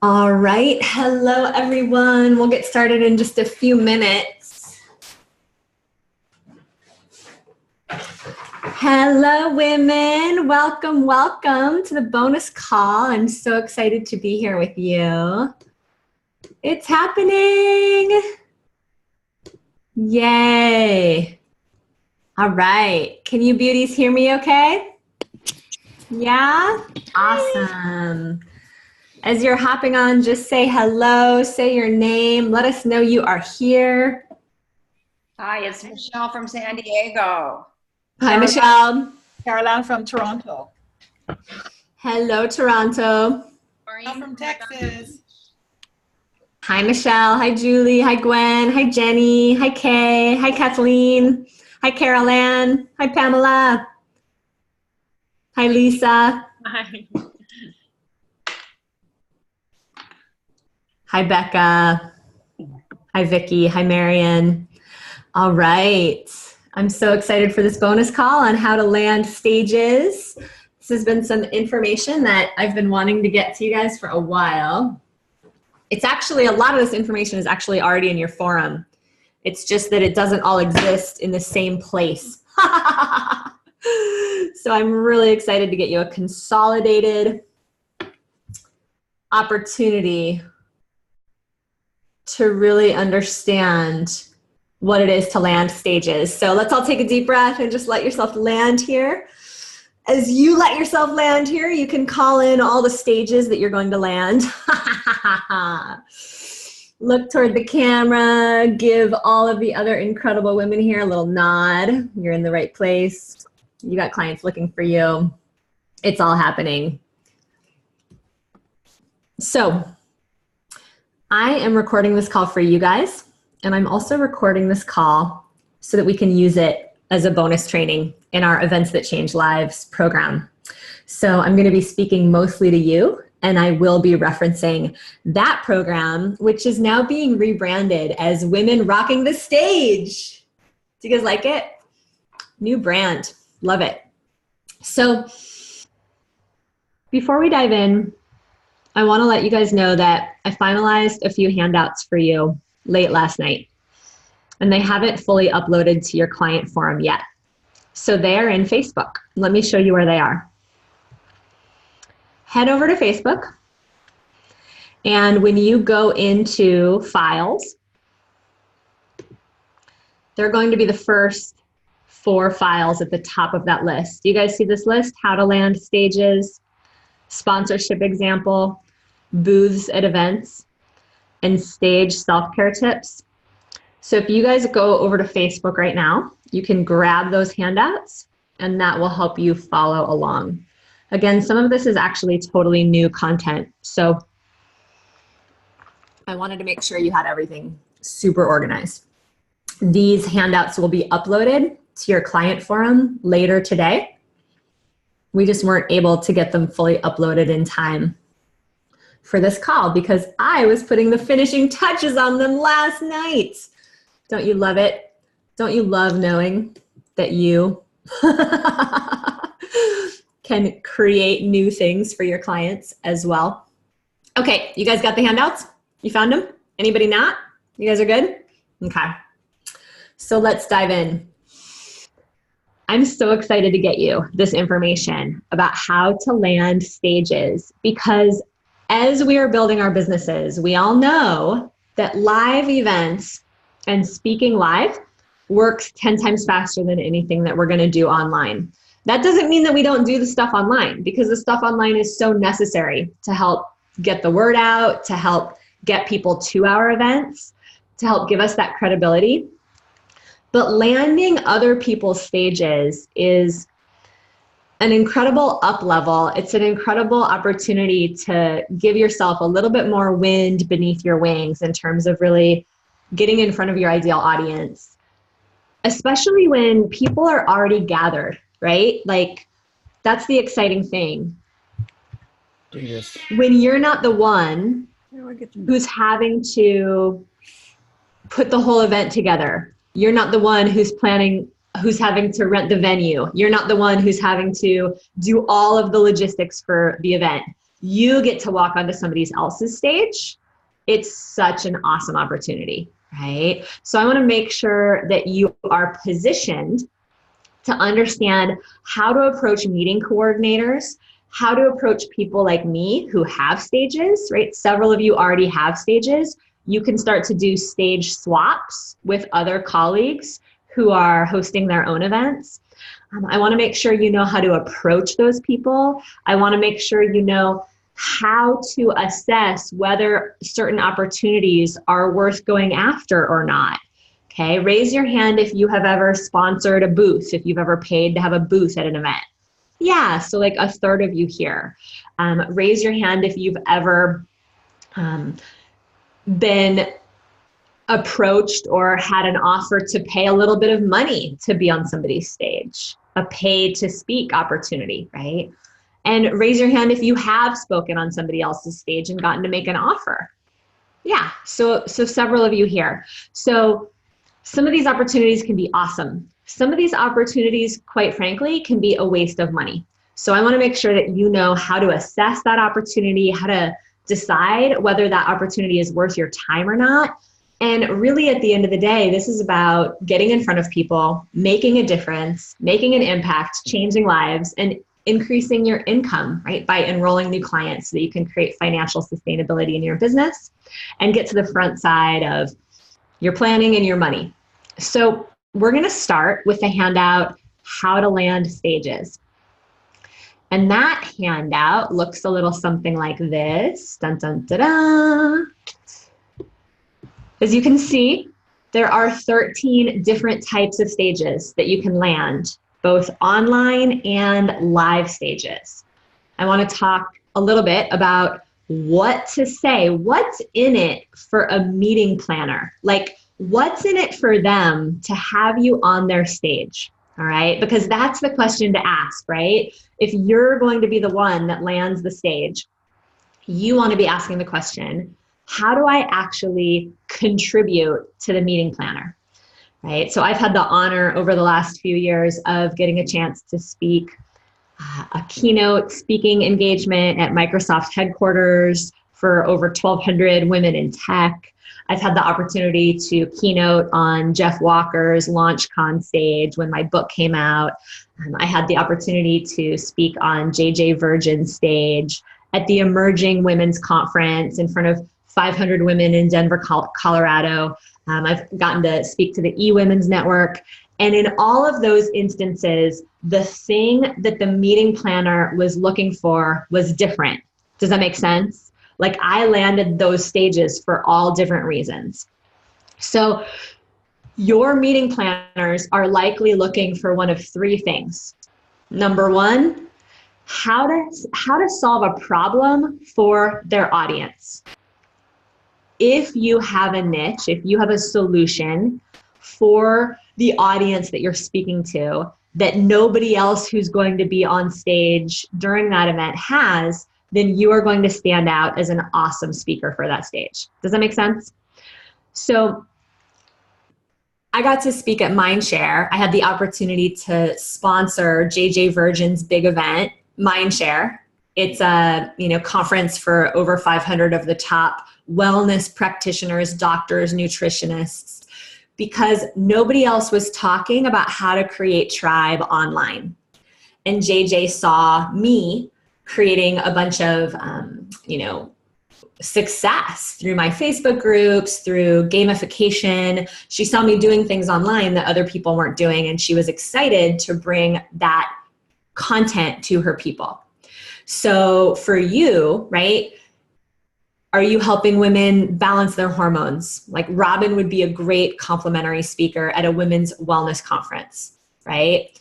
All right. Hello, everyone. We'll get started in just a few minutes. Hello, women. Welcome, welcome to the bonus call. I'm so excited to be here with you. It's happening. Yay. All right. Can you beauties hear me okay? Yeah? Awesome. As you're hopping on, just say hello, say your name, let us know you are here. Hi, it's Michelle from San Diego. Hi, Michelle. Caroline from Toronto. Hello, Toronto. I'm from Texas. Hi, Michelle. Hi, Julie. Hi, Gwen. Hi, Jenny. Hi, Kay. Hi, Kathleen. Hi, Carol Ann. Hi, Pamela. Hi, Lisa. Hi. Hi, Becca. Hi, Vicki. Hi, Marion. All right. I'm so excited for this bonus call on how to land stages. This has been some information that I've been wanting to get to you guys for a while. It's actually, a lot of this information is actually already in your forum. It's just that it doesn't all exist in the same place. So I'm really excited to get you a consolidated opportunity to really understand what it is to land stages. So let's all take a deep breath and just let yourself land here. As you let yourself land here, you can call in all the stages that you're going to land. Look toward the camera, give all of the other incredible women here a little nod. You're in the right place. You got clients looking for you. It's all happening. So I am recording this call for you guys, and I'm also recording this call so that we can use it as a bonus training in our Events That Change Lives program. So I'm going to be speaking mostly to you, and I will be referencing that program, which is now being rebranded as Women Rocking the Stage. Do you guys like it? New brand. Love it. So before we dive in, I want to let you guys know that I finalized a few handouts for you late last night, and they haven't fully uploaded to your client forum yet. So they're in Facebook. Let me show you where they are. Head over to Facebook, and when you go into Files, they're going to be the first 4 files at the top of that list. Do you guys see this list? How to land stages, sponsorship example, booths at events, and stage self-care tips. So if you guys go over to Facebook right now, you can grab those handouts, and that will help you follow along. Again, some of this is actually totally new content, so I wanted to make sure you had everything super organized. These handouts will be uploaded to your client forum later today. We just weren't able to get them fully uploaded in time for this call because I was putting the finishing touches on them last night. Don't you love it? Don't you love knowing that you can create new things for your clients as well? Okay, you guys got the handouts? You found them? Anybody not? You guys are good? Okay. So let's dive in. I'm so excited to get you this information about how to land stages because as we are building our businesses, we all know that live events and speaking live works 10 times faster than anything that we're going to do online. That doesn't mean that we don't do the stuff online because the stuff online is so necessary to help get the word out, to help get people to our events, to help give us that credibility. But landing other people's stages is an incredible up level. It's an incredible opportunity to give yourself a little bit more wind beneath your wings in terms of really getting in front of your ideal audience, especially when people are already gathered, right? Like, that's the exciting thing. Yes. When you're not the one who's having to put the whole event together, you're not the one who's planning, who's having to rent the venue. You're not the one who's having to do all of the logistics for the event. you get to walk onto somebody else's stage, it's such an awesome opportunity, right? So I want to make sure that you are positioned to understand how to approach meeting coordinators, how to approach people like me who have stages, right? Several of you already have stages. You can start to do stage swaps with other colleagues who are hosting their own events. I want to make sure you know how to approach those people. I want to make sure you know how to assess whether certain opportunities are worth going after or not. Okay, raise your hand if you have ever sponsored a booth, if you've ever paid to have a booth at an event. Yeah, so like a third of you here. Raise your hand if you've ever been approached or had an offer to pay a little bit of money to be on somebody's stage, a paid to speak opportunity, right? And raise your hand if you have spoken on somebody else's stage and gotten to make an offer. Yeah, so several of you here. So some of these opportunities can be awesome. Some of these opportunities, quite frankly, can be a waste of money. So I want to make sure that you know how to assess that opportunity, how to decide whether that opportunity is worth your time or not. And really at the end of the day, this is about getting in front of people, making a difference, making an impact, changing lives, and increasing your income, right? By enrolling new clients so that you can create financial sustainability in your business and get to the front side of your planning and your money. So we're going to start with the handout, How to Land Stages. And that handout looks a little something like this. Dun, dun, dun, dun. As you can see, there are 13 different types of stages that you can land, both online and live stages. I want to talk a little bit about what to say, what's in it for a meeting planner, like what's in it for them to have you on their stage, all right? Because that's the question to ask, right? If you're going to be the one that lands the stage, you want to be asking the question, how do I actually contribute to the meeting planner, right? So I've had the honor over the last few years of getting a chance to speak a keynote speaking engagement at Microsoft headquarters for over 1,200 women in tech. I've had the opportunity to keynote on Jeff Walker's LaunchCon stage when my book came out. I had the opportunity to speak on JJ Virgin's stage at the Emerging Women's Conference in front of 500 women in Denver, Colorado. I've gotten to speak to the eWomen's Network. And in all of those instances, the thing that the meeting planner was looking for was different. Does that make sense? Like I landed those stages for all different reasons. So your meeting planners are likely looking for one of three things. Number one, how to solve a problem for their audience. If you have a niche, if you have a solution for the audience that you're speaking to that nobody else who's going to be on stage during that event has, then you are going to stand out as an awesome speaker for that stage. Does that make sense? So I got to speak at Mindshare. I had the opportunity to sponsor JJ Virgin's big event, Mindshare. It's a conference for over 500 of the top wellness practitioners, doctors, nutritionists, because nobody else was talking about how to create tribe online. And JJ saw me creating a bunch of, success through my Facebook groups, through gamification. She saw me doing things online that other people weren't doing, and she was excited to bring that content to her people. So for you, right, are you helping women balance their hormones? Like Robin would be a great complimentary speaker at a women's wellness conference, right?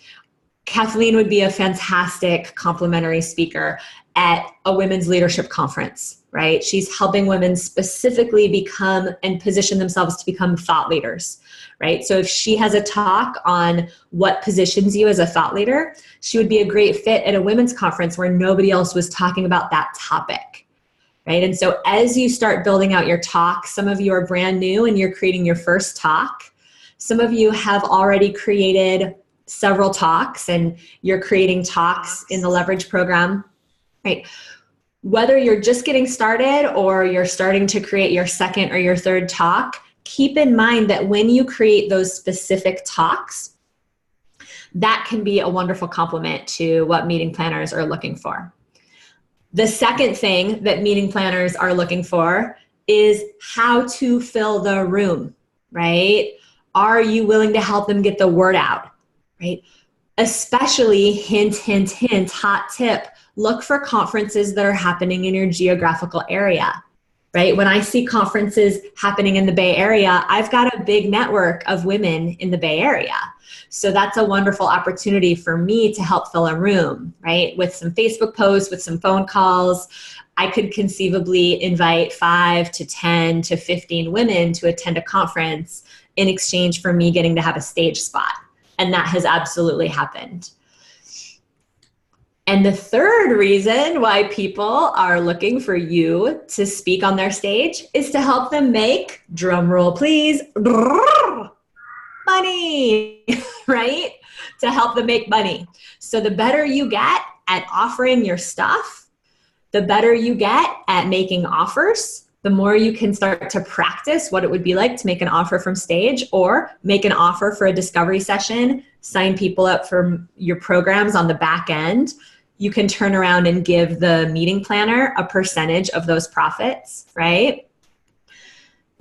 Kathleen would be a fantastic complimentary speaker at a women's leadership conference, right? She's helping women specifically become and position themselves to become thought leaders, right? So if she has a talk on what positions you as a thought leader, she would be a great fit at a women's conference where nobody else was talking about that topic, right? And so as you start building out your talk, some of you are brand new and you're creating your first talk. Some of you have already created several talks and you're creating talks in the Leverage program, right? Whether you're just getting started or you're starting to create your second or your third talk, keep in mind that when you create those specific talks, that can be a wonderful complement to what meeting planners are looking for. The second thing that meeting planners are looking for is how to fill the room, right? Are you willing to help them get the word out, right? Especially, hint, hint, hint, hot tip, look for conferences that are happening in your geographical area, right? When I see conferences happening in the Bay Area, I've got a big network of women in the Bay Area. So that's a wonderful opportunity for me to help fill a room, right? With some Facebook posts, with some phone calls, I could conceivably invite 5 to 10 to 15 women to attend a conference in exchange for me getting to have a stage spot. And that has absolutely happened. And the third reason why people are looking for you to speak on their stage is to help them make, drum roll please, money, right? To help them make money. So the better you get at offering your stuff, the better you get at making offers, the more you can start to practice what it would be like to make an offer from stage or make an offer for a discovery session, sign people up for your programs on the back end. You can turn around and give the meeting planner a percentage of those profits, right?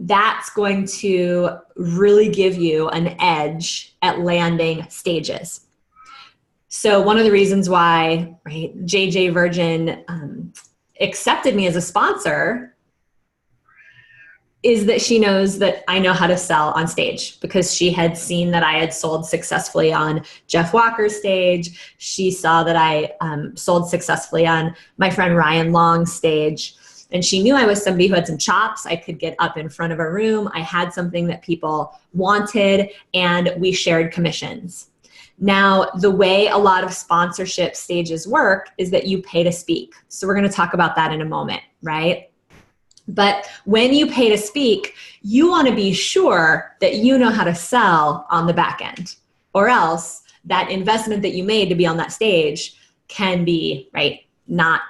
That's going to really give you an edge at landing stages. So one of the reasons why, right, JJ Virgin accepted me as a sponsor is that she knows that I know how to sell on stage, because she had seen that I had sold successfully on Jeff Walker's stage. She saw that I sold successfully on my friend Ryan Long's stage. And she knew I was somebody who had some chops. I could get up in front of a room. I had something that people wanted, and we shared commissions. Now, the way a lot of sponsorship stages work is that you pay to speak. So we're going to talk about that in a moment, right? But when you pay to speak, you want to be sure that you know how to sell on the back end, or else that investment that you made to be on that stage can be, right, not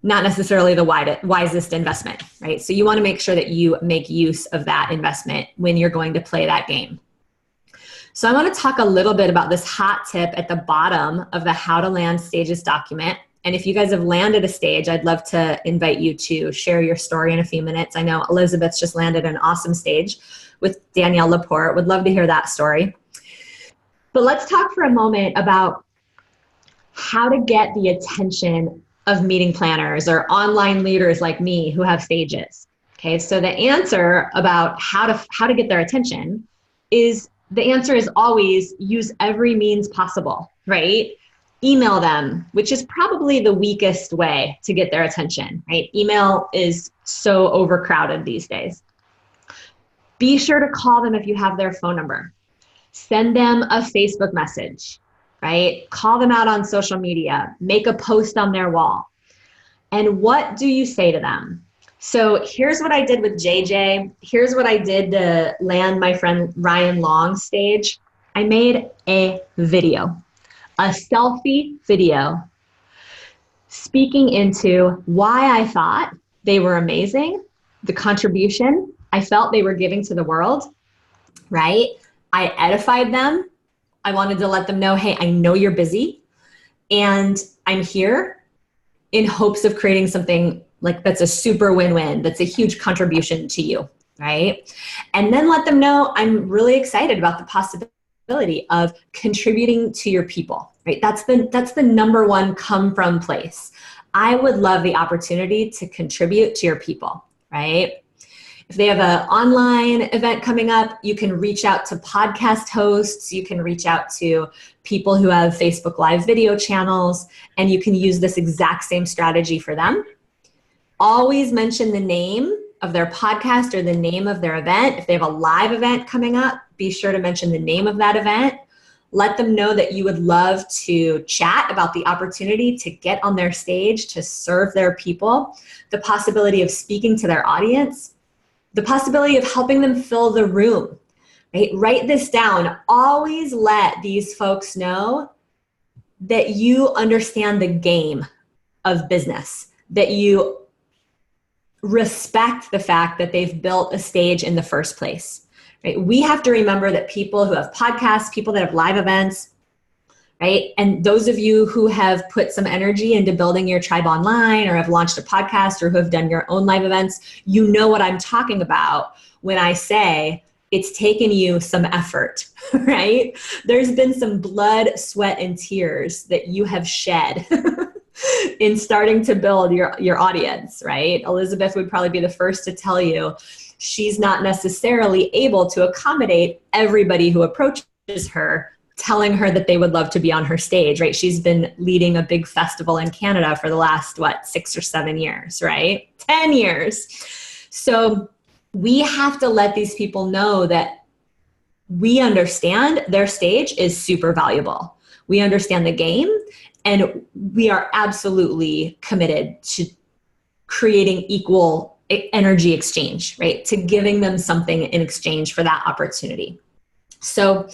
necessarily the wisest investment, right? So you want to make sure that you make use of that investment when you're going to play that game. So I want to talk a little bit about this hot tip at the bottom of the How to Land Stages document. And if you guys have landed a stage, I'd love to invite you to share your story in a few minutes. I know Elizabeth's just landed an awesome stage with Danielle Laporte. Would love to hear that story. But let's talk for a moment about how to get the attention of meeting planners or online leaders like me who have stages. Okay, so the answer about how to get their attention is, the answer is always use every means possible, right? Email them, which is probably the weakest way to get their attention, right? Email is so overcrowded these days. Be sure to call them if you have their phone number. Send them a Facebook message, right? Call them out on social media. Make a post on their wall. And what do you say to them? So here's what I did with JJ. Here's what I did to land my friend Ryan Long's stage. I made a video, a selfie video, speaking into why I thought they were amazing, the contribution I felt they were giving to the world, right? I edified them. I wanted to let them know, hey, I know you're busy, and I'm here in hopes of creating something like that's a super win-win, that's a huge contribution to you, right? And then let them know I'm really excited about the possibility of contributing to your people, right? That's the number one come from place. I would love the opportunity to contribute to your people, right? If they have an online event coming up, you can reach out to podcast hosts, you can reach out to people who have Facebook Live video channels, and you can use this exact same strategy for them. Always mention the name of their podcast or the name of their event. If they have a live event coming up, be sure to mention the name of that event. Let them know that you would love to chat about the opportunity to get on their stage, to serve their people, the possibility of speaking to their audience, the possibility of helping them fill the room, right? Write this down. Always let these folks know that you understand the game of business, that you respect the fact that they've built a stage in the first place, right? We have to remember that people who have podcasts, people that have live events, right? And those of you who have put some energy into building your tribe online or have launched a podcast or who have done your own live events, you know what I'm talking about when I say it's taken you some effort, right? There's been some blood, sweat, and tears that you have shed in starting to build your audience, right? Elizabeth would probably be the first to tell you she's not necessarily able to accommodate everybody who approaches her, telling her that they would love to be on her stage, right? She's been leading a big festival in Canada for the last, 6 or 7 years, right? 10 years. So we have to let these people know that we understand their stage is super valuable. We understand the game, and we are absolutely committed to creating equal energy exchange, right? To giving them something in exchange for that opportunity. So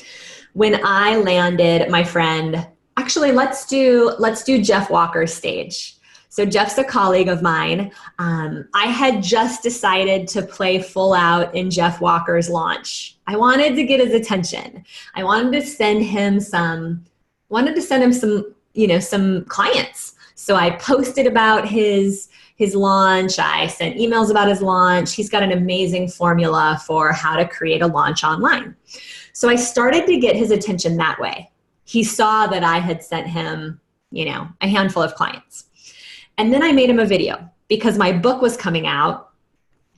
when I landed my friend, actually, let's do Jeff Walker's stage. So Jeff's a colleague of mine. I had just decided to play full out in Jeff Walker's launch. I wanted to get his attention. I wanted to send him some clients. So I posted about his launch. I sent emails about his launch. He's got an amazing formula for how to create a launch online. So I started to get his attention that way. He saw that I had sent him, a handful of clients. And then I made him a video because my book was coming out,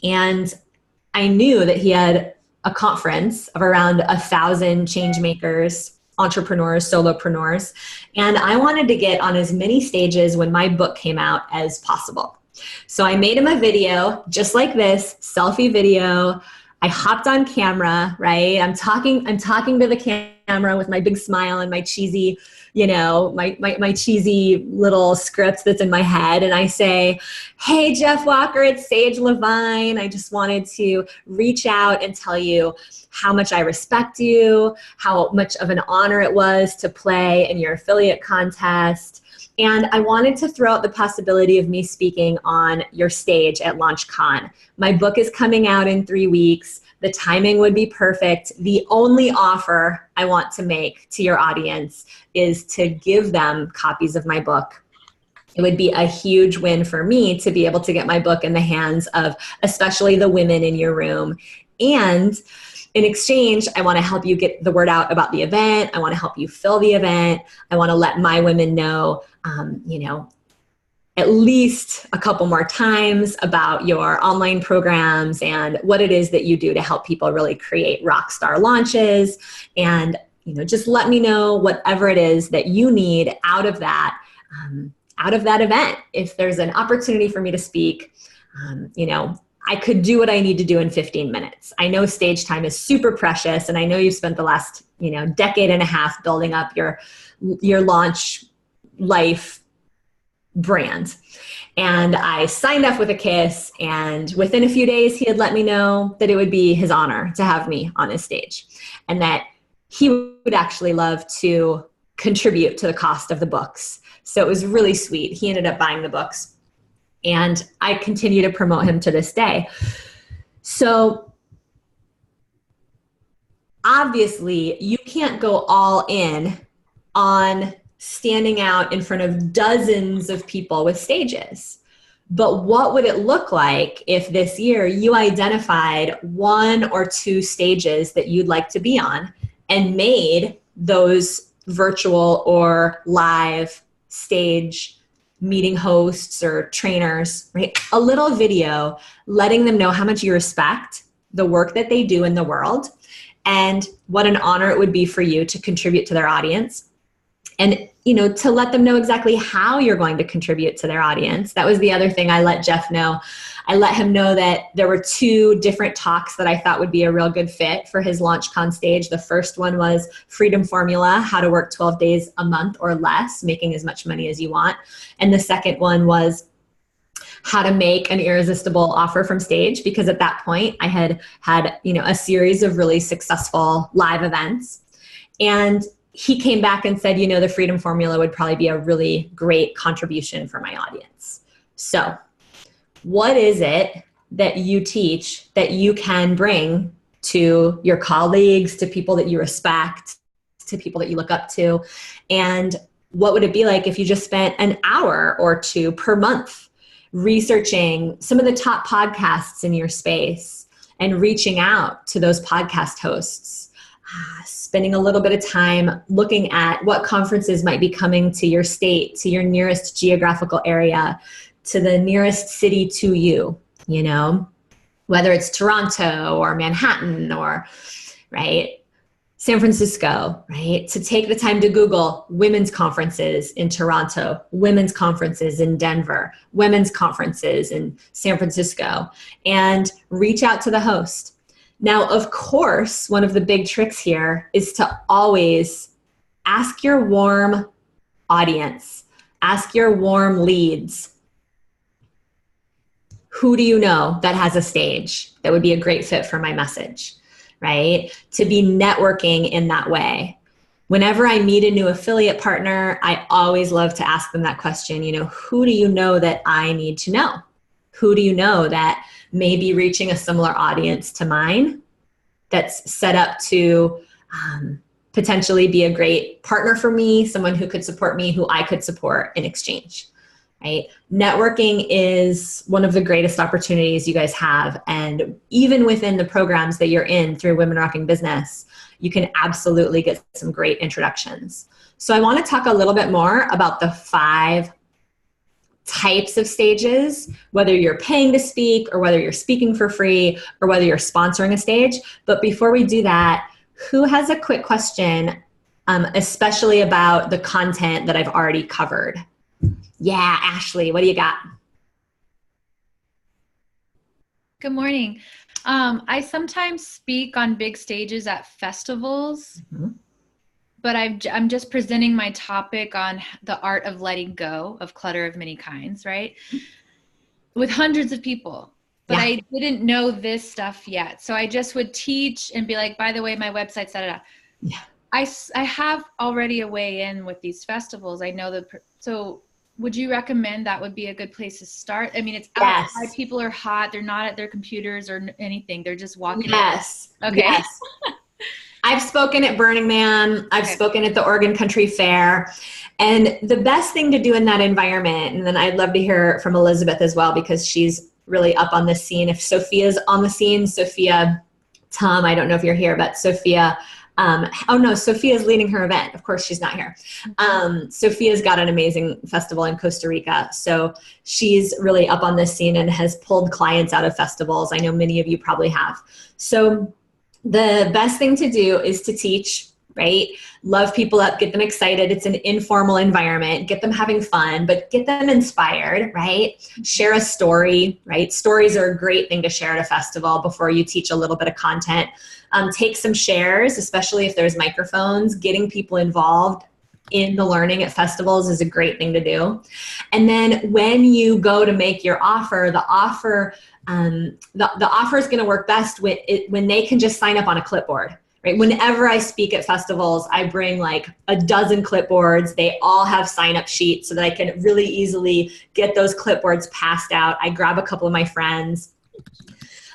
and I knew that he had a conference of around 1,000 change makers, entrepreneurs, solopreneurs, and I wanted to get on as many stages when my book came out as possible. So I made him a video just like this, selfie video. I hopped on camera, right? I'm talking to the camera with my big smile and my cheesy, my cheesy little script that's in my head. And I say, hey, Jeff Walker, it's Sage Levine. I just wanted to reach out and tell you how much I respect you, how much of an honor it was to play in your affiliate contest. And I wanted to throw out the possibility of me speaking on your stage at LaunchCon. My book is coming out in 3 weeks. The timing would be perfect. The only offer I want to make to your audience is to give them copies of my book. It would be a huge win for me to be able to get my book in the hands of especially the women in your room. And in exchange, I want to help you get the word out about the event. I want to help you fill the event. I want to let my women know, at least a couple more times about your online programs and what it is that you do to help people really create rock star launches. And, just let me know whatever it is that you need out of that event. If there's an opportunity for me to speak, I could do what I need to do in 15 minutes. I know stage time is super precious, and I know you've spent the last, decade and a half building up your launch life brand. And I signed up with a kiss, and within a few days, he had let me know that it would be his honor to have me on his stage, and that he would actually love to contribute to the cost of the books. So it was really sweet. He ended up buying the books, and I continue to promote him to this day. So obviously, you can't go all in on standing out in front of dozens of people with stages. But what would it look like if this year you identified 1 or 2 stages that you'd like to be on and made those virtual or live stage meeting hosts or trainers, right? A little video letting them know how much you respect the work that they do in the world and what an honor it would be for you to contribute to their audience. And, to let them know exactly how you're going to contribute to their audience. That was the other thing I let Jeff know. I let him know that there were 2 different talks that I thought would be a real good fit for his LaunchCon stage. The first one was Freedom Formula, how to work 12 days a month or less, making as much money as you want. And the second one was how to make an irresistible offer from stage, because at that point I had a series of really successful live events. And he came back and said, the Freedom Formula would probably be a really great contribution for my audience. So what is it that you teach that you can bring to your colleagues, to people that you respect, to people that you look up to? And what would it be like if you just spent an hour or two per month researching some of the top podcasts in your space and reaching out to those podcast hosts, spending a little bit of time looking at what conferences might be coming to your state, to your nearest geographical area, to the nearest city to you, you know, whether it's Toronto or Manhattan or, right, San Francisco, right? To take the time to Google women's conferences in Toronto, women's conferences in Denver, women's conferences in San Francisco, and reach out to the host. Now, of course, one of the big tricks here is to always ask your warm audience, ask your warm leads. Who do you know that has a stage that would be a great fit for my message, right? To be networking in that way. Whenever I meet a new affiliate partner, I always love to ask them that question, you know, who do you know that I need to know? Who do you know that may be reaching a similar audience to mine that's set up to potentially be a great partner for me, someone who could support me, who I could support in exchange, right? Networking is one of the greatest opportunities you guys have. And even within the programs that you're in through Women Rocking Business, you can absolutely get some great introductions. So I want to talk a little bit more about the 5 types of stages, whether you're paying to speak or whether you're speaking for free or whether you're sponsoring a stage. But before we do that, who has a quick question, especially about the content that I've already covered? Yeah, Ashley, what do you got? Good morning. I sometimes speak on big stages at festivals, but I'm just presenting my topic on the art of letting go of clutter of many kinds, right? With hundreds of people, but Yeah. I didn't know this stuff yet. So I just would teach and be like, by the way, my website's da. Yeah. I have already a way in with these festivals. I know so would you recommend that would be a good place to start? I mean, it's outside, Yes. people are hot, they're not at their computers or anything. They're just walking. Yes. Okay. Yes. I've spoken at Burning Man. I've spoken at the Oregon Country Fair. And the best thing to do in that environment, and then I'd love to hear from Elizabeth as well, because she's really up on this scene. If Sophia's on the scene, Sophia, Tom, I don't know if you're here, but Sophia, oh no, Sophia's leading her event. Of course, she's not here. Sophia's got an amazing festival in Costa Rica. So she's really up on this scene and has pulled clients out of festivals. I know many of you probably have. So the best thing to do is to teach, right? Love people up, get them excited. It's an informal environment. Get them having fun, but get them inspired, right? Share a story, right? Stories are a great thing to share at a festival before you teach a little bit of content. Take some shares, especially if there's microphones. Getting people involved in the learning at festivals is a great thing to do. And then when you go to make your offer, the offer is going to work best when they can just sign up on a clipboard, right? Whenever I speak at festivals, I bring like a dozen clipboards. They all have sign-up sheets so that I can really easily get those clipboards passed out. I grab a couple of my friends.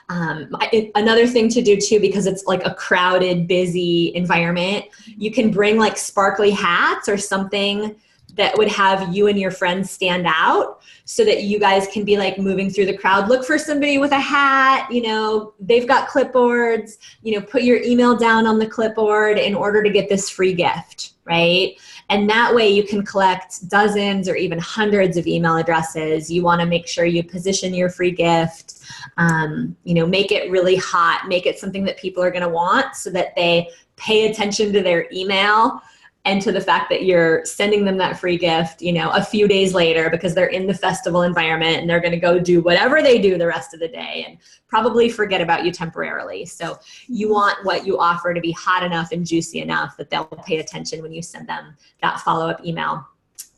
Another thing to do too, because it's like a crowded, busy environment, you can bring like sparkly hats or something that would have you and your friends stand out so that you guys can be like moving through the crowd. Look for somebody with a hat, you know, they've got clipboards, you know, put your email down on the clipboard in order to get this free gift, right? And that way you can collect dozens or even hundreds of email addresses. You want to make sure you position your free gift, you know, make it really hot, make it something that people are going to want so that they pay attention to their email and to the fact that you're sending them that free gift, you know, a few days later, because they're in the festival environment and they're going to go do whatever they do the rest of the day and probably forget about you temporarily. So you want what you offer to be hot enough and juicy enough that they'll pay attention when you send them that follow-up email.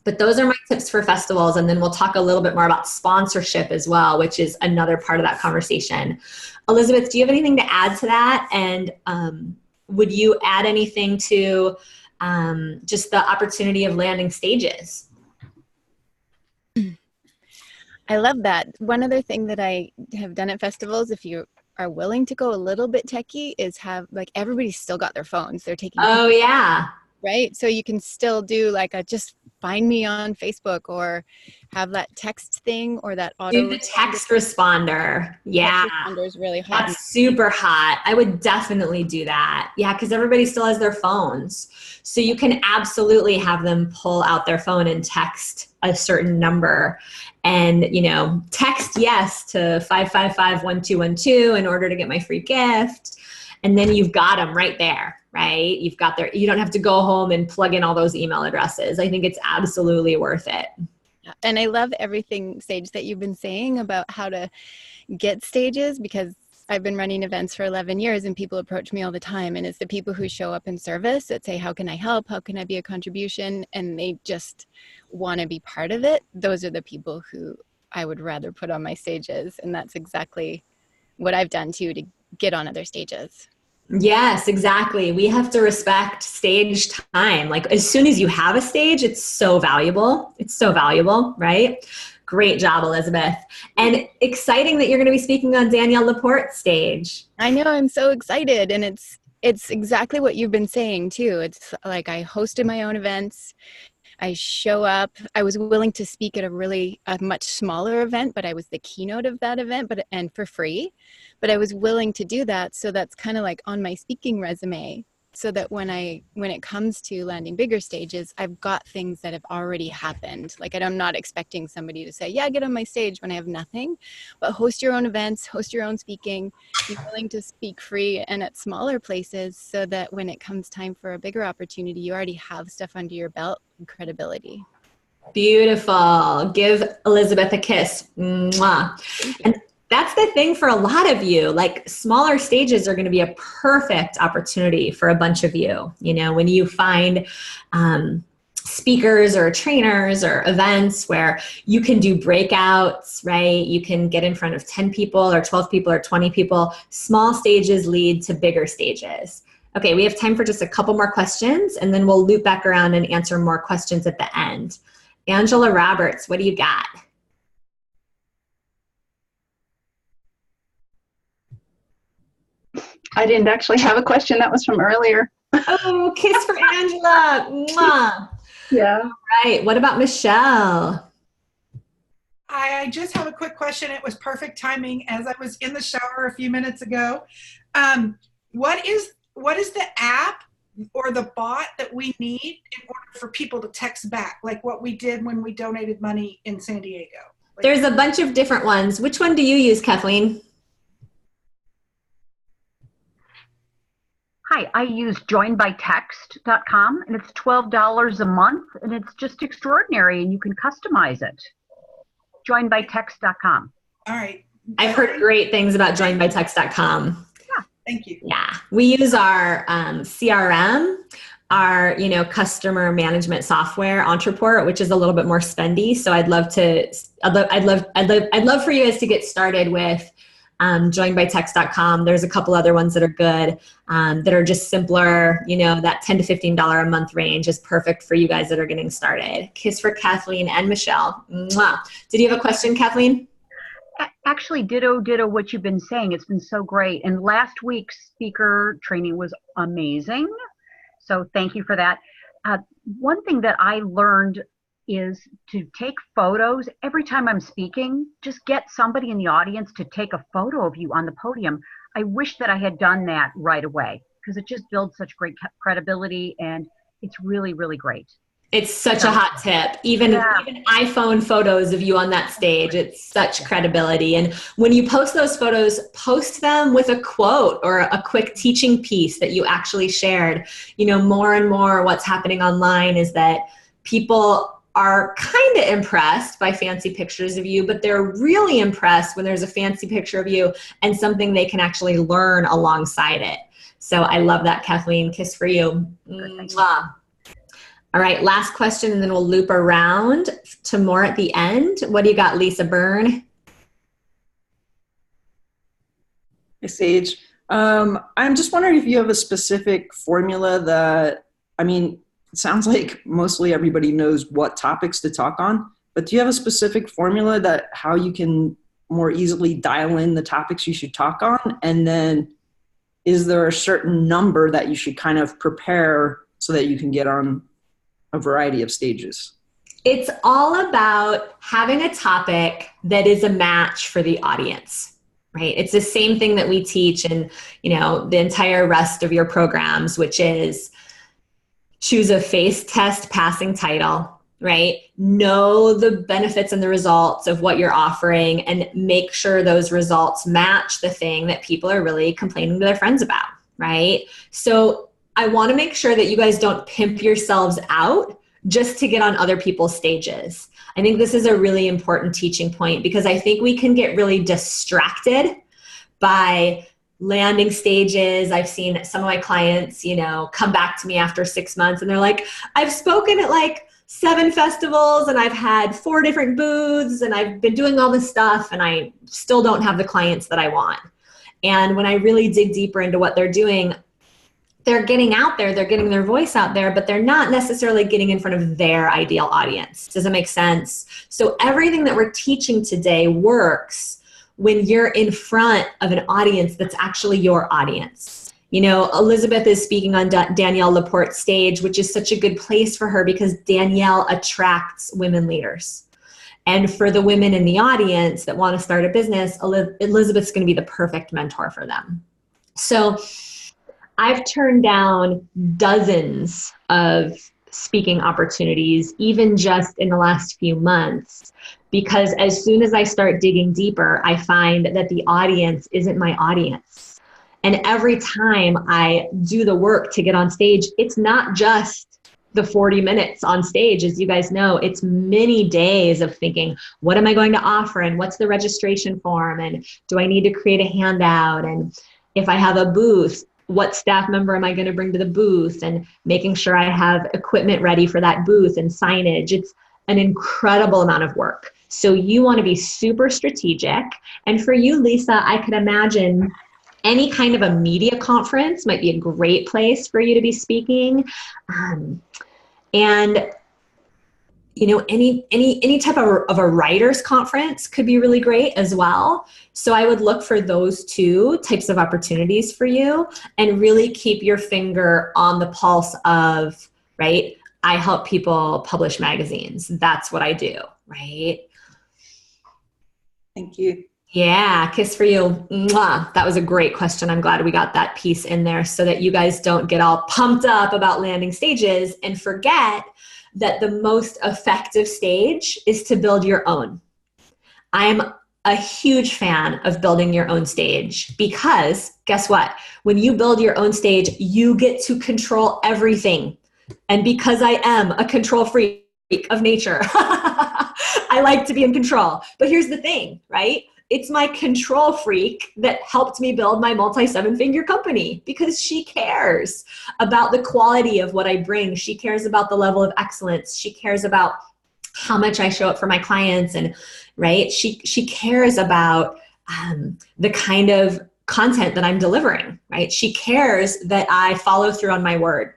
But those are my tips for festivals. And then we'll talk a little bit more about sponsorship as well, which is another part of that conversation. Elizabeth, do you have anything to add to that? And would you add anything to just the opportunity of landing stages? I love that. One other thing that I have done at festivals, if you are willing to go a little bit techie, is have like everybody's still got their phones. They're taking Oh, yeah. right? So you can still do like a just find me on Facebook, or have that text thing, or that auto. Do the text responder. Yeah. Text responder is really hot. That's super hot. I would definitely do that. Yeah, because everybody still has their phones. So you can absolutely have them pull out their phone and text a certain number and, text yes to 555-1212 in order to get my free gift. And then you've got them right there, right? You don't have to go home and plug in all those email addresses. I think it's absolutely worth it. And I love everything, Sage, that you've been saying about how to get stages, because I've been running events for 11 years and people approach me all the time. And it's the people who show up in service that say, how can I help? How can I be a contribution? And they just want to be part of it. Those are the people who I would rather put on my stages. And that's exactly what I've done too, to get on other stages. Yes, exactly. We have to respect stage time. Like as soon as you have a stage, it's so valuable. It's so valuable, right? Great job, Elizabeth. And exciting that you're going to be speaking on Danielle Laporte's stage. I know, I'm so excited. And it's exactly what you've been saying too. It's like I hosted my own events. I show up. I was willing to speak at a much smaller event, but I was the keynote of that event, and for free. But I was willing to do that. So that's kind of like on my speaking resume, so that when it comes to landing bigger stages, I've got things that have already happened. Like I'm not expecting somebody to say, yeah, get on my stage when I have nothing, but host your own events, host your own speaking, be willing to speak free and at smaller places, so that when it comes time for a bigger opportunity, you already have stuff under your belt and credibility. Beautiful. Give Elizabeth a kiss. Mwah. And that's the thing for a lot of you, like smaller stages are going to be a perfect opportunity for a bunch of you. When you find speakers or trainers or events where you can do breakouts, right? You can get in front of 10 people or 12 people or 20 people. Small stages lead to bigger stages. Okay, we have time for just a couple more questions, and then we'll loop back around and answer more questions at the end. Angela Roberts, what do you got? I didn't actually have a question. That was from earlier. Oh, kiss for Angela. Mwah. Yeah. All right. What about Michelle? I just have a quick question. It was perfect timing as I was in the shower a few minutes ago. What is the app or the bot that we need in order for people to text back, like what we did when we donated money in San Diego? There's a bunch of different ones. Which one do you use, Kathleen? Hi, I use joinbytext.com, and it's $12 a month, and it's just extraordinary, and you can customize it. Joinbytext.com. All right. I've heard great things about joinbytext.com. Yeah. Thank you. Yeah. We use our CRM, our, customer management software, Entreport, which is a little bit more spendy. So I'd love for you guys to get started with joinbytext.com. There's a couple other ones that are good, that are just simpler. That $10 to $15 a month range is perfect for you guys that are getting started. Kiss for Kathleen and Michelle. Mwah. Did you have a question, Kathleen? Actually, ditto what you've been saying. It's been so great. And last week's speaker training was amazing. So thank you for that. One thing that I learned is to take photos every time I'm speaking. Just get somebody in the audience to take a photo of you on the podium. I wish that I had done that right away, because it just builds such great credibility, and it's really, really great. It's such a hot tip. Even iPhone photos of you on that stage, it's such credibility. And when you post those photos, post them with a quote or a quick teaching piece that you actually shared. More and more what's happening online is that people are kind of impressed by fancy pictures of you, but they're really impressed when there's a fancy picture of you and something they can actually learn alongside it. So I love that, Kathleen. Kiss for you. Mwah. All right, last question, and then we'll loop around to more at the end. What do you got, Lisa Byrne? Hey, Sage. I'm just wondering if you have a specific formula that, it sounds like mostly everybody knows what topics to talk on, but do you have a specific formula that how you can more easily dial in the topics you should talk on? And then is there a certain number that you should kind of prepare so that you can get on a variety of stages? It's all about having a topic that is a match for the audience, right? It's the same thing that we teach in, the entire rest of your programs, which is choose a face test passing title, right? Know the benefits and the results of what you're offering and make sure those results match the thing that people are really complaining to their friends about, right? So I want to make sure that you guys don't pimp yourselves out just to get on other people's stages. I think this is a really important teaching point because I think we can get really distracted by landing stages. I've seen some of my clients, come back to me after 6 months and they're like, I've spoken at like 7 festivals and I've had 4 different booths and I've been doing all this stuff and I still don't have the clients that I want. And when I really dig deeper into what they're doing, they're getting out there, they're getting their voice out there, but they're not necessarily getting in front of their ideal audience. Does that make sense? So everything that we're teaching today works when you're in front of an audience that's actually your audience. Elizabeth is speaking on Danielle Laporte's stage, which is such a good place for her because Danielle attracts women leaders. And for the women in the audience that want to start a business, Elizabeth's going to be the perfect mentor for them. So I've turned down dozens of speaking opportunities, even just in the last few months, because as soon as I start digging deeper, I find that the audience isn't my audience. And every time I do the work to get on stage, it's not just the 40 minutes on stage. As you guys know, it's many days of thinking, what am I going to offer? And what's the registration form? And do I need to create a handout? And if I have a booth, what staff member am I going to bring to the booth? And making sure I have equipment ready for that booth and signage. It's an incredible amount of work. So you want to be super strategic. And for you, Lisa, I could imagine any kind of a media conference might be a great place for you to be speaking. And any type of a writer's conference could be really great as well. So I would look for those 2 types of opportunities for you and really keep your finger on the pulse of, right? I help people publish magazines. That's what I do, right? Thank you. Yeah, kiss for you. Mwah. That was a great question. I'm glad we got that piece in there so that you guys don't get all pumped up about landing stages and forget that the most effective stage is to build your own. I'm a huge fan of building your own stage because guess what? When you build your own stage, you get to control everything. And because I am a control freak of nature, I like to be in control. But here's the thing, right? It's my control freak that helped me build my multi-7-figure company because she cares about the quality of what I bring. She cares about the level of excellence. She cares about how much I show up for my clients. And right, she cares about the kind of content that I'm delivering, right? She cares that I follow through on my word,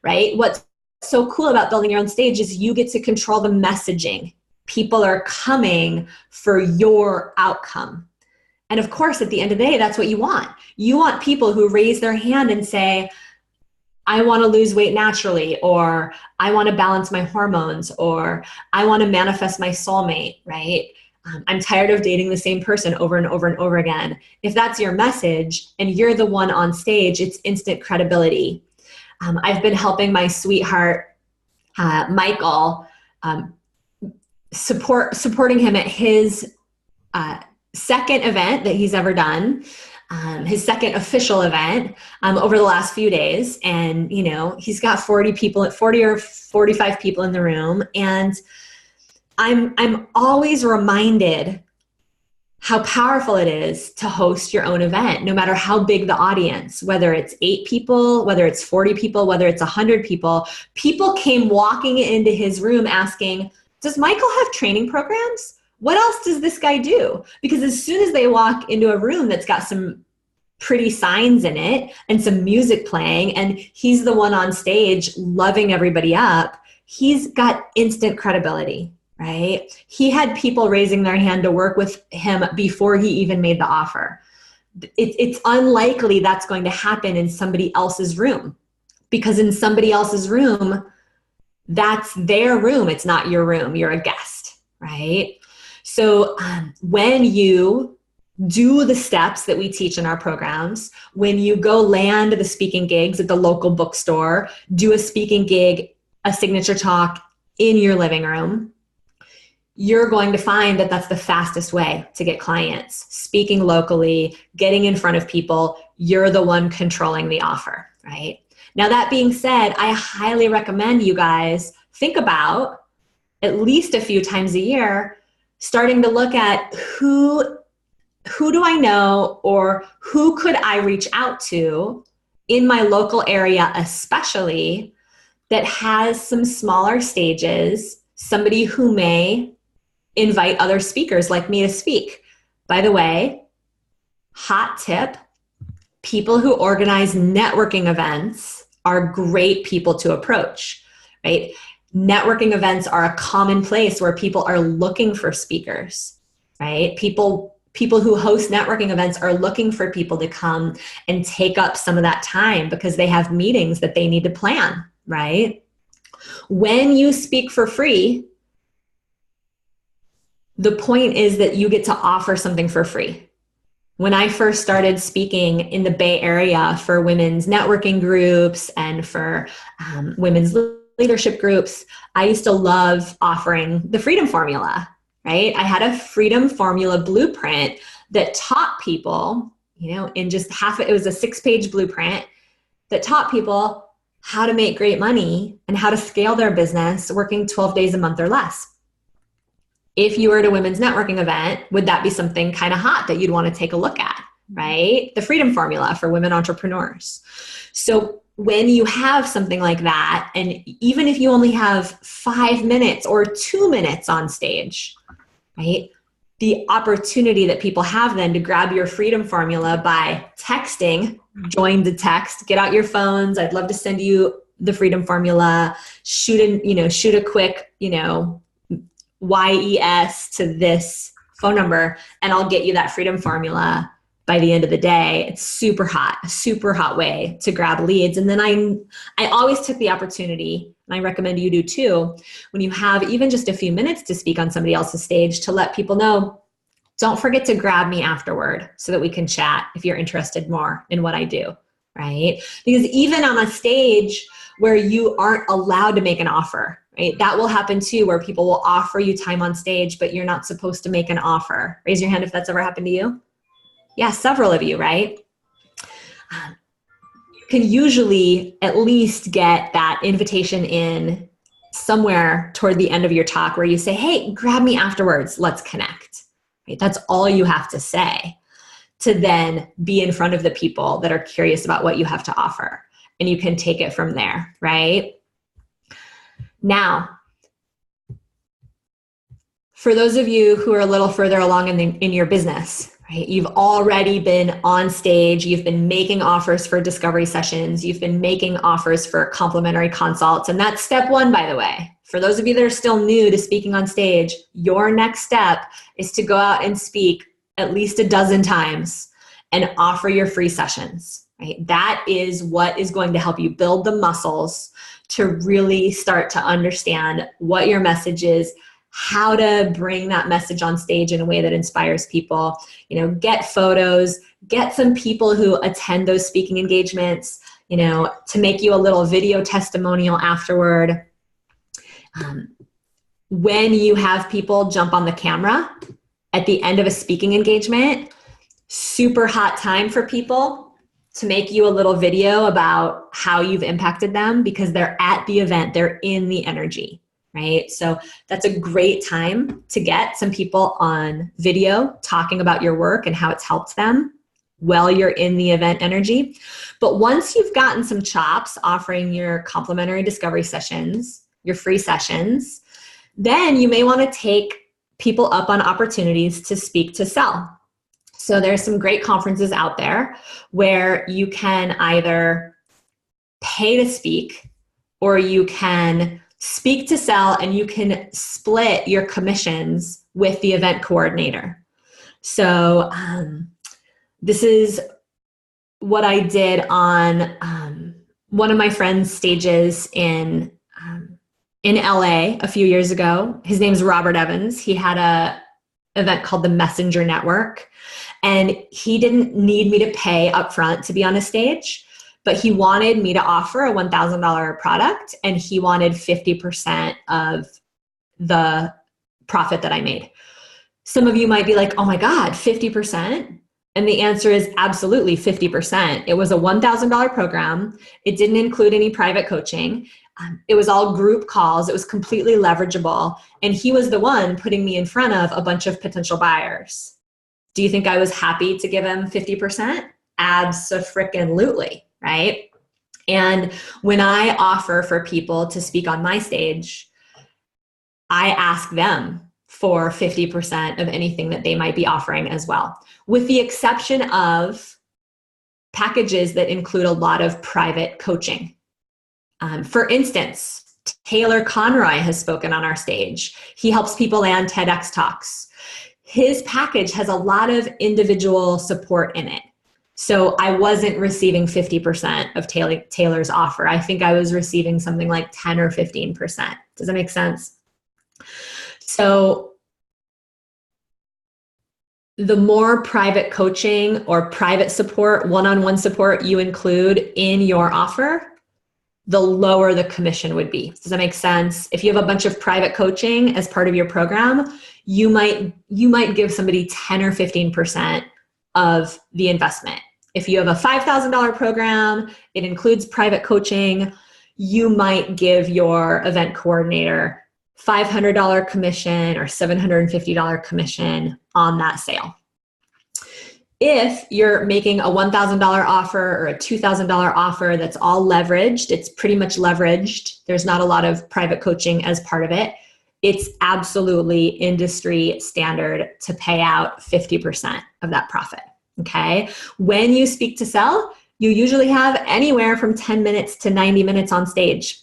right? What's so cool about building your own stage is you get to control the messaging. People are coming for your outcome. And of course, at the end of the day, that's what you want. You want people who raise their hand and say, I want to lose weight naturally, or I want to balance my hormones, or I want to manifest my soulmate, right? I'm tired of dating the same person over and over and over again. If that's your message and you're the one on stage, it's instant credibility. I've been helping my sweetheart, Michael, supporting him at his second event that he's ever done, his second official event over the last few days. And, he's got 40 or 45 people in the room. And I'm always reminded how powerful it is to host your own event, no matter how big the audience, whether it's 8 people, whether it's 40 people, whether it's 100 people. People came walking into his room asking, does Michael have training programs? What else does this guy do? Because as soon as they walk into a room that's got some pretty signs in it and some music playing, and he's the one on stage loving everybody up, he's got instant credibility, right? He had people raising their hand to work with him before he even made the offer. It's unlikely that's going to happen in somebody else's room, because in somebody else's room, that's their room. It's not your room. You're a guest, right? So when you do the steps that we teach in our programs, when you go land the speaking gigs at the local bookstore, do a speaking gig, a signature talk in your living room, you're going to find that that's the fastest way to get clients. Speaking locally, getting in front of people, you're the one controlling the offer, right? Now, that being said, I highly recommend you guys think about, at least a few times a year, starting to look at who do I know, or who could I reach out to in my local area, especially, that has some smaller stages, somebody who may invite other speakers like me to speak. By the way, hot tip, people who organize networking events are great people to approach, right? Networking events are a common place where people are looking for speakers, right? People who host networking events are looking for people to come and take up some of that time because they have meetings that they need to plan, right? When you speak for free, the point is that you get to offer something for free. When I first started speaking in the Bay Area for women's networking groups and for women's leadership groups, I used to love offering the Freedom Formula, right? I had a Freedom Formula blueprint that taught people, in just it was a 6-page blueprint that taught people how to make great money and how to scale their business working 12 days a month or less. If you were at a women's networking event, would that be something kind of hot that you'd want to take a look at, right? The Freedom Formula for women entrepreneurs. So when you have something like that, and even if you only have 5 minutes or 2 minutes on stage, right? The opportunity that people have then to grab your Freedom Formula by texting, join the text, get out your phones. I'd love to send you the Freedom Formula. Shoot a quick, YES to this phone number, and I'll get you that Freedom Formula by the end of the day. It's super hot way to grab leads. And then I always took the opportunity, and I recommend you do too, when you have even just a few minutes to speak on somebody else's stage, to let people know, don't forget to grab me afterward so that we can chat if you're interested more in what I do, right? Because even on a stage where you aren't allowed to make an offer, right? That will happen too, where people will offer you time on stage, but you're not supposed to make an offer. Raise your hand if that's ever happened to you. Yeah, several of you, right? You can usually at least get that invitation in somewhere toward the end of your talk where you say, hey, grab me afterwards, let's connect. Right? That's all you have to say to then be in front of the people that are curious about what you have to offer. And you can take it from there, right? Now, for those of you who are a little further along in your business, right? You've already been on stage, you've been making offers for discovery sessions, you've been making offers for complimentary consults, and that's step 1, by the way. For those of you that are still new to speaking on stage, your next step is to go out and speak at least a dozen times and offer your free sessions, right? That is what is going to help you build the muscles to really start to understand what your message is, how to bring that message on stage in a way that inspires people. Get photos, get some people who attend those speaking engagements, to make you a little video testimonial afterward. When you have people jump on the camera at the end of a speaking engagement, super hot time for people to make you a little video about how you've impacted them, because they're at the event, they're in the energy, right? So that's a great time to get some people on video talking about your work and how it's helped them while you're in the event energy. But once you've gotten some chops offering your complimentary discovery sessions, your free sessions, then you may want to take people up on opportunities to speak to sell. So there's some great conferences out there where you can either pay to speak, or you can Speak to sell, and you can split your commissions with the event coordinator. So this is what I did on one of my friend's stages in LA a few years ago. His name's Robert Evans. He had a event called the Messenger Network, and he didn't need me to pay upfront to be on a stage, but he wanted me to offer a $1,000 product, and he wanted 50% of the profit that I made. Some of you might be like, oh my God, 50%? And the answer is absolutely 50%. It was a $1,000 program. It didn't include any private coaching. It was all group calls. It was completely leverageable. And he was the one putting me in front of a bunch of potential buyers. Do you think I was happy to give him 50%? Abso-frickin-lutely, right? And when I offer for people to speak on my stage, I ask them for 50% of anything that they might be offering as well, with the exception of packages that include a lot of private coaching. For instance, Taylor Conroy has spoken on our stage. He helps people land TEDx Talks. His package has a lot of individual support in it. So I wasn't receiving 50% of Taylor's offer. I think I was receiving something like 10 or 15%. Does that make sense? So the more private coaching or private support, one-on-one support you include in your offer, the lower the commission would be. Does that make sense? If you have a bunch of private coaching as part of your program, you might give somebody 10 or 15% of the investment. If you have a $5,000 program, it includes private coaching, you might give your event coordinator $500 commission or $750 commission on that sale. If you're making a $1,000 offer or a $2,000 offer that's all leveraged, it's pretty much leveraged, there's not a lot of private coaching as part of it, it's absolutely industry standard to pay out 50% of that profit, okay? When you speak to sell, you usually have anywhere from 10 minutes to 90 minutes on stage.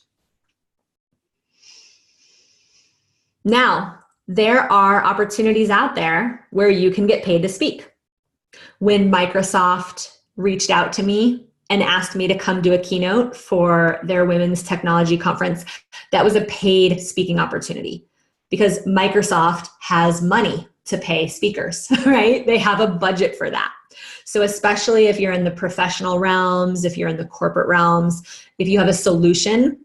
Now, there are opportunities out there where you can get paid to speak. When Microsoft reached out to me and asked me to come do a keynote for their Women's Technology Conference, that was a paid speaking opportunity because Microsoft has money to pay speakers, right? They have a budget for that. So especially if you're in the professional realms, if you're in the corporate realms, if you have a solution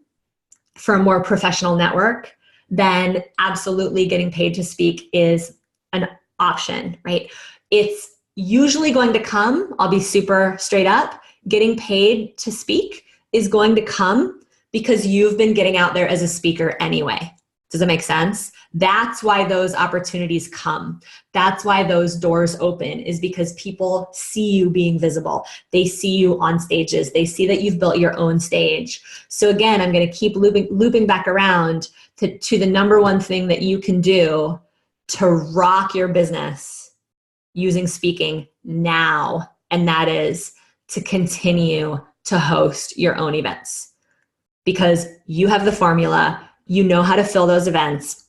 for a more professional network, then absolutely getting paid to speak is an option, right? It's usually going to come, I'll be super straight up, getting paid to speak is going to come because you've been getting out there as a speaker anyway. Does that make sense? That's why those opportunities come. That's why those doors open, is because people see you being visible. They see you on stages. They see that you've built your own stage. So again, I'm going to keep looping back around to the number one thing that you can do to rock your business using speaking now, and that is to continue to host your own events. Because you have the formula, you know how to fill those events,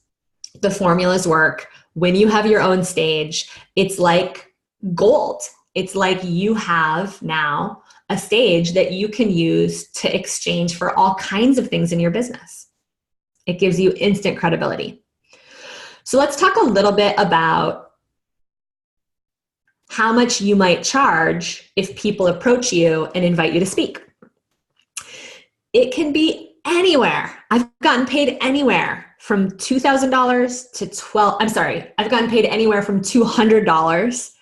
the formulas work. When you have your own stage, it's like gold. It's like you have now a stage that you can use to exchange for all kinds of things in your business. It gives you instant credibility. So let's talk a little bit about how much you might charge if people approach you and invite you to speak. It can be anywhere. I've gotten paid anywhere from $2,000 to I've gotten paid anywhere from $200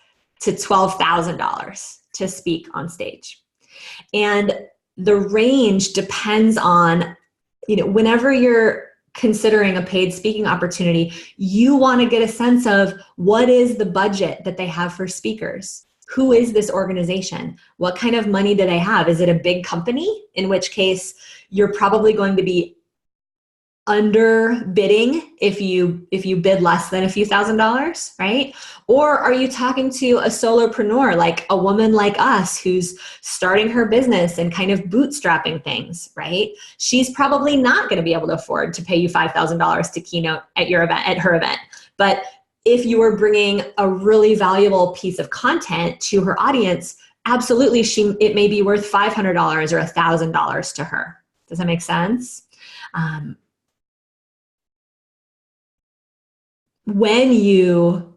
to $12,000 to speak on stage. And the range depends on, whenever you're considering a paid speaking opportunity, you want to get a sense of what is the budget that they have for speakers. Who is this organization? What kind of money do they have? Is it a big company? In which case, you're probably going to be underbidding if you bid less than a few $1,000s, right? Or are you talking to a solopreneur, like a woman like us who's starting her business and kind of bootstrapping things, right? She's probably not going to be able to afford to pay you $5,000 to keynote at your event, at her event. But if you are bringing a really valuable piece of content to her audience, absolutely, it may be worth $500 or $1,000 to her. Does that make sense? When you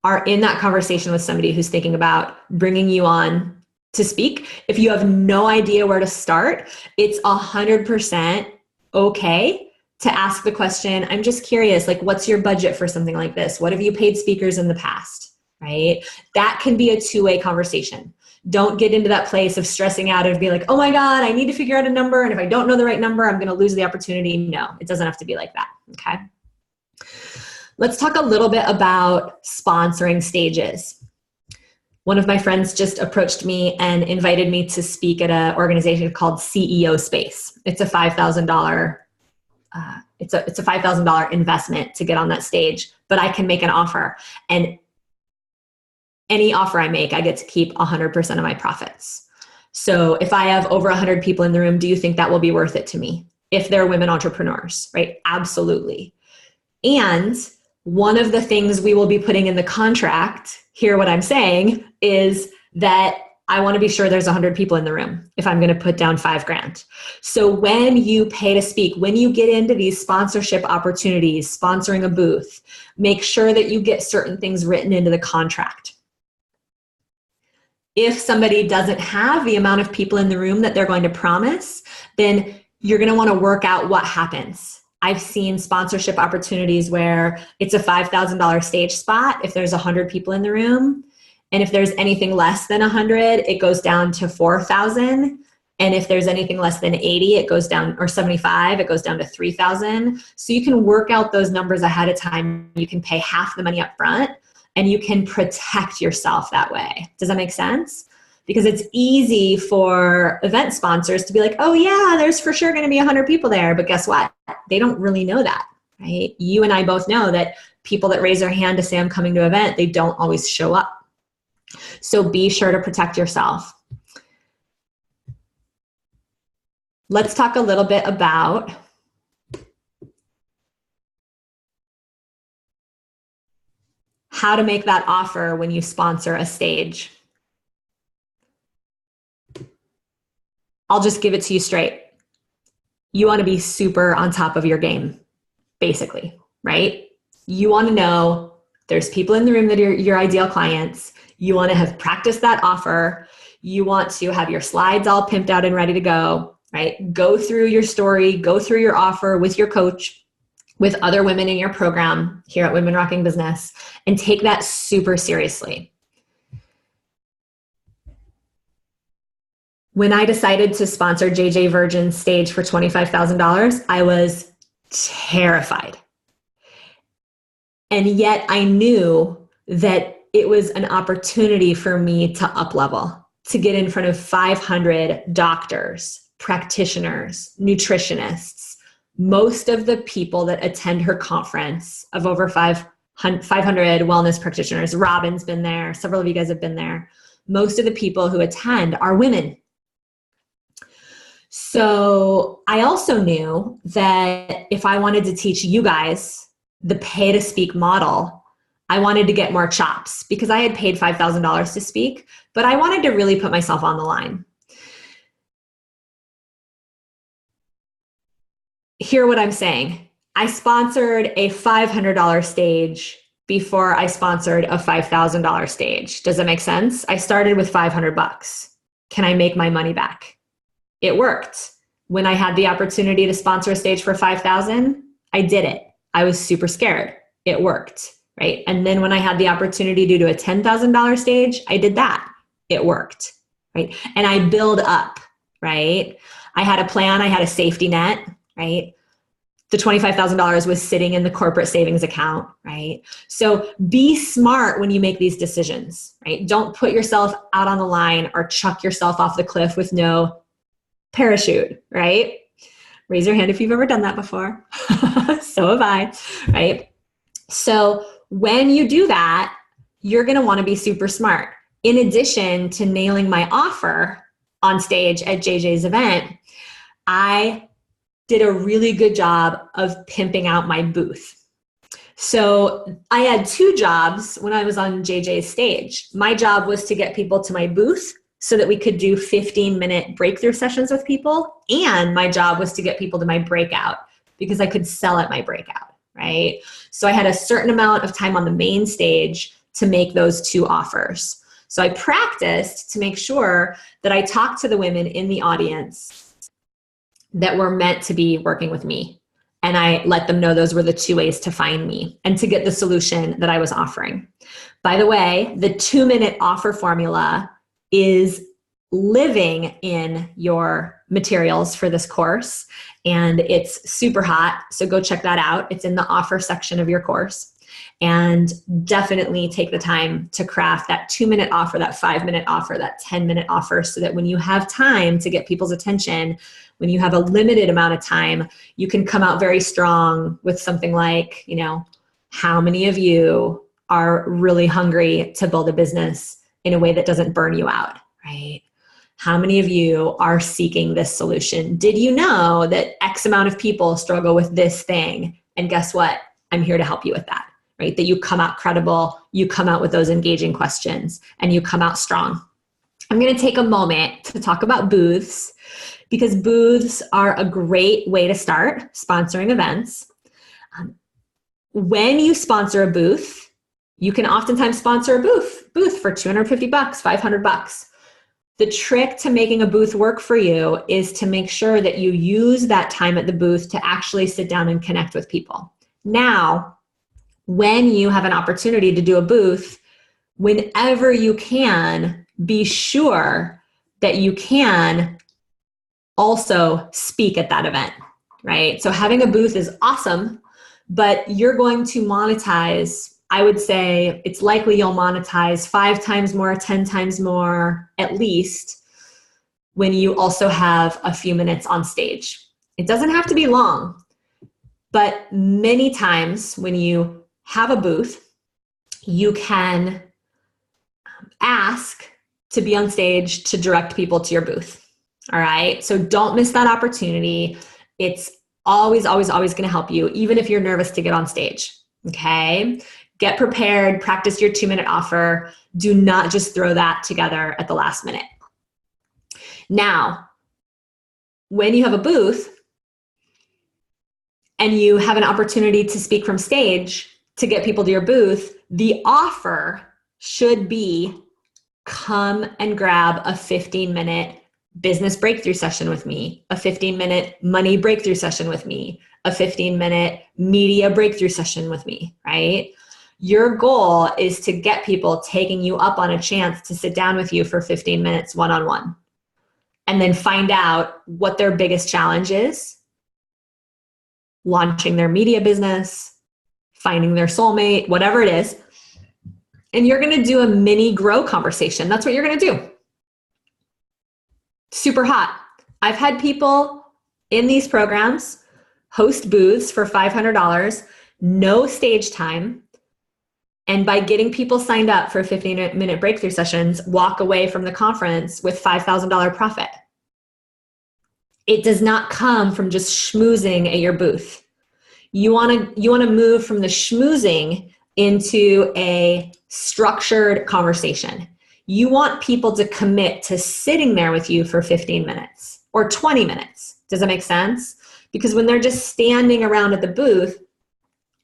are in that conversation with somebody who's thinking about bringing you on to speak, if you have no idea where to start, it's 100% okay to ask the question, I'm just curious, like, what's your budget for something like this? What have you paid speakers in the past, right? That can be a two-way conversation. Don't get into that place of stressing out and be like, oh my God, I need to figure out a number. And if I don't know the right number, I'm going to lose the opportunity. No, it doesn't have to be like that. Okay. Let's talk a little bit about sponsoring stages. One of my friends just approached me and invited me to speak at an organization called CEO Space. It's a $5,000 it's a $5,000 investment to get on that stage, but I can make an offer, and any offer I make, I get to keep 100% of my profits. So if I have over 100 people in the room, do you think that will be worth it to me? If they're women entrepreneurs, right? Absolutely. And one of the things we will be putting in the contract, hear what I'm saying, is that I want to be sure there's 100 people in the room if I'm going to put down $5,000. So when you pay to speak, when you get into these sponsorship opportunities, sponsoring a booth, make sure that you get certain things written into the contract. If somebody doesn't have the amount of people in the room that they're going to promise, then you're going to want to work out what happens. I've seen sponsorship opportunities where it's a $5,000 stage spot if there's 100 people in the room. And if there's anything less than 100, it goes down to 4,000. And if there's anything less than 80, it goes down, or 75, it goes down to 3,000. So you can work out those numbers ahead of time. You can pay half the money up front, and you can protect yourself that way. Does that make sense? Because it's easy for event sponsors to be like, oh yeah, there's for sure going to be 100 people there. But guess what? They don't really know that, right? You and I both know that people that raise their hand to say I'm coming to an event, they don't always show up. So be sure to protect yourself. Let's talk a little bit about how to make that offer when you sponsor a stage. I'll just give it to you straight. You want to be super on top of your game, basically, right? You want to know there's people in the room that are your ideal clients. You want to have practiced that offer. You want to have your slides all pimped out and ready to go, right? Go through your story, go through your offer with your coach, with other women in your program here at Women Rocking Business, and take that super seriously. When I decided to sponsor JJ Virgin's stage for $25,000, I was terrified. And yet I knew that it was an opportunity for me to up-level, to get in front of 500 doctors, practitioners, nutritionists. Most of the people that attend her conference of over 500 wellness practitioners, Robin's been there, several of you guys have been there. Most of the people who attend are women. So I also knew that if I wanted to teach you guys the pay to speak model, I wanted to get more chops because I had paid $5,000 to speak, but I wanted to really put myself on the line. Hear what I'm saying. I sponsored a $500 stage before I sponsored a $5,000 stage. Does that make sense? I started with $500. Can I make my money back? It worked. When I had the opportunity to sponsor a stage for $5,000, I did it. I was super scared. It worked, right? And then when I had the opportunity to do a $10,000 stage, I did that. It worked, right? And I build up, right? I had a plan. I had a safety net, right? The $25,000 was sitting in the corporate savings account, right? So be smart when you make these decisions, right? Don't put yourself out on the line or chuck yourself off the cliff with no parachute, right? Raise your hand if you've ever done that before. So have I, right? So when you do that, you're going to want to be super smart. In addition to nailing my offer on stage at JJ's event, I did a really good job of pimping out my booth. So I had two jobs when I was on JJ's stage. My job was to get people to my booth so that we could do 15-minute breakthrough sessions with people. And my job was to get people to my breakout because I could sell at my breakout, right? So I had a certain amount of time on the main stage to make those two offers. So I practiced to make sure that I talked to the women in the audience that were meant to be working with me. And I let them know those were the two ways to find me and to get the solution that I was offering. By the way, the 2-minute offer formula is living in your materials for this course, and it's super hot. So go check that out. It's in the offer section of your course. And definitely take the time to craft that 2-minute offer, that 5-minute offer, that 10-minute offer, so that when you have time to get people's attention, when you have a limited amount of time, you can come out very strong with something like, how many of you are really hungry to build a business in a way that doesn't burn you out, right? How many of you are seeking this solution? Did you know that X amount of people struggle with this thing? And guess what? I'm here to help you with that, right? That you come out credible, you come out with those engaging questions, and you come out strong. I'm going to take a moment to talk about booths, because booths are a great way to start sponsoring events. When you sponsor a booth, you can oftentimes sponsor a booth for $250, $500. The trick to making a booth work for you is to make sure that you use that time at the booth to actually sit down and connect with people. Now, when you have an opportunity to do a booth, whenever you can, be sure that you can also speak at that event, right? So having a booth is awesome, but you're going to monetize. I would say it's likely you'll monetize 5 times more, 10 times more, at least, when you also have a few minutes on stage. It doesn't have to be long, but many times when you have a booth, you can ask to be on stage to direct people to your booth. All right. So don't miss that opportunity. It's always, always, always going to help you, even if you're nervous to get on stage. Okay. Get prepared, practice your 2-minute offer. Do not just throw that together at the last minute. Now, when you have a booth and you have an opportunity to speak from stage to get people to your booth, the offer should be come and grab a 15-minute business breakthrough session with me, a 15-minute money breakthrough session with me, a 15-minute media breakthrough session with me, right? Your goal is to get people taking you up on a chance to sit down with you for 15 minutes one-on-one, and then find out what their biggest challenge is, launching their media business, finding their soulmate, whatever it is. And you're going to do a mini grow conversation. That's what you're going to do. Super hot. I've had people in these programs host booths for $500, no stage time, and by getting people signed up for 15-minute breakthrough sessions, walk away from the conference with $5,000 profit. It does not come from just schmoozing at your booth. You want to move from the schmoozing into a structured conversation. You want people to commit to sitting there with you for 15 minutes or 20 minutes. Does that make sense? Because when they're just standing around at the booth,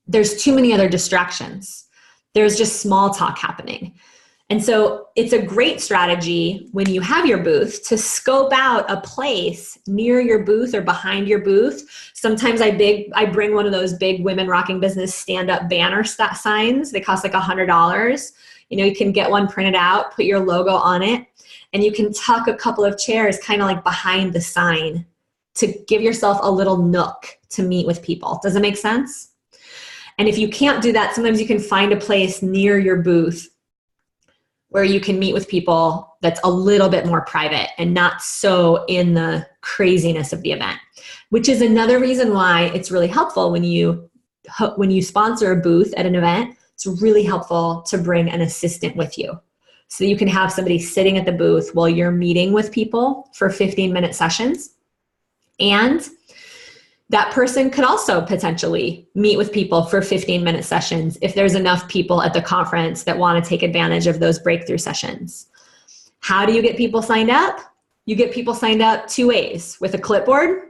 there's too many other distractions. There's just small talk happening. And so it's a great strategy when you have your booth to scope out a place near your booth or behind your booth. Sometimes I bring one of those big Women Rocking Business stand-up banner signs. They cost like $100. You can get one printed out, put your logo on it, and you can tuck a couple of chairs kind of like behind the sign to give yourself a little nook to meet with people. Does it make sense? And if you can't do that, sometimes you can find a place near your booth where you can meet with people that's a little bit more private and not so in the craziness of the event. which is another reason why it's really helpful when you sponsor a booth at an event. It's really helpful to bring an assistant with you. So you can have somebody sitting at the booth while you're meeting with people for 15-minute sessions. And that person could also potentially meet with people for 15-minute sessions if there's enough people at the conference that want to take advantage of those breakthrough sessions. How do you get people signed up? You get people signed up 2 ways: with a clipboard,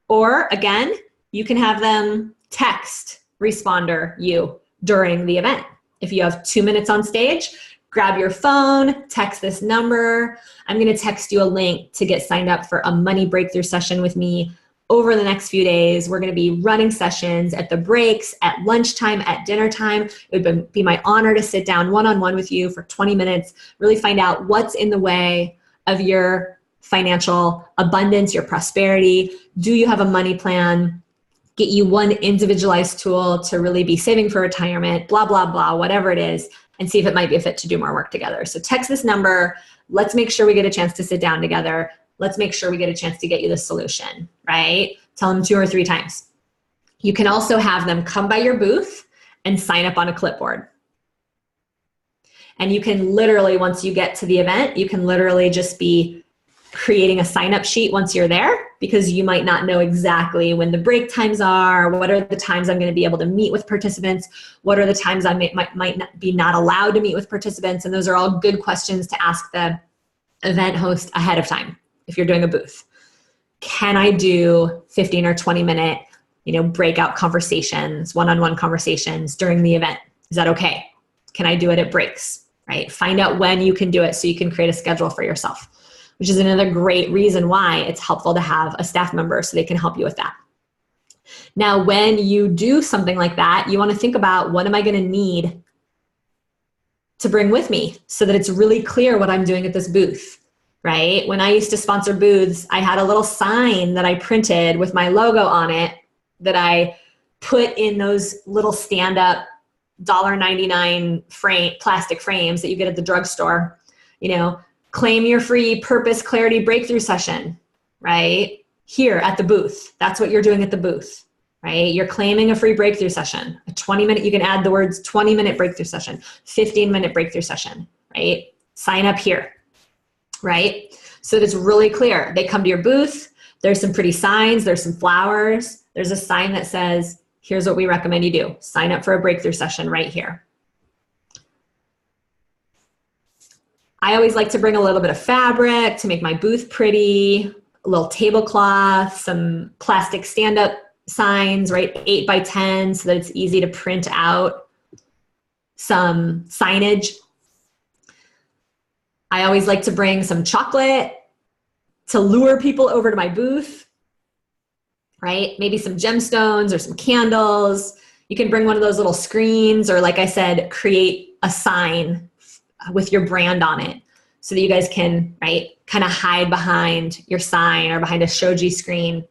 or again, you can have them text responder you during the event. If you have 2 minutes on stage, grab your phone, text this number. I'm going to text you a link to get signed up for a money breakthrough session with me over the next few days. We're going to be running sessions at the breaks, at lunchtime, at dinner time. It would be my honor to sit down one-on-one with you for 20 minutes, really find out what's in the way of your financial abundance, your prosperity. Do you have a money plan? Get you one individualized tool to really be saving for retirement, blah, blah, blah, whatever it is, and see if it might be a fit to do more work together. So text this number. Let's make sure we get a chance to sit down together. Let's make sure we get a chance to get you the solution, right? Tell them 2 or 3 times. You can also have them come by your booth and sign up on a clipboard. And you can literally, once you get to the event, you can literally just be creating a sign-up sheet once you're there, because you might not know exactly when the break times are, what are the times I'm going to be able to meet with participants, what are the times I might not be not allowed to meet with participants, and those are all good questions to ask the event host ahead of time if you're doing a booth. Can I do 15 or 20 minute, breakout conversations, one-on-one conversations during the event? Is that okay? Can I do it at breaks, right? Find out when you can do it so you can create a schedule for yourself, which is another great reason why it's helpful to have a staff member so they can help you with that. Now, when you do something like that, you want to think about, what am I going to need to bring with me so that it's really clear what I'm doing at this booth, right? When I used to sponsor booths, I had a little sign that I printed with my logo on it that I put in those little stand-up $1.99 plastic frames that you get at the drugstore. Claim your free purpose clarity breakthrough session, right? Here at the booth. That's what you're doing at the booth, right? You're claiming a free breakthrough session, a 20-minute, you can add the words 20-minute breakthrough session, 15-minute breakthrough session, right? Sign up here, right? So that it's really clear. They come to your booth. There's some pretty signs. There's some flowers. There's a sign that says, here's what we recommend you do. Sign up for a breakthrough session right here. I always like to bring a little bit of fabric to make my booth pretty, a little tablecloth, some plastic stand-up signs, right? 8 by 10 so that it's easy to print out, some signage. I always like to bring some chocolate to lure people over to my booth, right? Maybe some gemstones or some candles. You can bring one of those little screens, or like I said, create a sign with your brand on it so that you guys can, right, kind of hide behind your sign or behind a shoji screen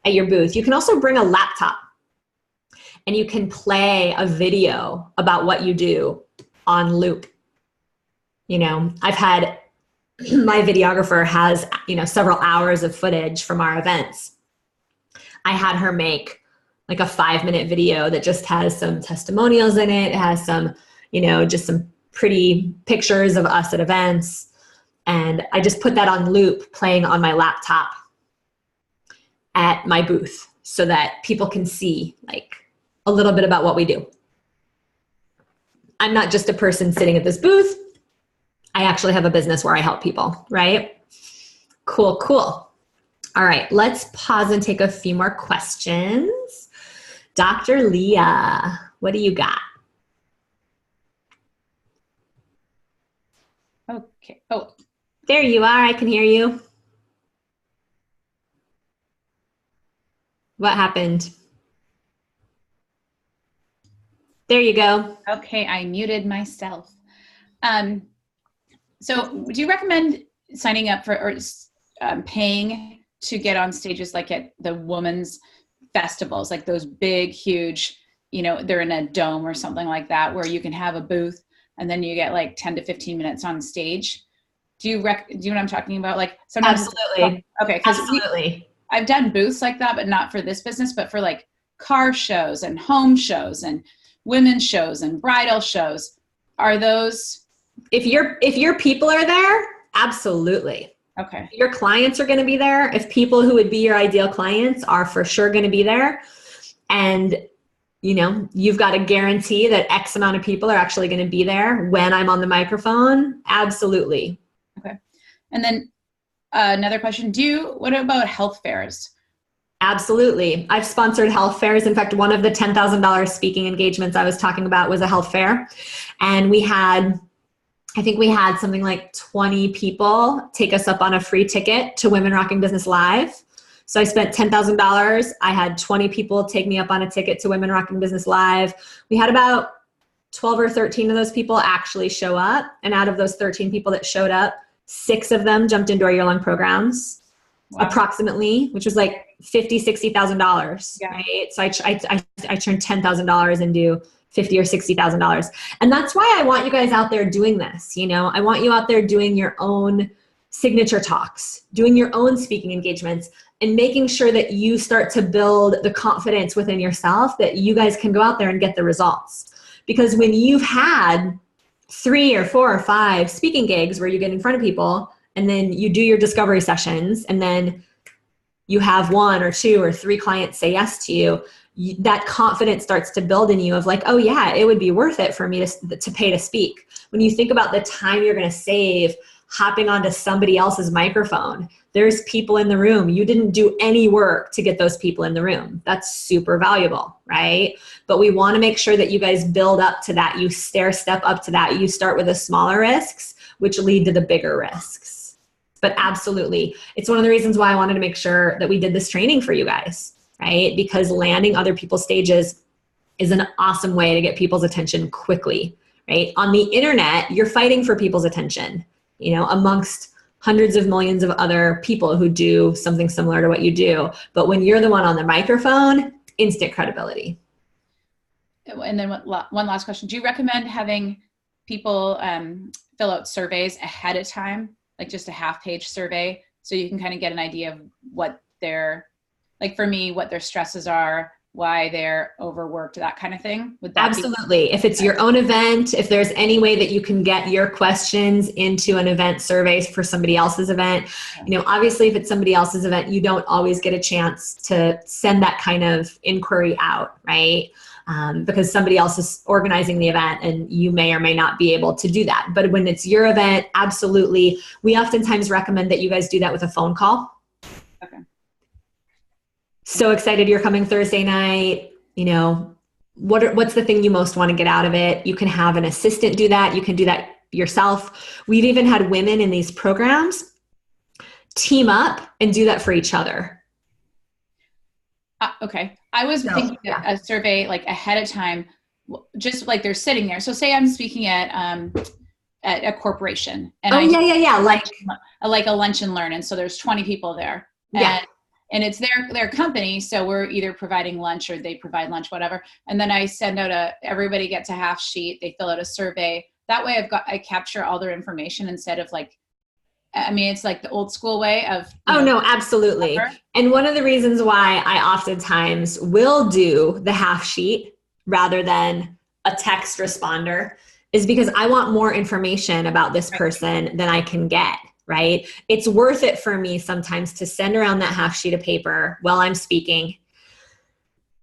at your booth. You can also bring a laptop and you can play a video about what you do on loop. I've had, my videographer has, several hours of footage from our events. I had her make like a 5-minute video that just has some testimonials in it. It has some, just some pretty pictures of us at events. And I just put that on loop playing on my laptop at my booth so that people can see like a little bit about what we do. I'm not just a person sitting at this booth. I actually have a business where I help people, right? Cool, cool. All right, let's pause and take a few more questions. Dr. Leah, what do you got? Okay. Oh, there you are. I can hear you. What happened? There you go. okay. I muted myself. So would you recommend signing up for or paying to get on stages like at the women's festivals, like those big, huge, they're in a dome or something like that, where you can have a booth and then you get like 10 to 15 minutes on stage? Do you know what I'm talking about? Like sometimes. Absolutely. Okay. Absolutely. I've done booths like that, but not for this business, but for like car shows and home shows and women's shows and bridal shows. Are those? If your people are there, absolutely. Okay. Your clients are going to be there. If people who would be your ideal clients are for sure going to be there, and you've got to guarantee that X amount of people are actually going to be there when I'm on the microphone, absolutely. Okay. And then another question, what about health fairs? Absolutely. I've sponsored health fairs. In fact, one of the $10,000 speaking engagements I was talking about was a health fair. And I think we had something like 20 people take us up on a free ticket to Women Rocking Business Live. So I spent $10,000. I had 20 people take me up on a ticket to Women Rocking Business Live. We had about 12 or 13 of those people actually show up. And out of those 13 people that showed up, 6 of them jumped into our year-long programs, approximately, which was like $50,000, $60,000, right? So I turned $10,000 into $50,000 or $60,000. And that's why I want you guys out there doing this. I want you out there doing your own signature talks, doing your own speaking engagements, and making sure that you start to build the confidence within yourself that you guys can go out there and get the results. Because when you've had 3 or 4 or 5 speaking gigs where you get in front of people and then you do your discovery sessions and then you have 1 or 2 or 3 clients say yes to you, that confidence starts to build in you of like, oh yeah, it would be worth it for me to pay to speak. When you think about the time you're going to save hopping onto somebody else's microphone, there's people in the room. You didn't do any work to get those people in the room. That's super valuable, right? But we want to make sure that you guys build up to that. You step up to that. You start with the smaller risks, which lead to the bigger risks. But absolutely, it's one of the reasons why I wanted to make sure that we did this training for you guys, right? Because landing other people's stages is an awesome way to get people's attention quickly, right? On the internet, you're fighting for people's attention, amongst hundreds of millions of other people who do something similar to what you do. But when you're the one on the microphone, instant credibility. And then one last question. Do you recommend having people fill out surveys ahead of time, like just a half-page survey, so you can kind of get an idea of what their, like for me, what their stresses are, why they're overworked, that kind of thing? Would that Absolutely. If it's your own event, if there's any way that you can get your questions into an event survey for somebody else's event, obviously if it's somebody else's event, you don't always get a chance to send that kind of inquiry out, right? Because somebody else is organizing the event and you may or may not be able to do that. But when it's your event, absolutely. We oftentimes recommend that you guys do that with a phone call. Okay. So excited you're coming Thursday night. What's the thing you most want to get out of it? You can have an assistant do that. You can do that yourself. We've even had women in these programs team up and do that for each other. Okay. I was thinking a survey like ahead of time, just like they're sitting there. So say I'm speaking at a corporation and like a lunch and learn. And so there's 20 people there. And it's their company, so we're either providing lunch or they provide lunch, whatever. And then I send out everybody gets a half sheet. They fill out a survey. That way I capture all their information instead of it's like the old school way of. No, absolutely. Whatever. And one of the reasons why I oftentimes will do the half sheet rather than a text responder is because I want more information about this person than I can get. Right? It's worth it for me sometimes to send around that half sheet of paper while I'm speaking,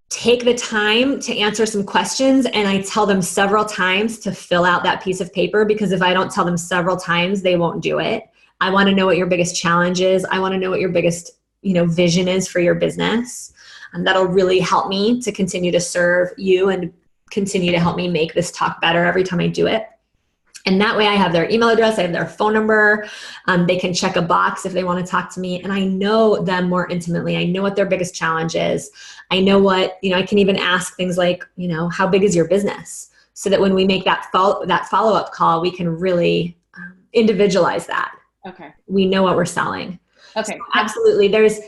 take the time to answer some questions, and I tell them several times to fill out that piece of paper, because if I don't tell them several times, they won't do it. I want to know what your biggest challenge is. I want to know what your biggest, vision is for your business. And that'll really help me to continue to serve you and continue to help me make this talk better every time I do it. And that way I have their email address, I have their phone number. They can check a box if they want to talk to me. And I know them more intimately. I know what their biggest challenge is. I know what, I can even ask things like, how big is your business? So that when we make that follow-up call, we can really individualize that. Okay. We know what we're selling. Okay. So absolutely. There's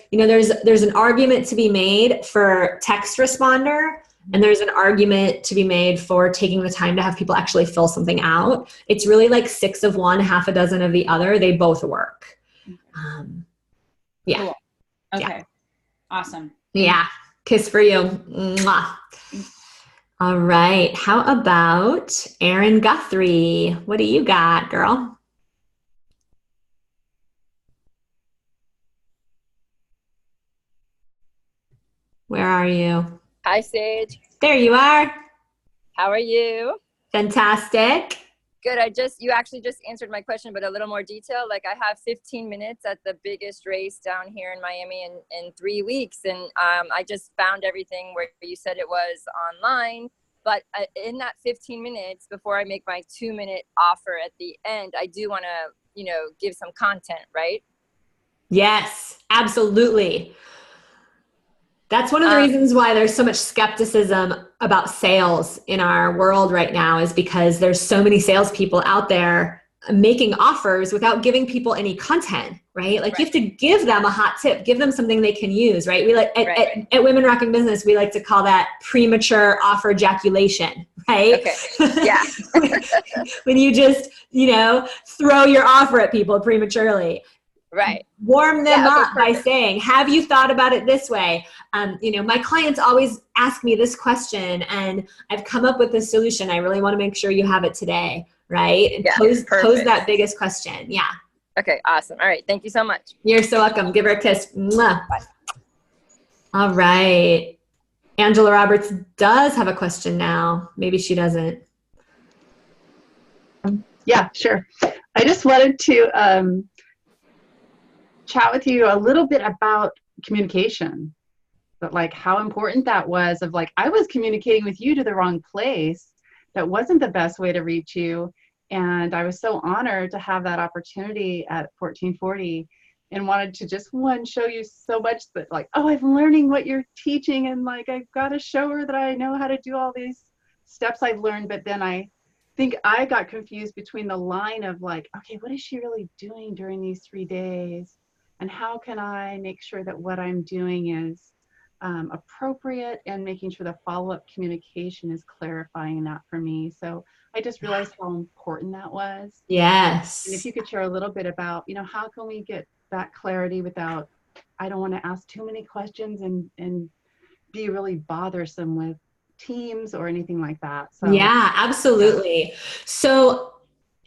an argument to be made for text responder. And there's an argument to be made for taking the time to have people actually fill something out. It's really like 6 of one, half a dozen of the other. They both work. Cool. Okay. Awesome. Yeah. Kiss for you. Mwah. All right. How about Erin Guthrie? What do you got, girl? Where are you? Hi, Sage. There you are. How are you? Fantastic. Good. You actually just answered my question, but a little more detail. Like, I have 15 minutes at the biggest race down here in Miami in 3 weeks. And I just found everything where you said it was online. But in that 15 minutes, before I make my 2-minute offer at the end, I do want to, give some content, right? Yes, absolutely. That's one of the reasons why there's so much skepticism about sales in our world right now, is because there's so many salespeople out there making offers without giving people any content, right? Like, you have to give them a hot tip, give them something they can use, right? We like at Women Rocking Business, we like to call that premature offer ejaculation, right? Okay. Yeah. When you just, throw your offer at people prematurely. Right. Warm them up by saying, have you thought about it this way? My clients always ask me this question, and I've come up with this solution. I really want to make sure you have it today, right? And pose that biggest question. Yeah. Okay, awesome. All right. Thank you so much. You're so welcome. Give her a kiss. Mwah. Bye. All right. Angela Roberts does have a question now. Maybe she doesn't. Yeah, sure. I just wanted to chat with you a little bit about communication, but like how important that was, of like, I was communicating with you to the wrong place. That wasn't the best way to reach you. And I was so honored to have that opportunity at 1440, and wanted to just show you so much that like, oh, I'm learning what you're teaching. And like, I've got to show her that I know how to do all these steps I've learned. But then I think I got confused between the line of like, okay, what is she really doing during these 3 days? And how can I make sure that what I'm doing is appropriate, and making sure the follow-up communication is clarifying that for me. So I just realized how important that was. Yes. And if you could share a little bit about, how can we get that clarity without, I don't want to ask too many questions and be really bothersome with teams or anything like that. So yeah, absolutely. So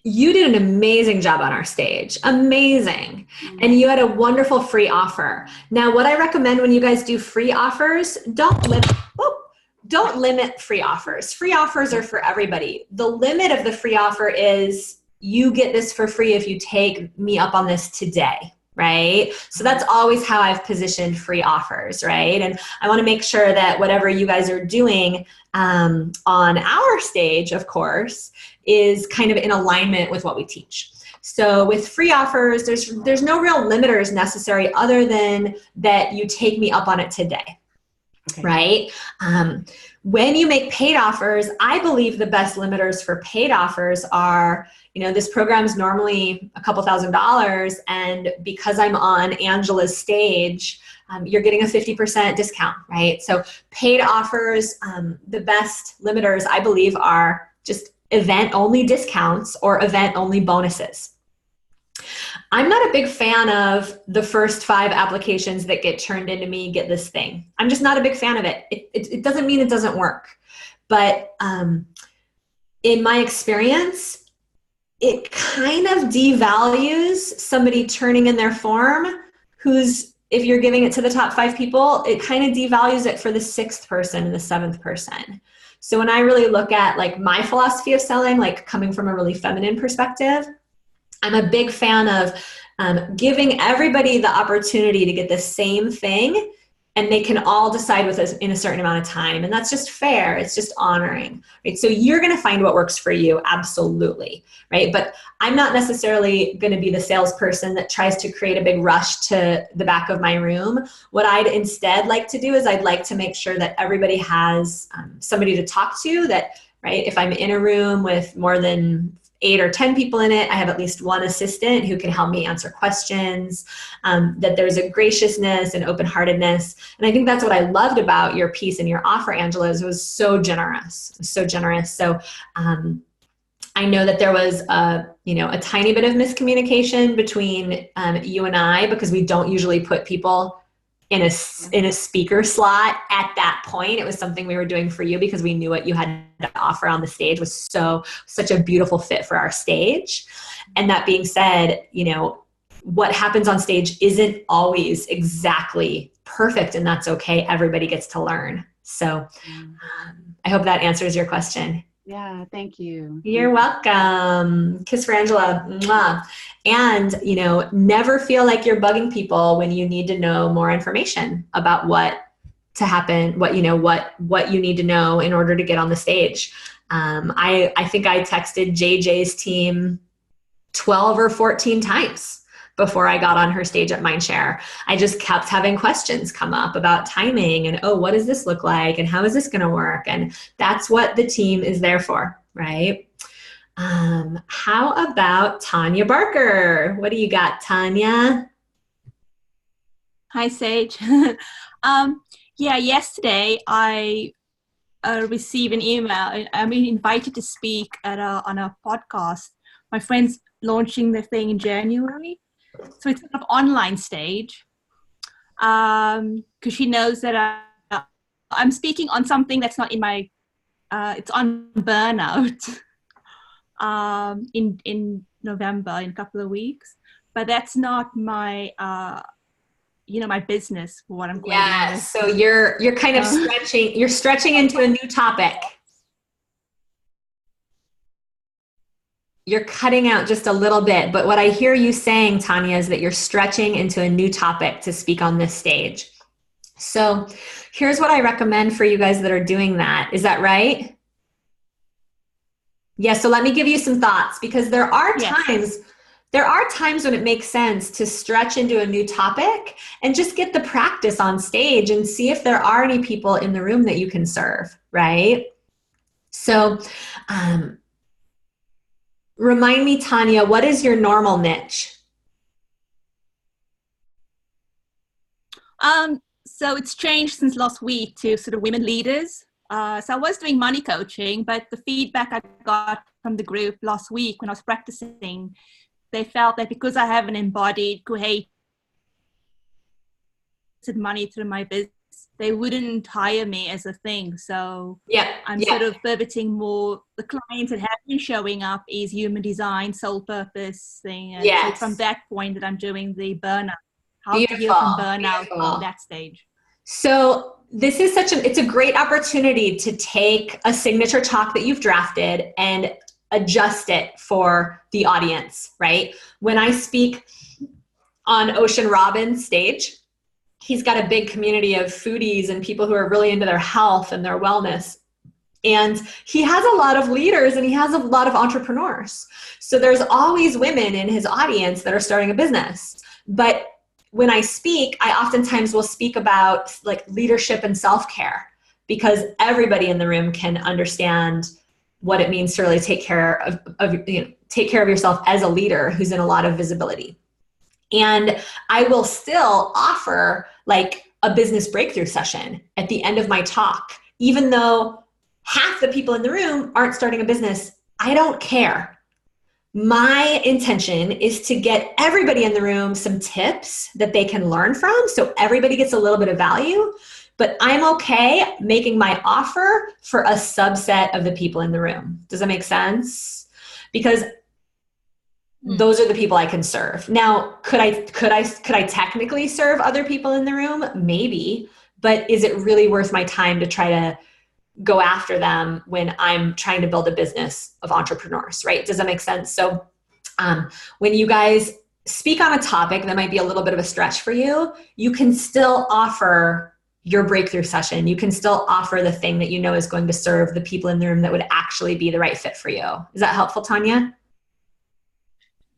you did an amazing job on our stage. Amazing. And you had a wonderful free offer. Now, what I recommend when you guys do free offers, don't limit free offers. Free offers are for everybody. The limit of the free offer is, you get this for free if you take me up on this today, right? So that's always how I've positioned free offers, right? And I want to make sure that whatever you guys are doing on our stage, of course, is kind of in alignment with what we teach. So with free offers, there's no real limiters necessary, other than that you take me up on it today, right? When you make paid offers, I believe the best limiters for paid offers are, this program is normally a couple $1,000, and because I'm on Angela's stage, you're getting a 50% discount, right? So paid offers, the best limiters, I believe, are just event-only discounts or event-only bonuses. I'm not a big fan of the first 5 applications that get turned into me get this thing. I'm just not a big fan of it. It doesn't mean it doesn't work. But in my experience, it kind of devalues somebody turning in their form who's, if you're giving it to the top 5 people, it kind of devalues it for the 6th person and the 7th person. So when I really look at like my philosophy of selling, like coming from a really feminine perspective, I'm a big fan of giving everybody the opportunity to get the same thing, and they can all decide with us in a certain amount of time. And that's just fair. It's just honoring, right? So you're going to find what works for you. Absolutely. Right. But I'm not necessarily going to be the salesperson that tries to create a big rush to the back of my room. What I'd instead like to do is I'd like to make sure that everybody has somebody to talk to, that, right, if I'm in a room with more than 8 or 10 people in it, I have at least one assistant who can help me answer questions, that there's a graciousness and open-heartedness. And I think that's what I loved about your piece and your offer, Angela, is it was so generous, so generous. So I know that there was a tiny bit of miscommunication between you and I, because we don't usually put people in a speaker slot at that point. It was something we were doing for you because we knew what you had to offer on the stage was such a beautiful fit for our stage. And that being said, what happens on stage isn't always exactly perfect, and that's okay. Everybody gets to learn. So I hope that answers your question. Yeah, thank you. You're welcome. Kiss for Angela. Mwah. And, never feel like you're bugging people when you need to know more information about what to happen, what you need to know in order to get on the stage. I think I texted JJ's team 12 or 14 times before I got on her stage at Mindshare. I just kept having questions come up about timing and, what does this look like? And how is this going to work? And that's what the team is there for, right? How about Tanya Barker? What do you got, Tanya? Hi, Sage. Yesterday I received an email. I'm invited to speak on a podcast. My friend's launching the thing in January. So it's sort of online stage, because she knows that I'm speaking on something that's not in my, it's on burnout in November, in a couple of weeks. But that's not my, my business for what I'm going Yeah, with. so you're kind of stretching into a new topic. You're cutting out just a little bit, but what I hear you saying, Tanya, is that you're stretching into a new topic to speak on this stage. So here's what I recommend for you guys that are doing that. Is that right? Yeah, so let me give you some thoughts, because there are times when it makes sense to stretch into a new topic and just get the practice on stage and see if there are any people in the room that you can serve, right? So, remind me, Tanya, what is your normal niche? So it's changed since last week to sort of women leaders. So I was doing money coaching, but the feedback I got from the group last week when I was practicing, they felt that because I haven't embodied created money through my business, they wouldn't hire me as a thing. So I'm sort of pivoting more. The clients that have been showing up is human design, soul purpose thing. And so from that point that I'm doing the burnout, how to heal from burnout on that stage. So this is it's a great opportunity to take a signature talk that you've drafted and adjust it for the audience, right? When I speak on Ocean Robin's stage, he's got a big community of foodies and people who are really into their health and their wellness. And he has a lot of leaders and he has a lot of entrepreneurs. So there's always women in his audience that are starting a business. But when I speak, I oftentimes will speak about like leadership and self-care, because everybody in the room can understand what it means to really take care of yourself as a leader who's in a lot of visibility. And I will still offer like a business breakthrough session at the end of my talk, even though half the people in the room aren't starting a business. I don't care. My intention is to get everybody in the room some tips that they can learn from, so everybody gets a little bit of value, but I'm okay making my offer for a subset of the people in the room. Does that make sense? Because those are the people I can serve. Now, could I technically serve other people in the room? Maybe, but is it really worth my time to try to go after them when I'm trying to build a business of entrepreneurs, right? Does that make sense? So when you guys speak on a topic that might be a little bit of a stretch for you, you can still offer your breakthrough session. You can still offer the thing that you know is going to serve the people in the room that would actually be the right fit for you. Is that helpful, Tanya?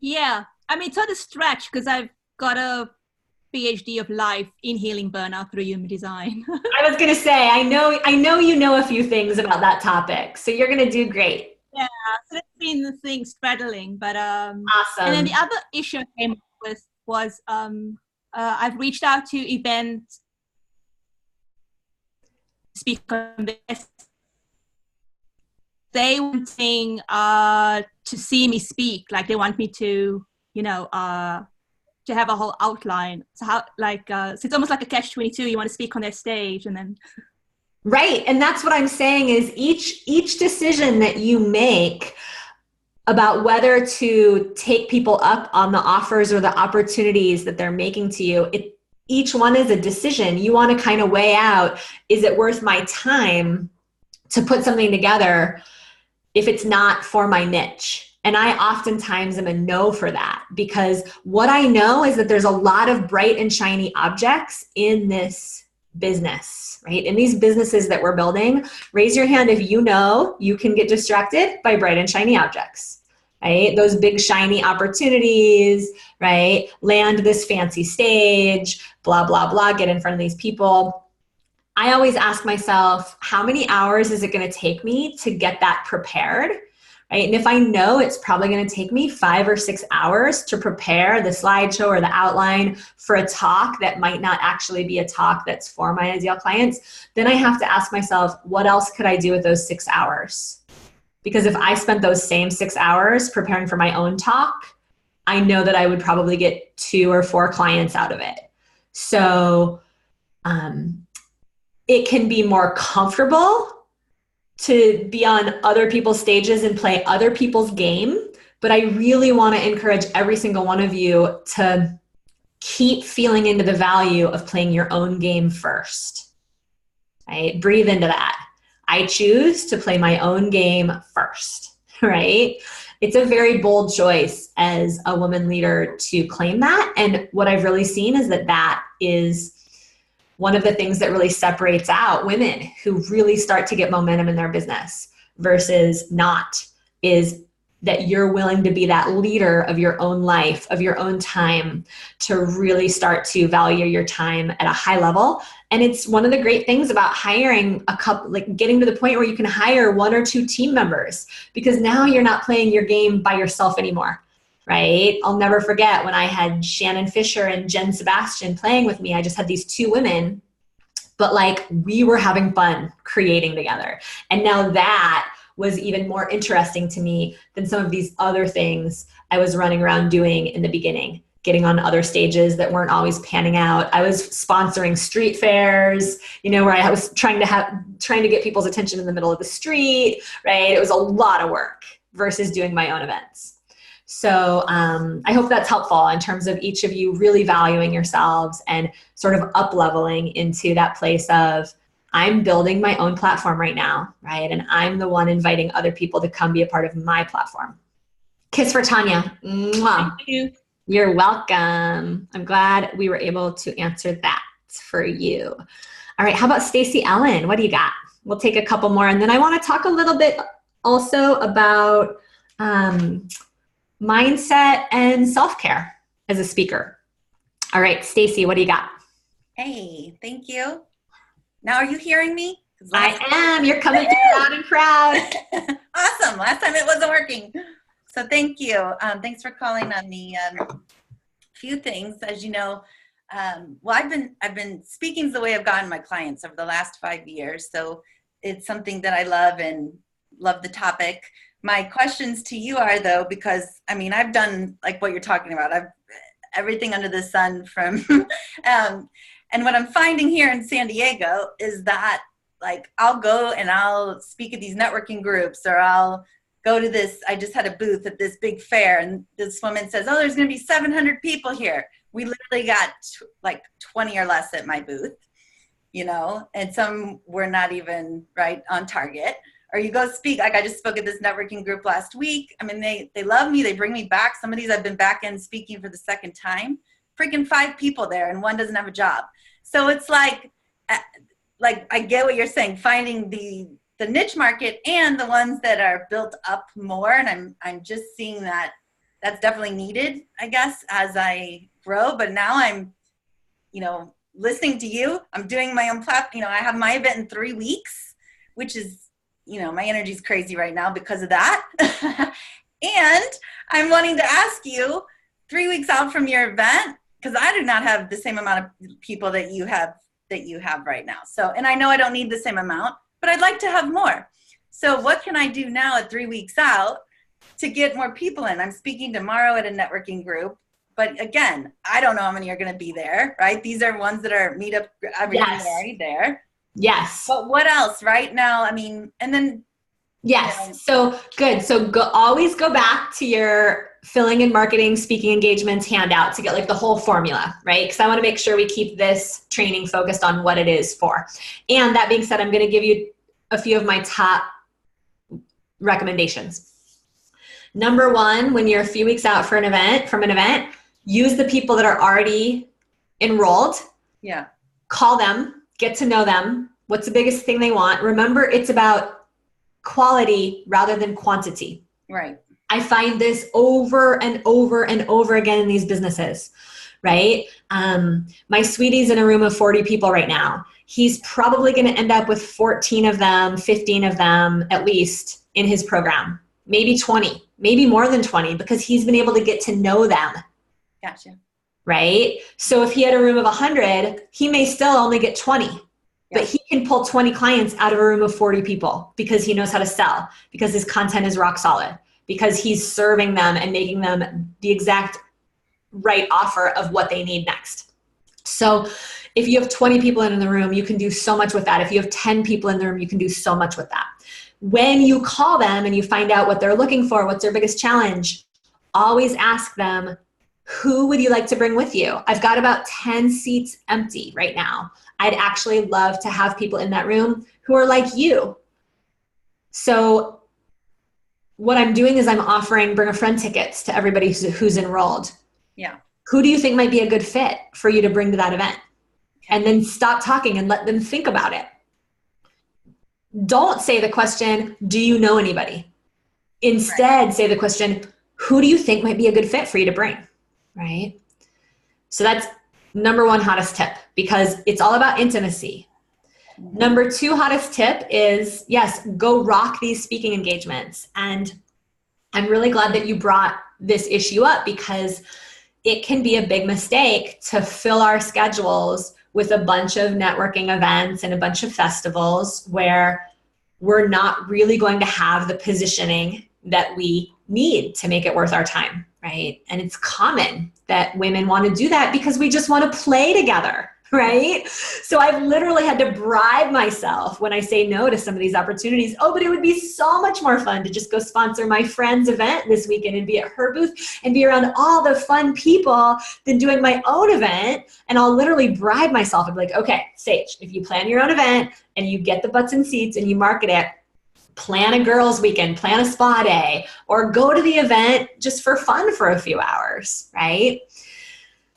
Yeah. I mean, it's not a stretch because I've got a PhD of life in healing burnout through human design. I was going to say, I know you know a few things about that topic, so you're going to do great. Yeah, so that's been the thing straddling, but awesome. And then the other issue I came up with was I've reached out to events, speak on this. They wanting to see me speak, like they want me to, to have a whole outline. So how, like, so it's almost like a catch-22. You want to speak on their stage, and then. Right, and that's what I'm saying is each decision that you make about whether to take people up on the offers or the opportunities that they're making to you, each one is a decision. You want to kind of weigh out, is it worth my time to put something together if it's not for my niche? And I oftentimes am a no for that, because what I know is that there's a lot of bright and shiny objects in this business, right? In these businesses that we're building, raise your hand if you know you can get distracted by bright and shiny objects, right? Those big shiny opportunities, right? Land this fancy stage, blah, blah, blah, get in front of these people. I always ask myself, how many hours is it going to take me to get that prepared? Right? And if I know it's probably going to take me 5 or 6 hours to prepare the slideshow or the outline for a talk that might not actually be a talk that's for my ideal clients, then I have to ask myself, what else could I do with those 6 hours? Because if I spent those same 6 hours preparing for my own talk, I know that I would probably get 2 or 4 clients out of it. So it can be more comfortable to be on other people's stages and play other people's game. But I really want to encourage every single one of you to keep feeling into the value of playing your own game first. Right? Breathe into that. I choose to play my own game first, right? It's a very bold choice as a woman leader to claim that. And what I've really seen is that that is one of the things that really separates out women who really start to get momentum in their business versus not, is that you're willing to be that leader of your own life, of your own time, to really start to value your time at a high level. And it's one of the great things about hiring a couple, like getting to the point where you can hire 1 or 2 team members, because now you're not playing your game by yourself anymore. Right? I'll never forget when I had Shannon Fisher and Jen Sebastian playing with me. I just had these 2 women, but like we were having fun creating together. And now that was even more interesting to me than some of these other things I was running around doing in the beginning, getting on other stages that weren't always panning out. I was sponsoring street fairs, where I was trying to get people's attention in the middle of the street, right? It was a lot of work versus doing my own events. So I hope that's helpful in terms of each of you really valuing yourselves and sort of up-leveling into that place of, I'm building my own platform right now, right? And I'm the one inviting other people to come be a part of my platform. Kiss for Tanya. Mwah. Thank you. You're welcome. I'm glad we were able to answer that for you. All right, how about Stacey Ellen? What do you got? We'll take a couple more, and then I want to talk a little bit also about mindset and self-care as a speaker. All right, Stacey, what do you got? Hey, thank you. Now, are you hearing me? I am. You're coming through loud and proud. Awesome. Last time it wasn't working. So thank you. Thanks for calling on me. Few things, as you know. Well, I've been speaking the way I've gotten my clients over the last 5 years. So it's something that I love and love the topic. My questions to you are, though, because I've done like what you're talking about. I've everything under the sun from, and what I'm finding here in San Diego is that like I'll go and I'll speak at these networking groups, or I'll go to this. I just had a booth at this big fair, and this woman says, "Oh, there's going to be 700 people here." We literally got like 20 or less at my booth, and some were not even right on target. Or you go speak, like I just spoke at this networking group last week. They love me. They bring me back. Some of these I've been back in speaking for the second time. Freaking 5 people there, and one doesn't have a job. So it's like I get what you're saying, finding the niche market and the ones that are built up more. And I'm just seeing that that's definitely needed, I guess, as I grow. But now I'm, listening to you. I'm doing my own platform. I have my event in 3 weeks, which is, my energy is crazy right now because of that. And I'm wanting to ask you 3 weeks out from your event, because I do not have the same amount of people that you have right now. So, and I know I don't need the same amount, but I'd like to have more. So what can I do now at 3 weeks out to get more people in? I'm speaking tomorrow at a networking group, But again, I don't know how many are going to be there, right? These are ones that are meetup, everything Yes. already there. Yes. But what else right now? I mean, and then. Yes. So good. So always go back to your filling and marketing speaking engagements handout to get like the whole formula, right? Because I want to make sure we keep this training focused on what it is for. And that being said, I'm going to give you a few of my top recommendations. Number one, when you're a few weeks out from an event, use the people that are already enrolled. Yeah. Call them, get to know them. What's the biggest thing they want? Remember, it's about quality rather than quantity. Right. I find this over and over and over again in these businesses, right? My sweetie's in a room of 40 people right now. He's probably going to end up with 14 of them, 15 of them at least in his program, maybe 20, maybe more than 20, because he's been able to get to know them. Gotcha. Right? So if he had a room of 100, he may still only get 20. But he can pull 20 clients out of a room of 40 people because he knows how to sell, because his content is rock solid, because he's serving them and making them the exact right offer of what they need next. So if you have 20 people in the room, you can do so much with that. If you have 10 people in the room, you can do so much with that. When you call them and you find out what they're looking for, what's their biggest challenge, always ask them, who would you like to bring with you? I've got about 10 seats empty right now. I'd actually love to have people in that room who are like you. So what I'm doing is I'm offering bring a friend tickets to everybody who's enrolled. Yeah. Who do you think might be a good fit for you to bring to that event? And then stop talking and let them think about it. Don't say the question, do you know anybody? Instead, say the question, who do you think might be a good fit for you to bring? Right? So that's number one hottest tip, because it's all about intimacy. Number two hottest tip is, yes, go rock these speaking engagements. And I'm really glad that you brought this issue up, because it can be a big mistake to fill our schedules with a bunch of networking events and a bunch of festivals where we're not really going to have the positioning that we need to make it worth our time, right? And it's common that women want to do that because we just want to play together, right? So I've literally had to bribe myself when I say no to some of these opportunities. Oh, but it would be so much more fun to just go sponsor my friend's event this weekend and be at her booth and be around all the fun people than doing my own event. And I'll literally bribe myself and be like, okay, Sage, if you plan your own event and you get the butts and seats and you market it, plan a girls' weekend, plan a spa day, or go to the event just for fun for a few hours, right?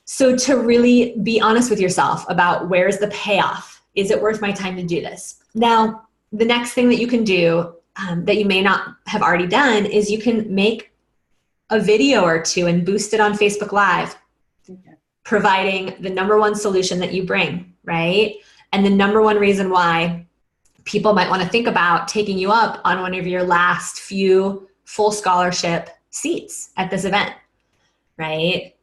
So to really be honest with yourself about where's the payoff? Is it worth my time to do this? Now, the next thing that you can do that you may not have already done is you can make a video or two and boost it on Facebook Live, providing the number one solution that you bring, right? And the number one reason why people might want to think about taking you up on one of your last few full scholarship seats at this event, right?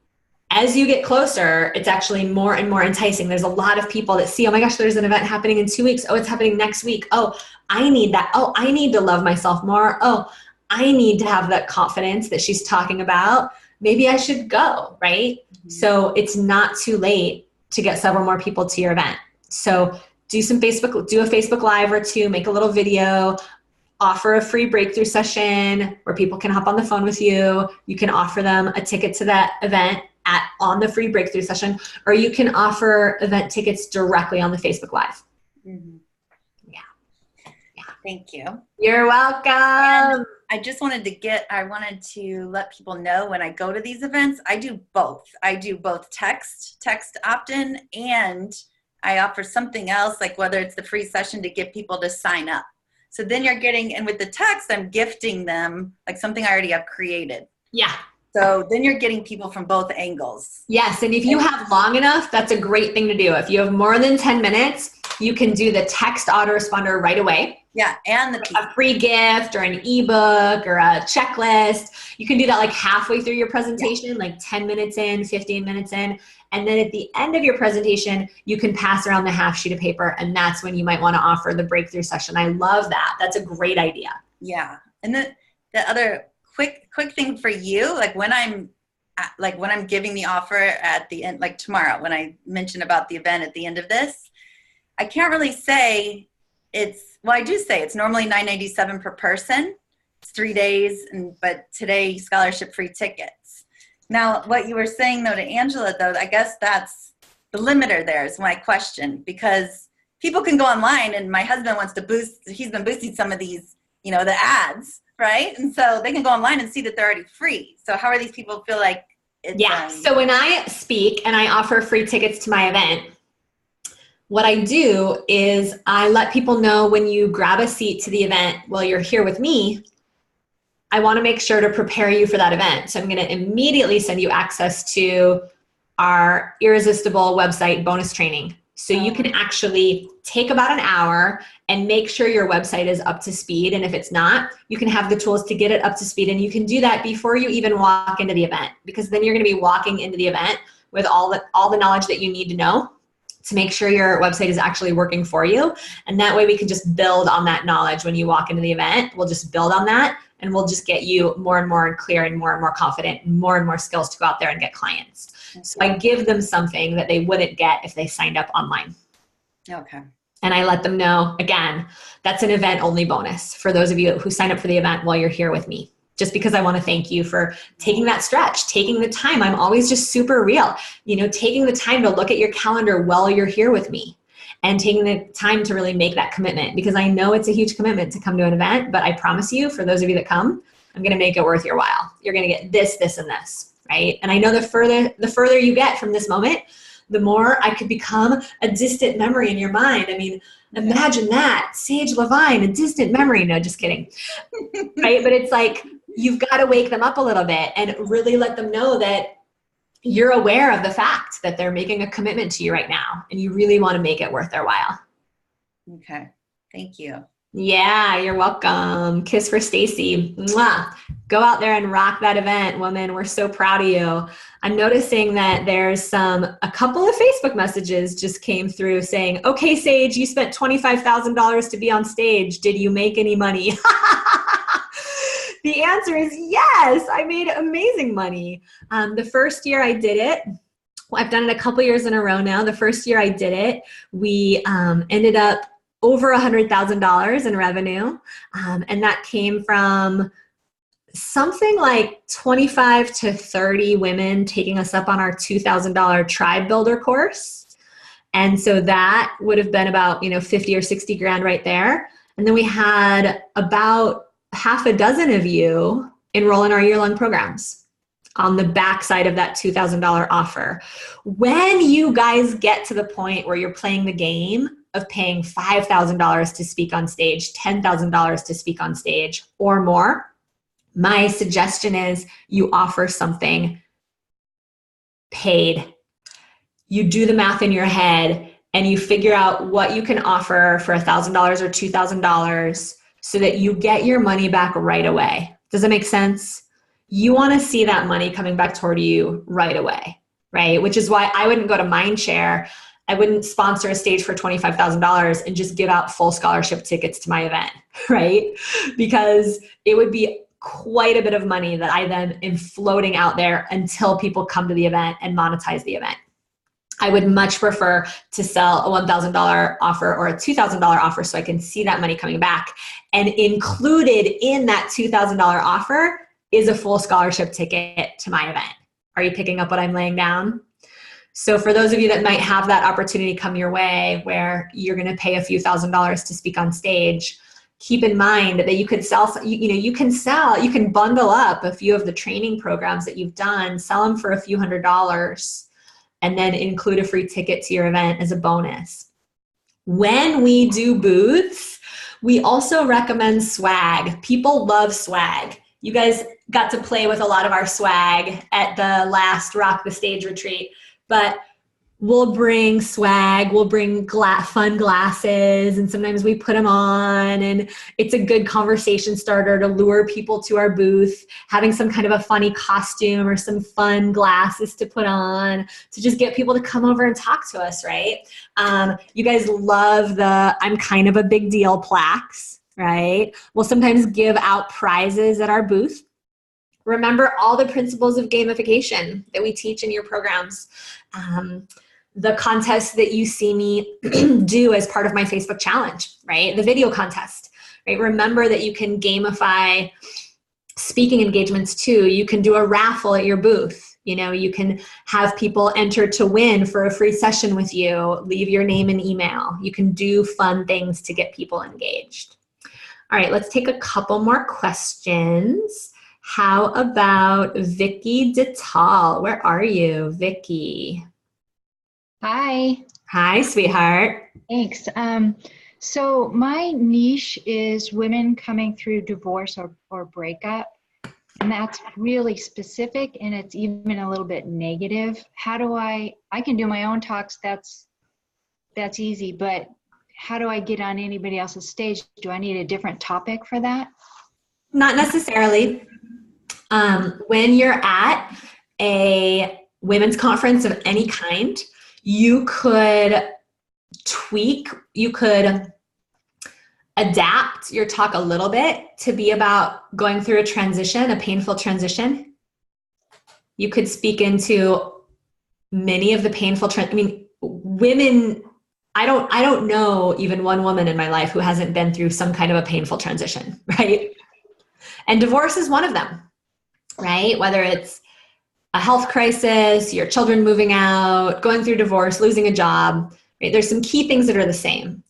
As you get closer, it's actually more and more enticing. There's a lot of people that see, oh my gosh, there's an event happening in 2 weeks. Oh, it's happening next week. Oh, I need that. Oh, I need to love myself more. Oh, I need to have that confidence that she's talking about. Maybe I should go, right? Mm-hmm. So it's not too late to get several more people to your event. So do a Facebook Live or two, make a little video, offer a free breakthrough session where people can hop on the phone with you. You can offer them a ticket to that event on the free breakthrough session, or you can offer event tickets directly on the Facebook Live. Mm-hmm. Yeah. Thank you. You're welcome. And I just wanted to let people know when I go to these events, I do both. I do both text opt-in, and I offer something else, like whether it's the free session to get people to sign up. So then you're getting, and with the text, I'm gifting them like something I already have created. Yeah. So then you're getting people from both angles. Yes, and if you have long enough, that's a great thing to do. If you have more than 10 minutes, you can do the text autoresponder right away. Yeah, and a free gift or an ebook or a checklist. You can do that like halfway through your presentation, like 10 minutes in, 15 minutes in. And then at the end of your presentation, you can pass around the half sheet of paper, and that's when you might want to offer the breakthrough session. I love that. That's a great idea. Yeah. And the other quick thing for you, like when I'm like when I'm giving the offer at the end, like tomorrow, when I mention about the event at the end of this, I can't really say well, I do say it's normally $997 per person. It's 3 days, but today scholarship free tickets. Now, what you were saying though to Angela though, I guess that's the limiter there is my question, because people can go online, and my husband wants to he's been boosting some of these, you know, the ads, right? And so they can go online and see that they're already free. So how are these people feel like it's, so when I speak and I offer free tickets to my event, what I do is I let people know when you grab a seat to the event while you're here with me, I want to make sure to prepare you for that event. So I'm going to immediately send you access to our Irresistible website bonus training. So you can actually take about an hour and make sure your website is up to speed. And if it's not, you can have the tools to get it up to speed. And you can do that before you even walk into the event, because then you're going to be walking into the event with all the knowledge that you need to know to make sure your website is actually working for you. And that way we can just build on that knowledge when you walk into the event. We'll just build on that, and we'll just get you more and more clear and more confident and more skills to go out there and get clients. So I give them something that they wouldn't get if they signed up online. Okay. And I let them know, again, that's an event only bonus for those of you who sign up for the event while you're here with me. Just because I want to thank you for taking that stretch, taking the time. I'm always just super real, you know, taking the time to look at your calendar while you're here with me, and taking the time to really make that commitment, because I know it's a huge commitment to come to an event, but I promise you, for those of you that come, I'm going to make it worth your while. You're going to get this, this, and this, right? And I know the further you get from this moment, the more I could become a distant memory in your mind. I mean, imagine that, Sage Levine, a distant memory. No, just kidding, right? But it's like, you've got to wake them up a little bit and really let them know that you're aware of the fact that they're making a commitment to you right now, and you really want to make it worth their while. Okay. Thank you. Yeah, you're welcome. Kiss for Stacy. Mwah. Go out there and rock that event, woman. We're so proud of you. I'm noticing that there's a couple of Facebook messages just came through saying, okay, Sage, you spent $25,000 to be on stage. Did you make any money? The answer is yes. I made amazing money. The first year I did it, I've done it a couple years in a row now. The first year I did it, we ended up over $100,000 in revenue. And that came from something like 25 to 30 women taking us up on our $2,000 Tribe Builder course. And so that would have been about, 50 or 60 grand right there. And then we had about half a dozen of you enroll in our year-long programs on the backside of that $2,000 offer. When you guys get to the point where you're playing the game of paying $5,000 to speak on stage, $10,000 to speak on stage or more, my suggestion is you offer something paid. You do the math in your head and you figure out what you can offer for $1,000 or $2,000 so that you get your money back right away. Does that make sense? You want to see that money coming back toward you right away, right? Which is why I wouldn't go to Mindshare. I wouldn't sponsor a stage for $25,000 and just give out full scholarship tickets to my event, right? Because it would be quite a bit of money that I then am floating out there until people come to the event and monetize the event. I would much prefer to sell a $1,000 offer or a $2,000 offer so I can see that money coming back. And included in that $2,000 offer is a full scholarship ticket to my event. Are you picking up what I'm laying down? So for those of you that might have that opportunity come your way where you're going to pay a few $1,000s to speak on stage, keep in mind that you could sell, you can bundle up a few of the training programs that you've done, sell them for a few $100s, and then include a free ticket to your event as a bonus. When we do booths, we also recommend swag. People love swag. You guys got to play with a lot of our swag at the last Rock the Stage retreat, but we'll bring swag, we'll bring fun glasses, and sometimes we put them on, and it's a good conversation starter to lure people to our booth, having some kind of a funny costume or some fun glasses to put on to just get people to come over and talk to us, right? You guys love the I'm kind of a big deal plaques, right? We'll sometimes give out prizes at our booth. Remember all the principles of gamification that we teach in your programs. The contest that you see me do as part of my Facebook challenge, right? The video contest, right? Remember that you can gamify speaking engagements too. You can do a raffle at your booth. You know, you can have people enter to win for a free session with you, leave your name and email. You can do fun things to get people engaged. All right, let's take a couple more questions. How about Vicky Detal? Where are you, Vicky? Hi. Hi, sweetheart. Thanks. So my niche is women coming through divorce or breakup. And that's really specific, and it's even a little bit negative. How do I can do my own talks, that's easy, but how do I get on anybody else's stage? Do I need a different topic for that? Not necessarily. When you're at a women's conference of any kind, you could tweak, you could adapt your talk a little bit to be about going through a transition, a painful transition. You could speak into many of the painful women, I don't know even one woman in my life who hasn't been through some kind of a painful transition, right? And divorce is one of them, right? Whether it's a health crisis, your children moving out, going through divorce, losing a job, right? There's some key things that are the same.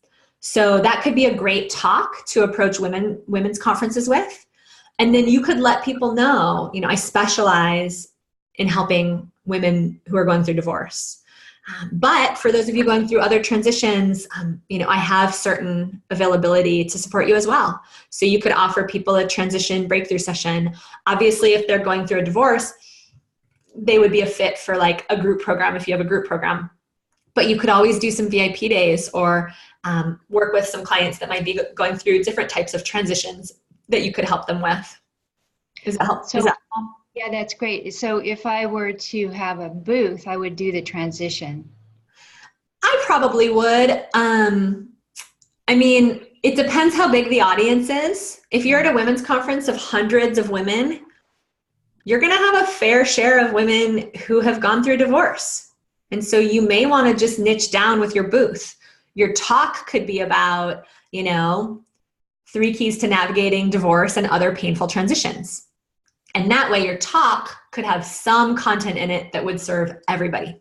So that could be a great talk to approach women's conferences with. And then you could let people know, I specialize in helping women who are going through divorce. But for those of you going through other transitions, I have certain availability to support you as well. So you could offer people a transition breakthrough session. Obviously, if they're going through a divorce, they would be a fit for like a group program if you have a group program. But you could always do some VIP days or work with some clients that might be going through different types of transitions that you could help them with. Does that help? Yeah, that's great. So if I were to have a booth, I would do the transition. I probably would. It depends how big the audience is. If you're at a women's conference of hundreds of women, you're going to have a fair share of women who have gone through divorce. And so you may want to just niche down with your booth. Your talk could be about, 3 keys to navigating divorce and other painful transitions. And that way your talk could have some content in it that would serve everybody.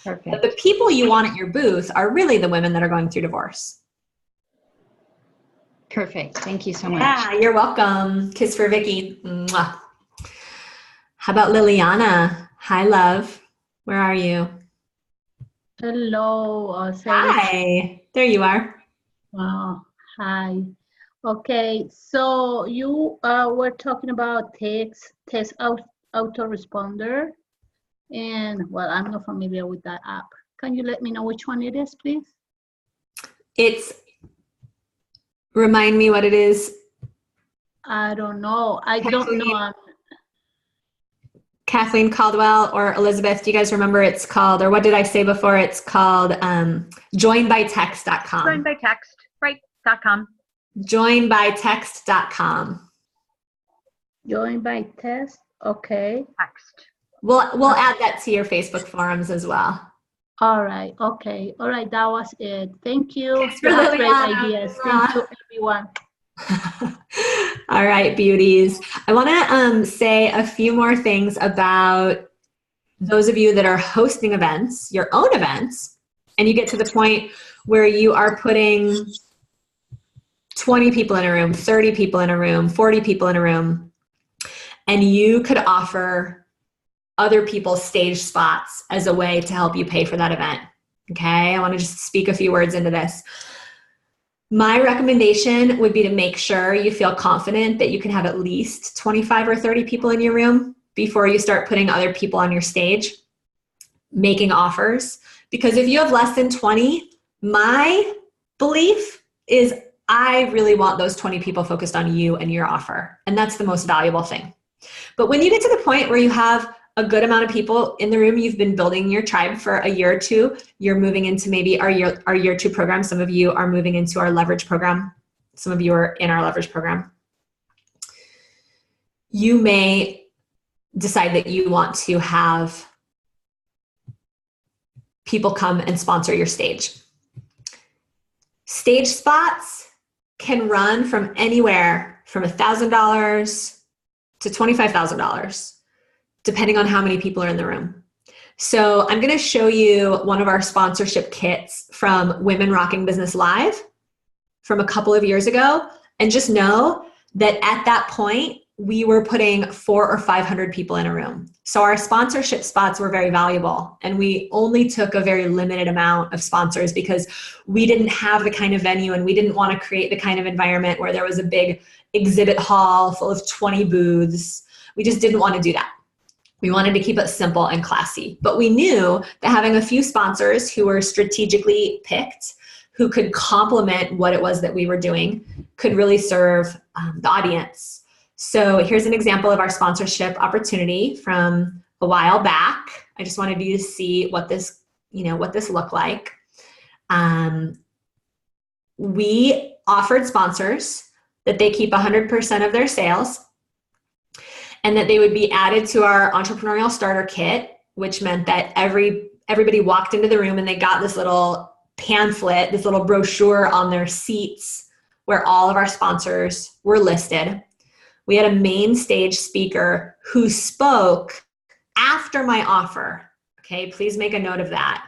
Perfect. But the people you want at your booth are really the women that are going through divorce. Perfect. Thank you so much. Yeah, you're welcome. Kiss for Vicky. Mwah. How about Liliana? Hi, love. Where are you? Hello. Hi. There you are. Hi. Okay. So you were talking about text autoresponder, and well, I'm not familiar with that app. Can you let me know which one it is, please? Remind me what it is. I don't know. I don't know. Kathleen Caldwell or Elizabeth, do you guys remember it's called, or what did I say before? It's called joinbytext.com. Join by text, right, .com. Joinbytext.com. Join by text, okay. Text. We'll add that to your Facebook forums as well. All right, okay. All right, that was it. Thank you. Thanks for Great Liliana. ideas. Thank you, everyone. All right, beauties. I want to say a few more things about those of you that are hosting events, your own events, and you get to the point where you are putting 20 people in a room, 30 people in a room, 40 people in a room, and you could offer other people stage spots as a way to help you pay for that event. Okay, I want to just speak a few words into this. My recommendation would be to make sure you feel confident that you can have at least 25 or 30 people in your room before you start putting other people on your stage, making offers. Because if you have less than 20, my belief is I really want those 20 people focused on you and your offer. And that's the most valuable thing. But when you get to the point where you have a good amount of people in the room, you've been building your tribe for a year or two, you're moving into maybe our year 2 program. Some of you are moving into our leverage program. Some of you are in our leverage program. You may decide that you want to have people come and sponsor your stage. Stage spots can run from anywhere from $1,000 to $25,000, depending on how many people are in the room. So I'm going to show you one of our sponsorship kits from Women Rocking Business Live from a couple of years ago. And just know that at that point, we were putting 400 or 500 people in a room. So our sponsorship spots were very valuable, and we only took a very limited amount of sponsors because we didn't have the kind of venue, and we didn't want to create the kind of environment where there was a big exhibit hall full of 20 booths. We just didn't want to do that. We wanted to keep it simple and classy, but we knew that having a few sponsors who were strategically picked, who could complement what it was that we were doing, could really serve the audience. So here's an example of our sponsorship opportunity from a while back. I just wanted you to see what this, what this looked like. We offered sponsors that they keep 100% of their sales, and that they would be added to our entrepreneurial starter kit, which meant that everybody walked into the room and they got this little pamphlet, this little brochure on their seats where all of our sponsors were listed. We had a main stage speaker who spoke after my offer. Okay, please make a note of that.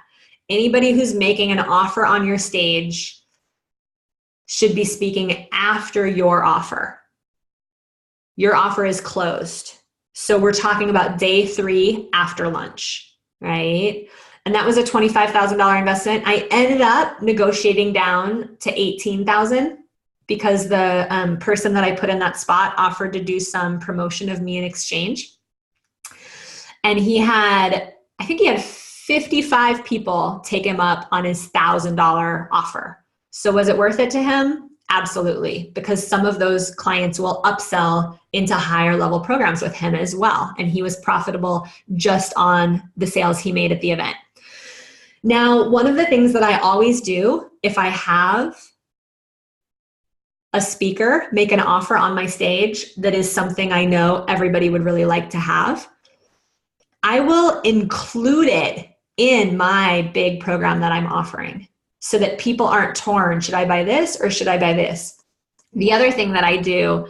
Anybody who's making an offer on your stage should be speaking after your offer. Your offer is closed. So we're talking about day 3 after lunch, right? And that was a $25,000 investment. I ended up negotiating down to $18,000 because the person that I put in that spot offered to do some promotion of me in exchange. And I think he had 55 people take him up on his $1,000 offer. So was it worth it to him? Absolutely, because some of those clients will upsell into higher level programs with him as well. And he was profitable just on the sales he made at the event. Now, one of the things that I always do if I have a speaker make an offer on my stage that is something I know everybody would really like to have, I will include it in my big program that I'm offering so that people aren't torn. Should I buy this or should I buy this? The other thing that I do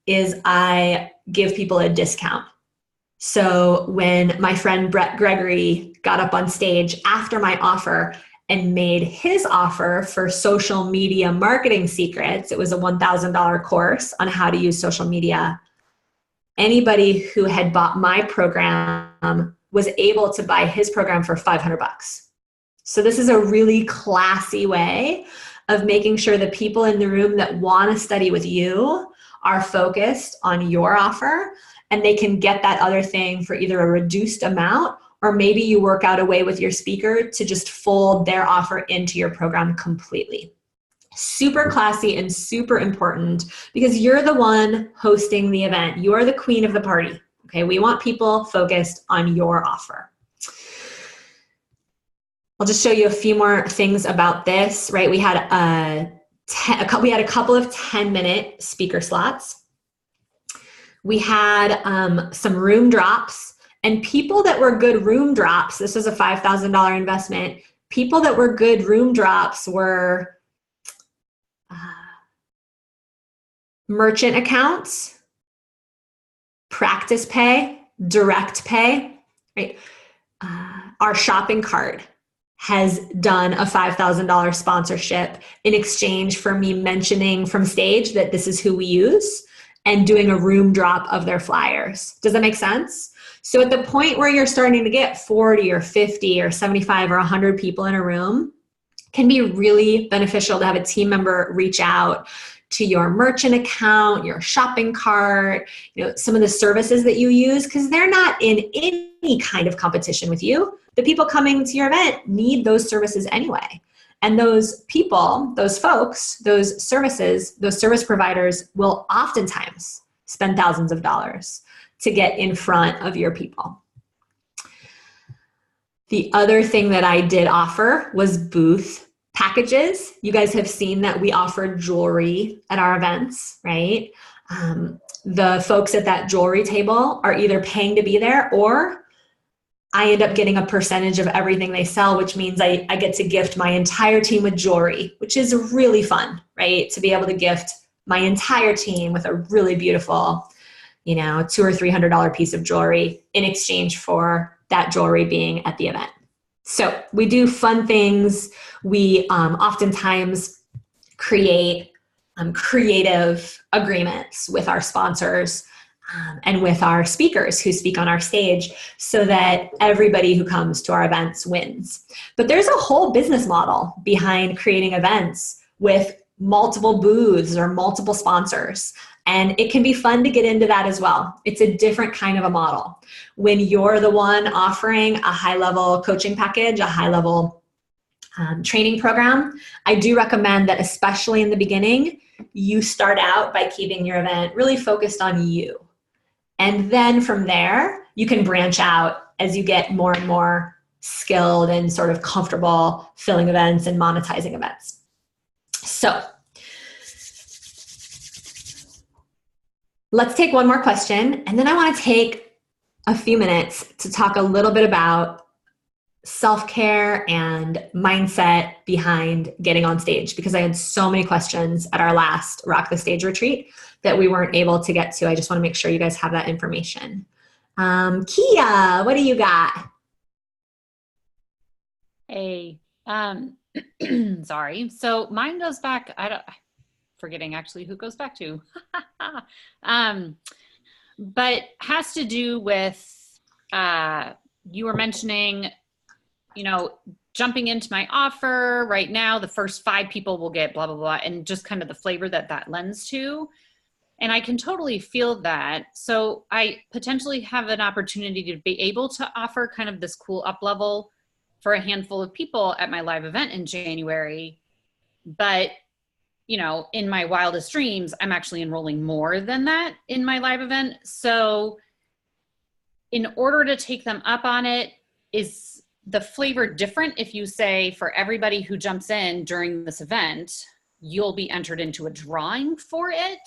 is I give people a discount. So when my friend Brett Gregory got up on stage after my offer and made his offer for social media marketing secrets, it was a $1,000 course on how to use social media. Anybody who had bought my program was able to buy his program for $500. So this is a really classy way of making sure the people in the room that want to study with you are focused on your offer, and they can get that other thing for either a reduced amount, or maybe you work out a way with your speaker to just fold their offer into your program completely. Super classy and super important because you're the one hosting the event. You are the queen of the party. Okay, we want people focused on your offer. I'll just show you a few more things about this, right? We had a couple of 10-minute speaker slots. We had some room drops, and people that were good room drops, this was a $5,000 investment, people that were good room drops were merchant accounts, practice pay, direct pay, right? Our shopping cart has done a $5,000 sponsorship in exchange for me mentioning from stage that this is who we use and doing a room drop of their flyers. Does that make sense? So at the point where you're starting to get 40 or 50 or 75 or 100 people in a room, can be really beneficial to have a team member reach out to your merchant account, your shopping cart, some of the services that you use, because they're not in any kind of competition with you. The people coming to your event need those services anyway. And those people, those folks, those services, those service providers will oftentimes spend thousands of dollars to get in front of your people. The other thing that I did offer was booth packages. You guys have seen that we offer jewelry at our events, right? the folks at that jewelry table are either paying to be there, or I end up getting a percentage of everything they sell, which means I get to gift my entire team with jewelry, which is really fun, right? To be able to gift my entire team with a really beautiful, $200 or $300 piece of jewelry in exchange for that jewelry being at the event. So we do fun things. We oftentimes create creative agreements with our sponsors and with our speakers who speak on our stage, so that everybody who comes to our events wins. But there's a whole business model behind creating events with multiple booths or multiple sponsors. And it can be fun to get into that as well. It's a different kind of a model. When you're the one offering a high-level coaching package, a high-level training program, I do recommend that, especially in the beginning, you start out by keeping your event really focused on you. And then from there, you can branch out as you get more and more skilled and sort of comfortable filling events and monetizing events. So let's take one more question, and then I want to take a few minutes to talk a little bit about self-care and mindset behind getting on stage, because I had so many questions at our last Rock the Stage retreat that we weren't able to get to. I just want to make sure you guys have that information. Kia, what do you got? Hey, sorry. So mine goes back, forgetting actually who goes back to, but has to do with, you were mentioning, jumping into my offer right now, the first 5 people will get blah, blah, blah, and just kind of the flavor that lends to. And I can totally feel that. So I potentially have an opportunity to be able to offer kind of this cool up level for a handful of people at my live event in January. But, in my wildest dreams, I'm actually enrolling more than that in my live event. So in order to take them up on it, is the flavor different if you say for everybody who jumps in during this event, you'll be entered into a drawing for it?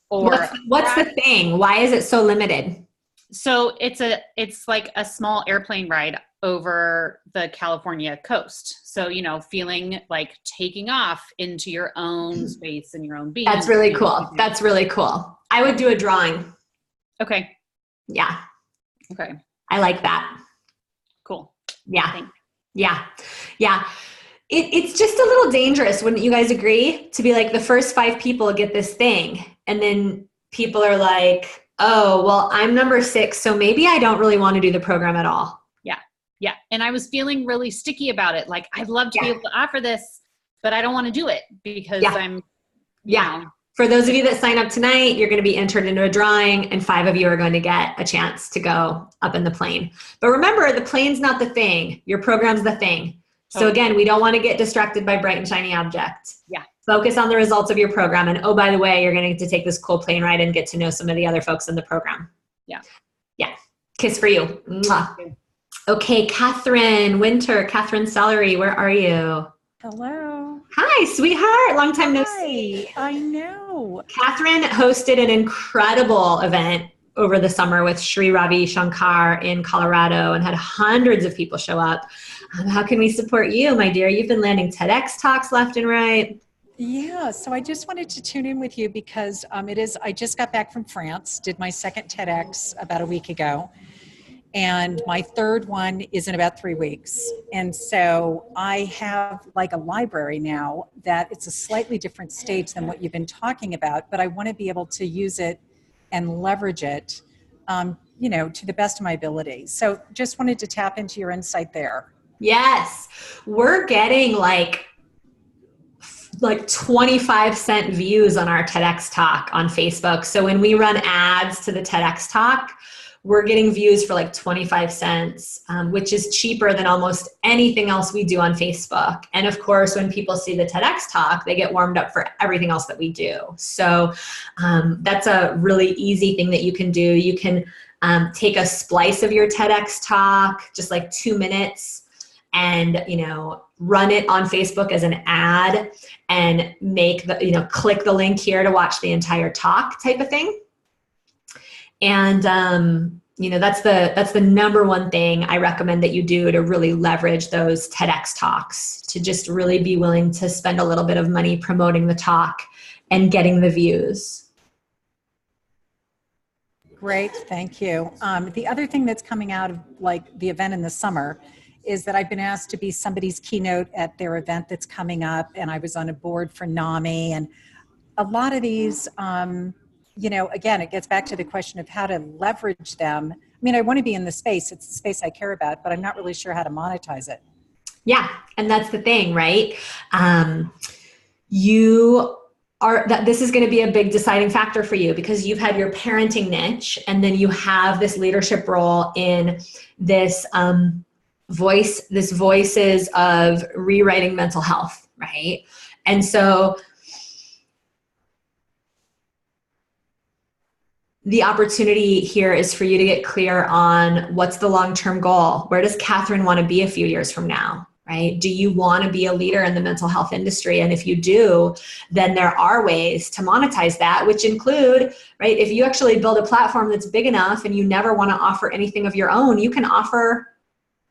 Or what's the thing? Why is it so limited? So it's like a small airplane ride over the California coast. So, feeling like taking off into your own space and your own being. That's really cool. That's really cool. I would do a drawing. Okay. Yeah. Okay. I like that. Cool. Yeah. Thanks. Yeah. Yeah. It's just a little dangerous, wouldn't you guys agree? To be like, the first 5 people get this thing, and then people are like, oh, well, I'm number 6, so maybe I don't really want to do the program at all. Yeah. Yeah. And I was feeling really sticky about it. Like, I'd love to be able to offer this, but I don't want to do it because I'm, you know. For those of you that sign up tonight, you're going to be entered into a drawing, and 5 of you are going to get a chance to go up in the plane. But remember, the plane's not the thing. Your program's the thing. So again, we don't want to get distracted by bright and shiny objects. Yeah. Focus on the results of your program. And oh, by the way, you're going to get to take this cool plane ride and get to know some of the other folks in the program. Yeah. Yeah. Kiss for you. Mwah. Okay, Catherine Winter, Catherine Celery, where are you? Hello. Hi, sweetheart. Long time no see. I know. Catherine hosted an incredible event over the summer with Sri Ravi Shankar in Colorado and had hundreds of people show up. How can we support you, my dear? You've been landing TEDx talks left and right. Yeah, so I just wanted to tune in with you because I just got back from France, did my second TEDx about a week ago, and my third one is in about 3 weeks. And so I have like a library now that it's a slightly different stage than what you've been talking about, but I want to be able to use it and leverage it, to the best of my ability. So just wanted to tap into your insight there. Yes, we're getting like 25-cent views on our TEDx talk on Facebook. So when we run ads to the TEDx talk, we're getting views for like 25 cents, which is cheaper than almost anything else we do on Facebook. And of course, when people see the TEDx talk, they get warmed up for everything else that we do. So that's a really easy thing that you can do. You can take a splice of your TEDx talk, just like 2 minutes, and, run it on Facebook as an ad and make the, click the link here to watch the entire talk type of thing. And, that's the number one thing I recommend that you do to really leverage those TEDx talks, to just really be willing to spend a little bit of money promoting the talk and getting the views. Great, thank you. The other thing that's coming out of like the event in the summer is that I've been asked to be somebody's keynote at their event that's coming up, and I was on a board for NAMI, and a lot of these, again, it gets back to the question of how to leverage them. I mean, I want to be in the space, it's the space I care about, but I'm not really sure how to monetize it. Yeah, and that's the thing, right? This is going to be a big deciding factor for you, because you've had your parenting niche, and then you have this leadership role in this voices of rewriting mental health, right? And so the opportunity here is for you to get clear on what's the long-term goal. Where does Catherine want to be a few years from now? Right? Do you want to be a leader in the mental health industry? And if you do, then there are ways to monetize that, which include, right, if you actually build a platform that's big enough and you never want to offer anything of your own, you can offer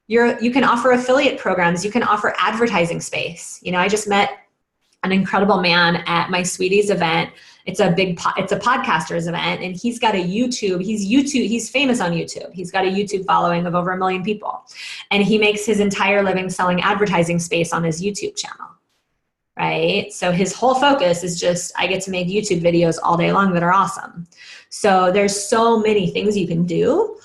affiliate programs, you can offer advertising space. I just met an incredible man at my Sweeties event. It's a podcasters event, and he's got a he's famous on YouTube. He's got a YouTube following of over 1 million people. And he makes his entire living selling advertising space on his YouTube channel, right? So his whole focus is just, I get to make YouTube videos all day long that are awesome. So there's so many things you can do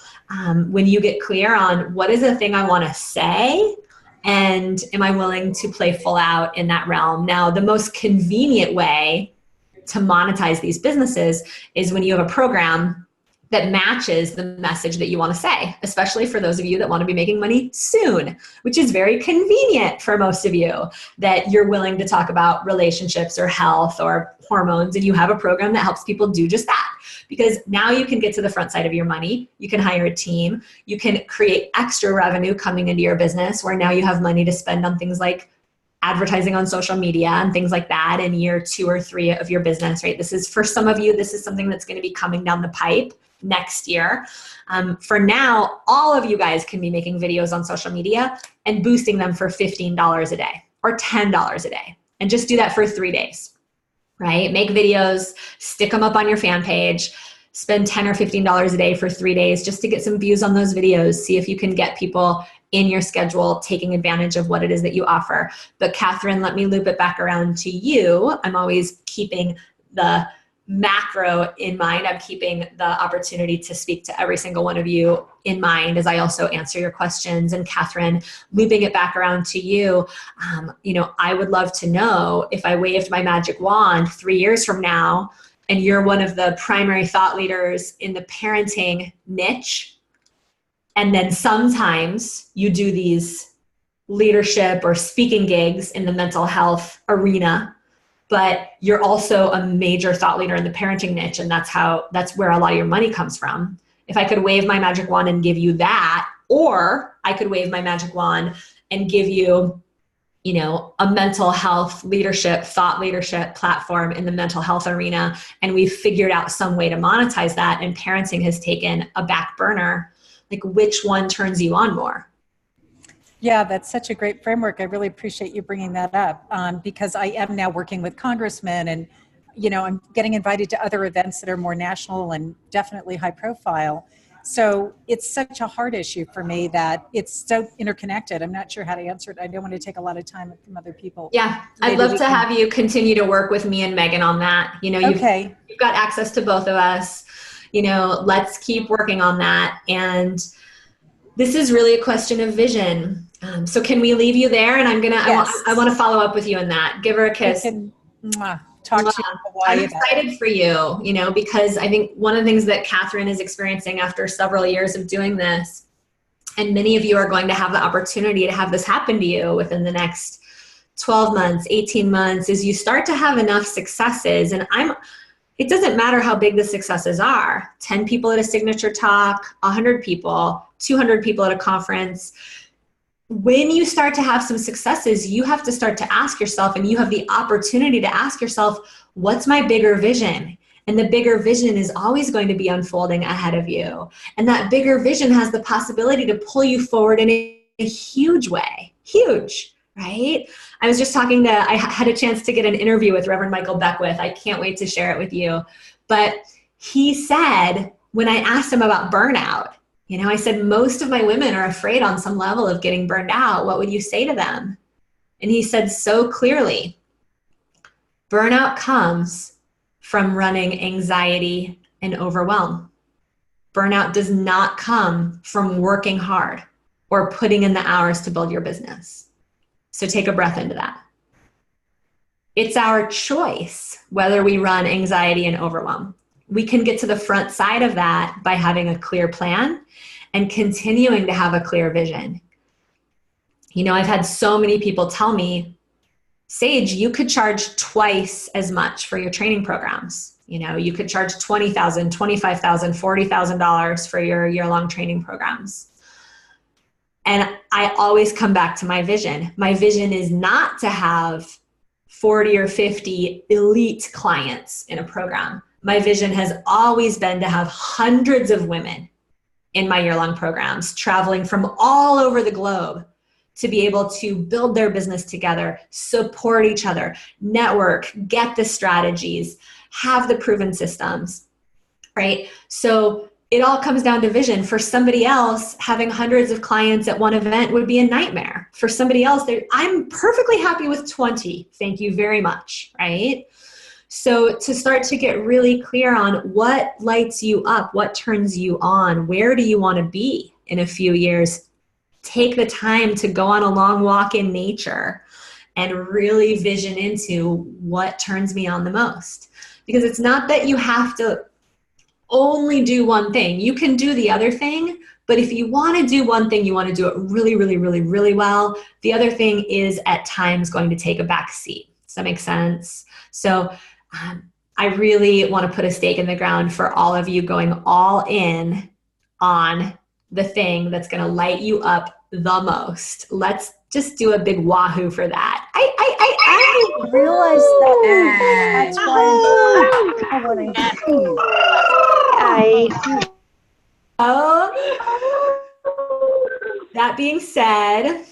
when you get clear on what is the thing I want to say, and am I willing to play full out in that realm? Now, the most convenient way to monetize these businesses is when you have a program that matches the message that you want to say, especially for those of you that want to be making money soon, which is very convenient for most of you, that you're willing to talk about relationships or health or hormones, and you have a program that helps people do just that. Because now you can get to the front side of your money, you can hire a team, you can create extra revenue coming into your business, where now you have money to spend on things like advertising on social media and things like that in year 2 or 3 of your business, right? This is, for some of you, this is something that's going to be coming down the pipe next year. For now, all of you guys can be making videos on social media and boosting them for $15 a day or $10 a day. And just do that for 3 days, right? Make videos, stick them up on your fan page, spend $10 or $15 a day for 3 days just to get some views on those videos. See if you can get people in your schedule taking advantage of what it is that you offer. But Catherine, let me loop it back around to you. I'm always keeping the macro in mind. I'm keeping the opportunity to speak to every single one of you in mind as I also answer your questions. And Catherine, looping it back around to you, I would love to know, if I waved my magic wand 3 years from now and you're one of the primary thought leaders in the parenting niche, and then sometimes you do these leadership or speaking gigs in the mental health arena, but you're also a major thought leader in the parenting niche, and that's where a lot of your money comes from. If I could wave my magic wand and give you that, or I could wave my magic wand and give you, a mental health leadership, thought leadership platform in the mental health arena, and we've figured out some way to monetize that, and parenting has taken a back burner, like, which one turns you on more? Yeah, that's such a great framework. I really appreciate you bringing that up, because I am now working with congressmen, and, I'm getting invited to other events that are more national and definitely high profile. So it's such a hard issue for me that it's so interconnected. I'm not sure how to answer it. I don't want to take a lot of time from other people. Yeah, I'd love to have you continue to work with me and Megan on that. You've got access to both of us. Let's keep working on that. And this is really a question of vision. So can we leave you there? And I want to follow up with you on that. Give her a kiss. Talk to you. I'm excited for you, because I think one of the things that Catherine is experiencing after several years of doing this, and many of you are going to have the opportunity to have this happen to you within the next 12 months, 18 months, is you start to have enough successes. And it doesn't matter how big the successes are, 10 people at a signature talk, 100 people, 200 people at a conference. when you start to have some successes, you have to start to ask yourself, and you have the opportunity to ask yourself, what's my bigger vision? And the bigger vision is always going to be unfolding ahead of you. And that bigger vision has the possibility to pull you forward in a huge way. Huge, right? I was just I had a chance to get an interview with Reverend Michael Beckwith. I can't wait to share it with you. But he said, when I asked him about burnout, I said, most of my women are afraid on some level of getting burned out. What would you say to them? And he said so clearly, burnout comes from running anxiety and overwhelm. Burnout does not come from working hard or putting in the hours to build your business. So take a breath into that. It's our choice whether we run anxiety and overwhelm. We can get to the front side of that by having a clear plan and continuing to have a clear vision. I've had so many people tell me, Sage, you could charge twice as much for your training programs. You could charge $20,000, $25,000, $40,000 for your year-long training programs. And I always come back to my vision. My vision is not to have 40 or 50 elite clients in a program. My vision has always been to have hundreds of women in my year-long programs, traveling from all over the globe to be able to build their business together, support each other, network, get the strategies, have the proven systems, right? So it all comes down to vision. For somebody else, having hundreds of clients at one event would be a nightmare. For somebody else, I'm perfectly happy with 20. Thank you very much, right? So to start to get really clear on what lights you up, what turns you on, where do you want to be in a few years, take the time to go on a long walk in nature and really vision into what turns me on the most. Because it's not that you have to only do one thing. You can do the other thing, but if you want to do one thing, you want to do it really, really, really, really well. The other thing is at times going to take a back seat. Does that make sense? So I really want to put a stake in the ground for all of you going all in on the thing that's going to light you up the most. Let's just do a big wahoo for that. I realized that. That's why I want to. That being said,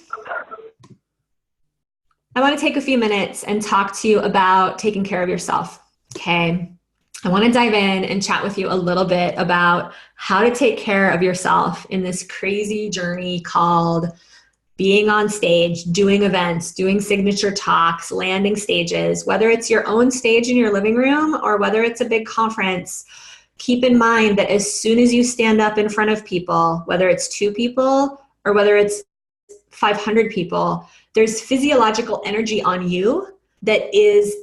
I want to take a few minutes and talk to you about taking care of yourself. Okay. I want to dive in and chat with you a little bit about how to take care of yourself in this crazy journey called being on stage, doing events, doing signature talks, landing stages, whether it's your own stage in your living room or whether it's a big conference. Keep in mind that as soon as you stand up in front of people, whether it's 2 people or whether it's 500 people, there's physiological energy on you that is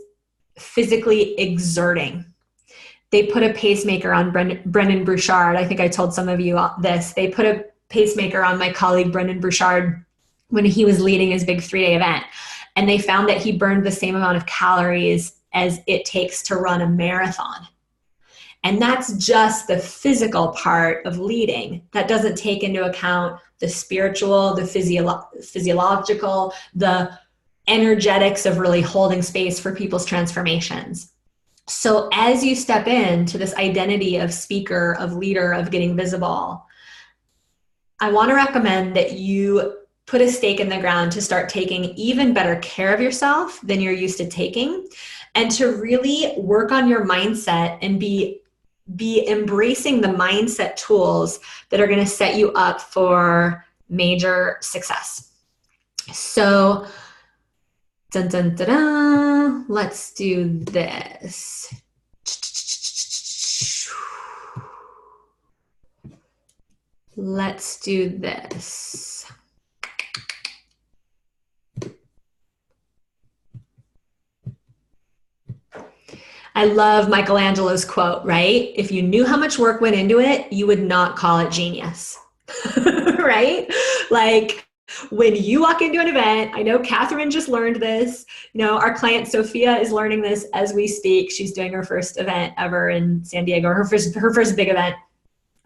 physically exerting. They put a pacemaker on Brendan Burchard. I think I told some of you this. They put a pacemaker on my colleague Brendan Burchard when he was leading his big 3-day event. And they found that he burned the same amount of calories as it takes to run a marathon. And that's just the physical part of leading. That doesn't take into account the spiritual, the physiological, the energetics of really holding space for people's transformations. So as you step into this identity of speaker, of leader, of getting visible, I want to recommend that you put a stake in the ground to start taking even better care of yourself than you're used to taking, and to really work on your mindset and be embracing the mindset tools that are going to set you up for major success. So, dun, dun, dun, dun, let's do this. Let's do this. I love Michelangelo's quote, right? If you knew how much work went into it, you would not call it genius, right? Like when you walk into an event, I know Catherine just learned this, our client Sophia is learning this as we speak. She's doing her first event ever in San Diego, her first big event,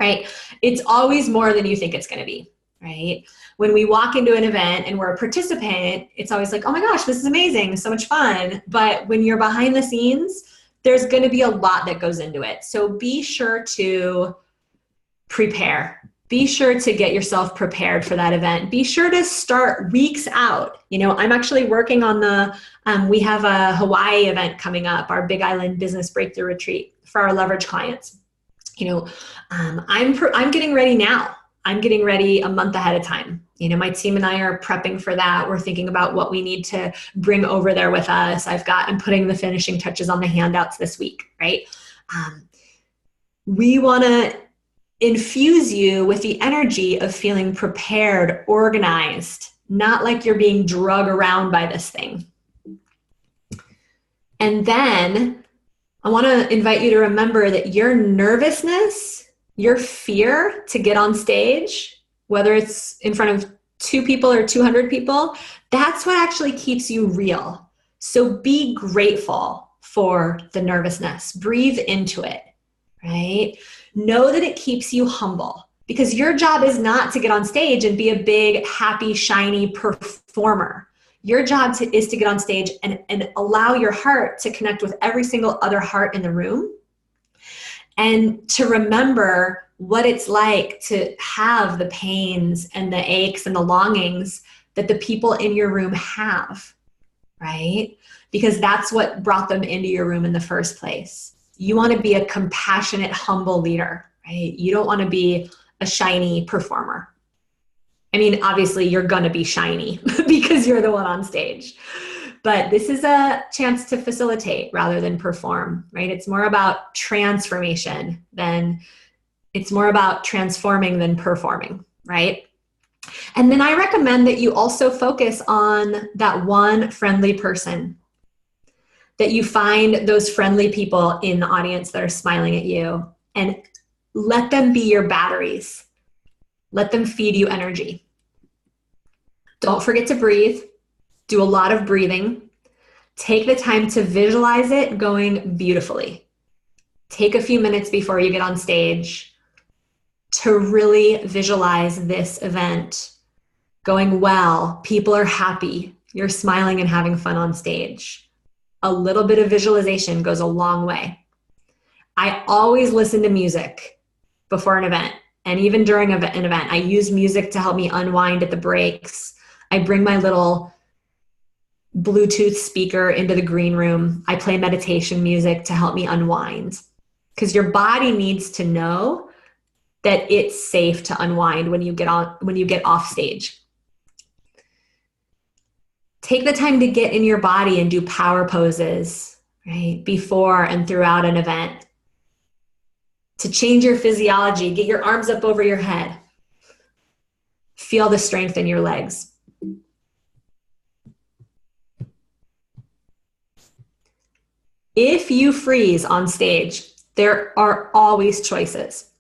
right? It's always more than you think it's going to be. right? When we walk into an event and we're a participant, it's always like, oh my gosh, this is amazing, so much fun. But when you're behind the scenes, there's going to be a lot that goes into it. So be sure to prepare. Be sure to get yourself prepared for that event. Be sure to start weeks out. You know, I'm actually working on we have a Hawaii event coming up, our Big Island Business Breakthrough Retreat for our leverage clients. You know, I'm getting ready now. I'm getting ready a month ahead of time. You know, my team and I are prepping for that. We're thinking about what we need to bring over there with us. I'm putting the finishing touches on the handouts this week, right? We want to infuse you with the energy of feeling prepared, organized, not like you're being drug around by this thing. And then I want to invite you to remember that your nervousness, your fear to get on stage, whether it's in front of 2 people or 200 people, that's what actually keeps you real. So be grateful for the nervousness. Breathe into it, right? Know that it keeps you humble, because your job is not to get on stage and be a big, happy, shiny performer. Your job is to get on stage and allow your heart to connect with every single other heart in the room, and to remember what it's like to have the pains and the aches and the longings that the people in your room have, right? Because that's what brought them into your room in the first place. You want to be a compassionate, humble leader, right? You don't want to be a shiny performer. I mean, obviously you're going to be shiny because you're the one on stage, but this is a chance to facilitate rather than perform, right? It's more about transformation it's more about transforming than performing, right? And then I recommend that you also focus on that one friendly person, that you find those friendly people in the audience that are smiling at you, and let them be your batteries. Let them feed you energy. Don't forget to breathe. Do a lot of breathing. Take the time to visualize it going beautifully. Take a few minutes before you get on stage to really visualize this event going well. People are happy. You're smiling and having fun on stage. A little bit of visualization goes a long way. I always listen to music before an event, and even during an event. I use music to help me unwind at the breaks. I bring my little Bluetooth speaker into the green room. I play meditation music to help me unwind, because your body needs to know that it's safe to unwind when you get off stage. Take the time to get in your body and do power poses, right? Before and throughout an event. To change your physiology, get your arms up over your head. Feel the strength in your legs. If you freeze on stage, there are always choices.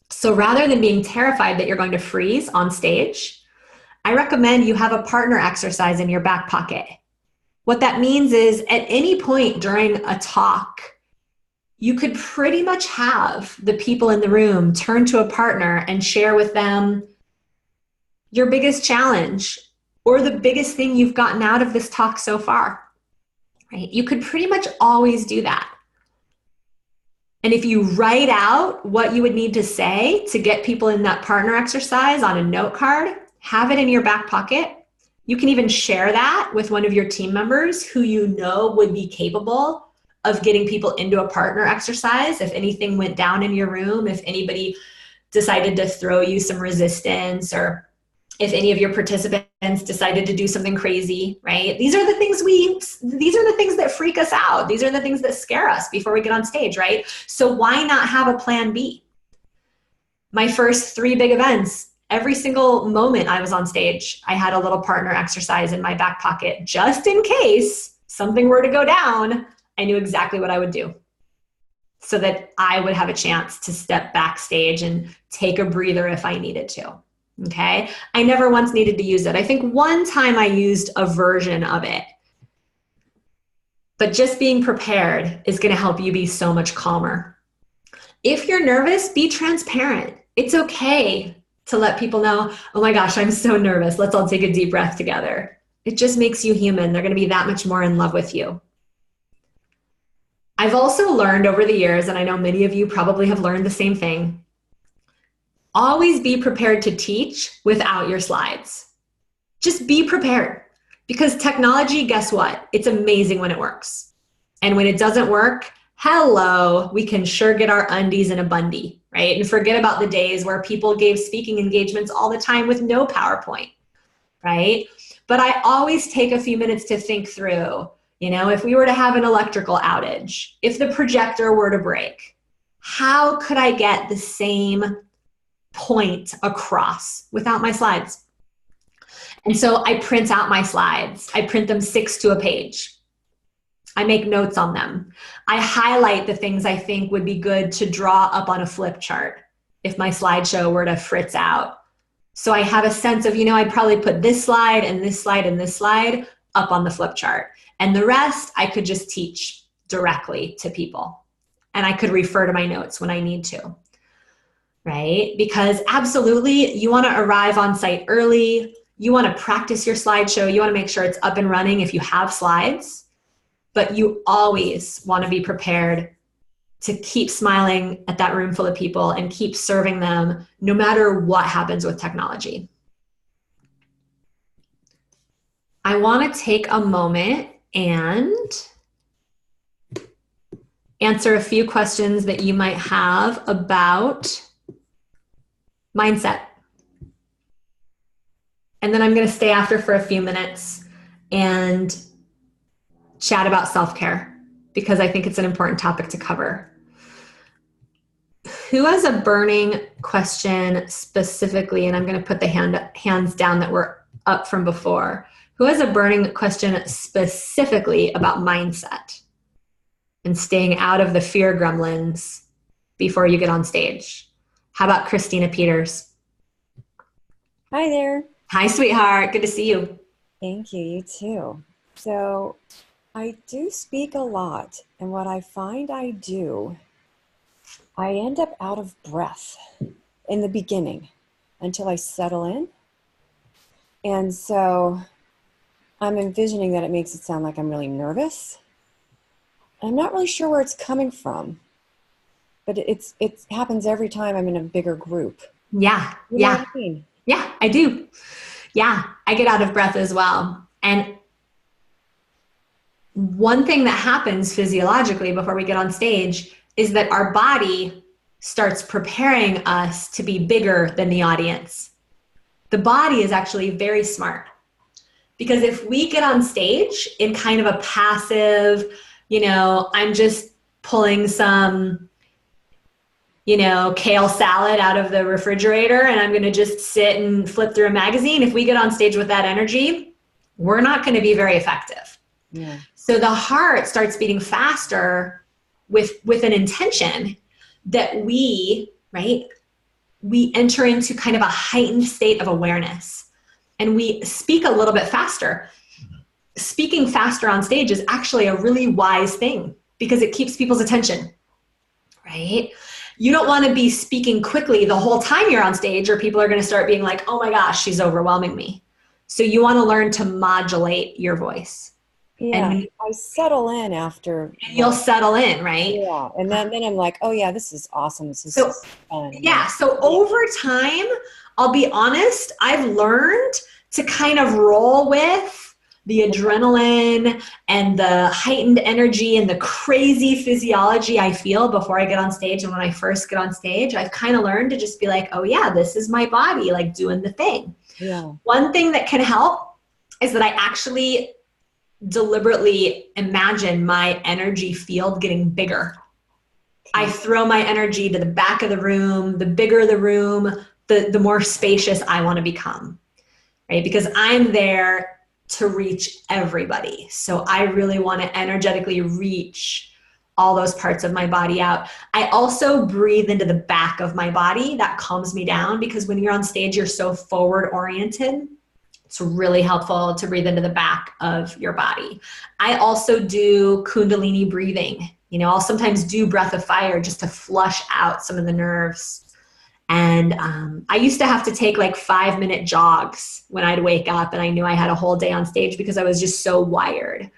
So rather than being terrified that you're going to freeze on stage, I recommend you have a partner exercise in your back pocket. What that means is at any point during a talk, you could pretty much have the people in the room turn to a partner and share with them your biggest challenge or the biggest thing you've gotten out of this talk so far, right? You could pretty much always do that. And if you write out what you would need to say to get people in that partner exercise on a note card, have it in your back pocket. You can even share that with one of your team members who you know would be capable of getting people into a partner exercise. If anything went down in your room, if anybody decided to throw you some resistance, or if any of your participants decided to do something crazy, right? These are the things that freak us out. These are the things that scare us before we get on stage, right? So why not have a plan B? My first 3 big events, every single moment I was on stage, I had a little partner exercise in my back pocket, just in case something were to go down. I knew exactly what I would do so that I would have a chance to step backstage and take a breather if I needed to. Okay. I never once needed to use it. I think one time I used a version of it, but just being prepared is going to help you be so much calmer. If you're nervous, be transparent. It's okay to let people know, oh my gosh, I'm so nervous. Let's all take a deep breath together. It just makes you human. They're going to be that much more in love with you. I've also learned over the years, and I know many of you probably have learned the same thing, always be prepared to teach without your slides. Just be prepared, because technology, guess what? It's amazing when it works. And when it doesn't work, hello, we can sure get our undies in a bundy, right? And forget about the days where people gave speaking engagements all the time with no PowerPoint, right? But I always take a few minutes to think through, you know, if we were to have an electrical outage, if the projector were to break, how could I get the same point across without my slides? And so I print out my slides. I print them 6 to a page. I make notes on them. I highlight the things I think would be good to draw up on a flip chart if my slideshow were to fritz out. So I have a sense of, you know, I'd probably put this slide and this slide and this slide up on the flip chart. And the rest I could just teach directly to people. And I could refer to my notes when I need to, right? Because absolutely, you want to arrive on site early. You want to practice your slideshow. You want to make sure it's up and running if you have slides. But you always want to be prepared to keep smiling at that room full of people and keep serving them no matter what happens with technology. I want to take a moment and answer a few questions that you might have about mindset. And then I'm going to stay after for a few minutes and chat about self-care, because I think it's an important topic to cover. Who has a burning question specifically? And I'm going to put the hands down that were up from before. Who has a burning question specifically about mindset and staying out of the fear gremlins before you get on stage? How about Christina Peters? Hi there. Hi, sweetheart. Good to see you. Thank you. You too. So I do speak a lot, and what I find I do, I end up out of breath in the beginning until I settle in. And so I'm envisioning that it makes it sound like I'm really nervous. I'm not really sure where it's coming from, but it happens every time I'm in a bigger group. Yeah, You know yeah. what I mean? Yeah, I do. Yeah, I get out of breath as well. And one thing that happens physiologically before we get on stage is that our body starts preparing us to be bigger than the audience. The body is actually very smart, because if we get on stage in kind of a passive, you know, I'm just pulling some, you know, kale salad out of the refrigerator and I'm going to just sit and flip through a magazine. If we get on stage with that energy, we're not going to be very effective. Yeah. So the heart starts beating faster with an intention that we enter into kind of a heightened state of awareness, and we speak a little bit faster. Speaking faster on stage is actually a really wise thing because it keeps people's attention, right? You don't want to be speaking quickly the whole time you're on stage, or people are going to start being like, oh my gosh, she's overwhelming me. So you want to learn to modulate your voice. Yeah, I settle in after. You'll settle in, right? Yeah, and then I'm like, oh yeah, this is awesome. This is So, fun. yeah, so over time, I'll be honest, I've learned to kind of roll with the adrenaline and the heightened energy and the crazy physiology I feel before I get on stage. And when I first get on stage, I've kind of learned to just be like, oh yeah, this is my body, like doing the thing. Yeah. One thing that can help is that I actually deliberately imagine my energy field getting bigger. I throw my energy to the back of the room. The bigger the room, the more spacious I want to become, right? Because I'm there to reach everybody. So I really want to energetically reach all those parts of my body out. I also breathe into the back of my body. That calms me down, because when you're on stage, you're so forward oriented. It's really helpful to breathe into the back of your body. I also do Kundalini breathing. You know, I'll sometimes do breath of fire just to flush out some of the nerves. And I used to have to take like 5-minute jogs when I'd wake up and I knew I had a whole day on stage because I was just so wired.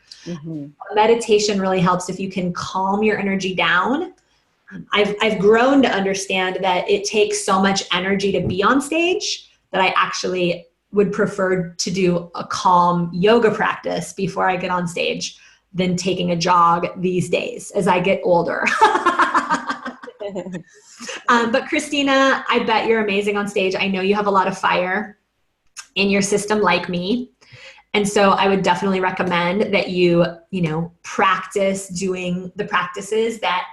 Meditation really helps if you can calm your energy down. I've grown to understand that it takes so much energy to be on stage that I actually would prefer to do a calm yoga practice before I get on stage than taking a jog these days as I get older. But Christina, I bet you're amazing on stage. I know you have a lot of fire in your system like me. And so I would definitely recommend that you practice doing the practices that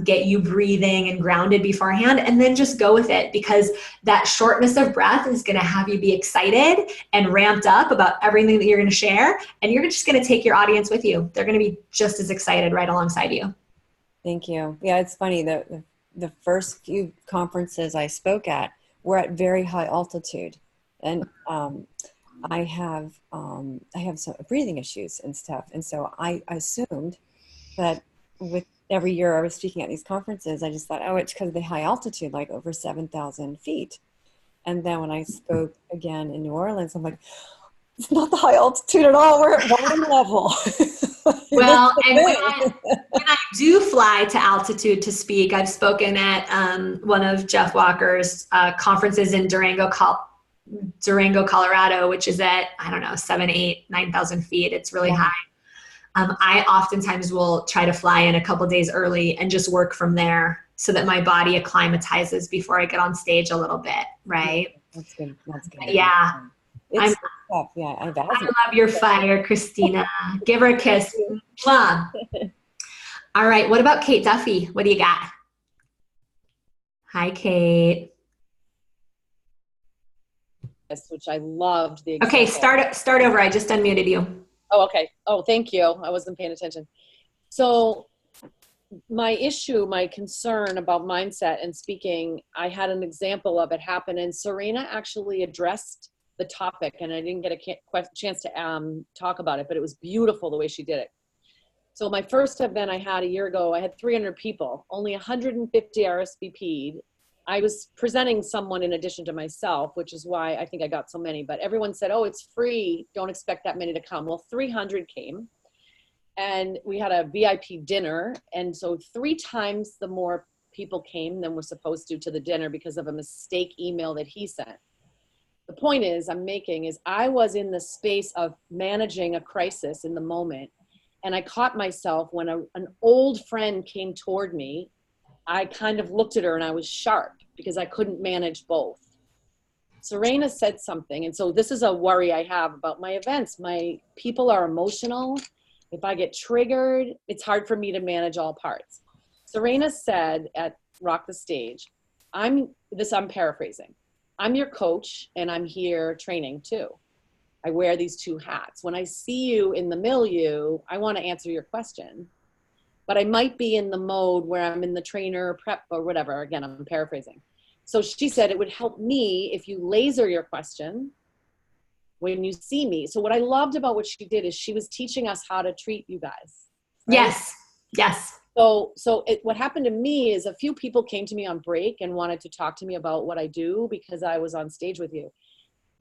get you breathing and grounded beforehand, and then just go with it, because that shortness of breath is going to have you be excited and ramped up about everything that you're going to share. And you're just going to take your audience with you. They're going to be just as excited right alongside you. Thank you. Yeah, it's funny. The first few conferences I spoke at were at very high altitude. And I have some breathing issues and stuff. And so I assumed that with every year I was speaking at these conferences, I just thought, oh, it's because of the high altitude, like over 7,000 feet. And then when I spoke again in New Orleans, I'm like, it's not the high altitude at all. We're at water level. Well, and when I do fly to altitude to speak, I've spoken at one of Jeff Walker's conferences in Durango, Colorado, which is at, 7,000, 8,000, 9,000 feet. It's really high. I oftentimes will try to fly in a couple days early and just work from there so that my body acclimatizes before I get on stage a little bit, right? That's good. That's good. Yeah. It's tough. Yeah, I love your fire, Christina. Give her a kiss. Mwah. All right. What about Kate Duffy? What do you got? Hi, Kate. Which I loved. Okay, start over. I just unmuted you. Oh, okay. Oh, thank you. I wasn't paying attention. So my concern about mindset and speaking, I had an example of it happen, and Serena actually addressed the topic, and I didn't get a chance to talk about it, but it was beautiful the way she did it. So my first event I had a year ago, I had 300 people, only 150 RSVP'd. I was presenting someone in addition to myself, which is why I think I got so many, but everyone said, oh, it's free. Don't expect that many to come. Well, 300 came, and we had a VIP dinner. And so 3 times the more people came than were supposed to the dinner because of a mistake email that he sent. The point I'm making is I was in the space of managing a crisis in the moment. And I caught myself when an old friend came toward me. I kind of looked at her and I was sharp because I couldn't manage both. Serena said something. And so this is a worry I have about my events. My people are emotional. If I get triggered, it's hard for me to manage all parts. Serena said at Rock the Stage, I'm paraphrasing. I'm your coach and I'm here training too. I wear these 2 hats. When I see you in the milieu, I want to answer your question. But I might be in the mode where I'm in the trainer prep or whatever. Again, I'm paraphrasing. So she said it would help me if you laser your question when you see me. So what I loved about what she did is she was teaching us how to treat you guys. Right? Yes. Yes. So what happened to me is a few people came to me on break and wanted to talk to me about what I do because I was on stage with you.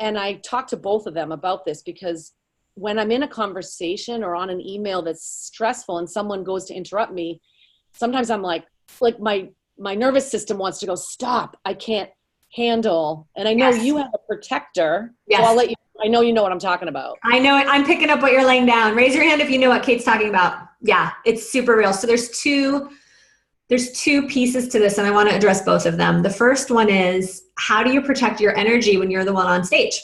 And I talked to both of them about this because when I'm in a conversation or on an email that's stressful and someone goes to interrupt me, sometimes I'm like my nervous system wants to go, stop, I can't handle. And I know you have a protector, so I'll let you, I know you know what I'm talking about. I know it. I'm picking up what you're laying down. Raise your hand if you know what Kate's talking about. Yeah, it's super real. So there's two pieces to this, and I want to address both of them. The first one is, how do you protect your energy when you're the one on stage?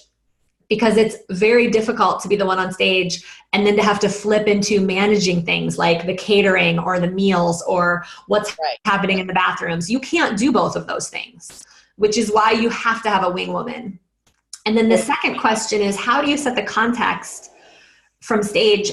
Because it's very difficult to be the one on stage and then to have to flip into managing things like the catering or the meals or what's happening in the bathrooms. You can't do both of those things, which is why you have to have a wing woman. And then the second question is, how do you set the context from stage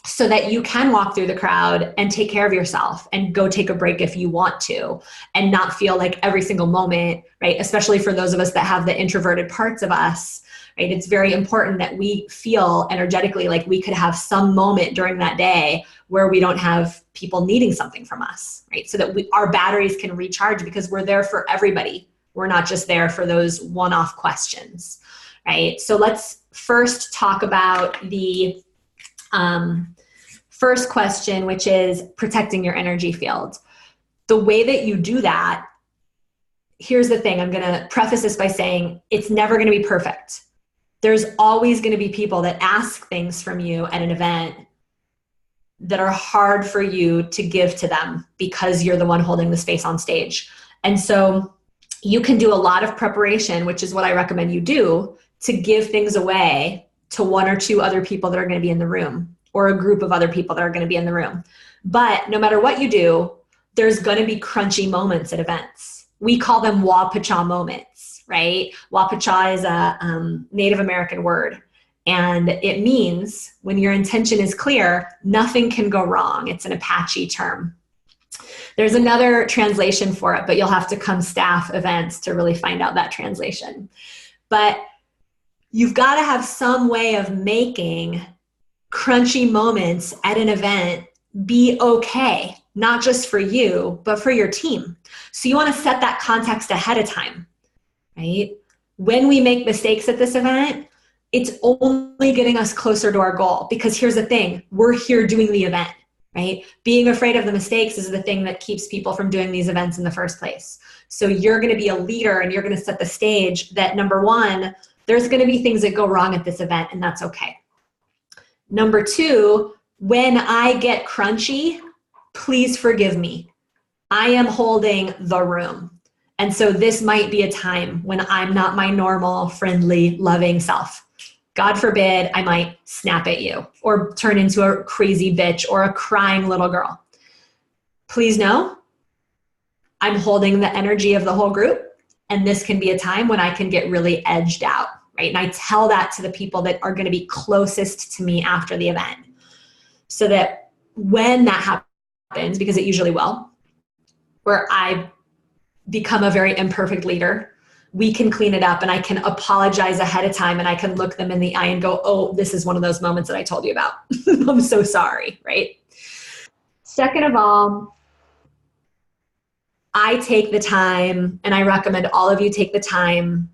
so that you can walk through the crowd and take care of yourself and go take a break if you want to, and not feel like every single moment, right? Especially for those of us that have the introverted parts of us, right? It's very important that we feel energetically like we could have some moment during that day where we don't have people needing something from us, right? So that our batteries can recharge, because we're there for everybody, We're not just there for those one-off questions, right? So let's first talk about the first question, which is protecting your energy field. The way that you do that, here's the thing. I'm going to preface this by saying it's never going to be perfect. There's always going to be people that ask things from you at an event that are hard for you to give to them because you're the one holding the space on stage. And so you can do a lot of preparation, which is what I recommend you do, to give things away to one or two other people that are going to be in the room, or a group of other people that are going to be in the room. But no matter what you do, there's going to be crunchy moments at events. We call them wapacha moments, right? Wapacha is a Native American word. And it means when your intention is clear, nothing can go wrong. It's an Apache term. There's another translation for it, but you'll have to come staff events to really find out that translation. But you've got to have some way of making crunchy moments at an event be okay, not just for you, but for your team. So you want to set that context ahead of time, right? When we make mistakes at this event, it's only getting us closer to our goal, because here's the thing, we're here doing the event, right? Being afraid of the mistakes is the thing that keeps people from doing these events in the first place. So you're going to be a leader and you're going to set the stage that, number one, there's going to be things that go wrong at this event, and that's okay. Number two, when I get crunchy, please forgive me. I am holding the room. And so this might be a time when I'm not my normal, friendly, loving self. God forbid I might snap at you or turn into a crazy bitch or a crying little girl. Please know I'm holding the energy of the whole group, and this can be a time when I can get really edged out, right? And I tell that to the people that are going to be closest to me after the event, so that when that happens, because it usually will, where I become a very imperfect leader, we can clean it up and I can apologize ahead of time and I can look them in the eye and go, oh, this is one of those moments that I told you about. I'm so sorry, right? Second of all, I take the time, and I recommend all of you take the time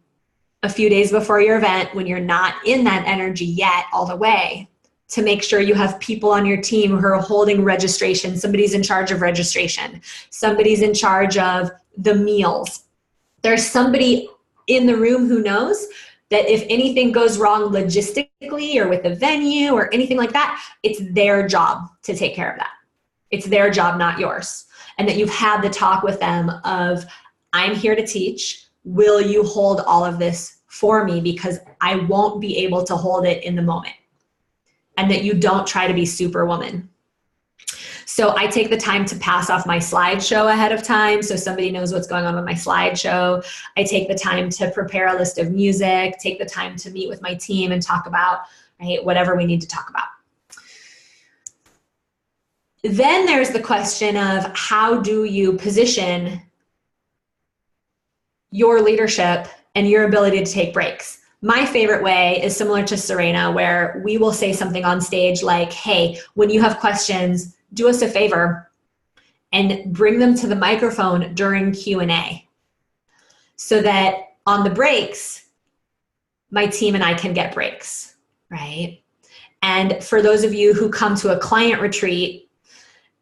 a few days before your event, when you're not in that energy yet all the way, to make sure you have people on your team who are holding registration. Somebody's in charge of registration. Somebody's in charge of the meals. There's somebody in the room who knows that if anything goes wrong logistically or with the venue or anything like that, it's their job to take care of that. It's their job, not yours. And that you've had the talk with them of, I'm here to teach. Will you hold all of this for me? Because I won't be able to hold it in the moment. And that you don't try to be Superwoman. So I take the time to pass off my slideshow ahead of time so somebody knows what's going on with my slideshow. I take the time to prepare a list of music, take the time to meet with my team and talk about, right, whatever we need to talk about. Then there's the question of, how do you position your leadership and your ability to take breaks? My favorite way is similar to Serena, where we will say something on stage like, hey, when you have questions, do us a favor and bring them to the microphone during Q&A, so that on the breaks, my team and I can get breaks, right? And for those of you who come to a client retreat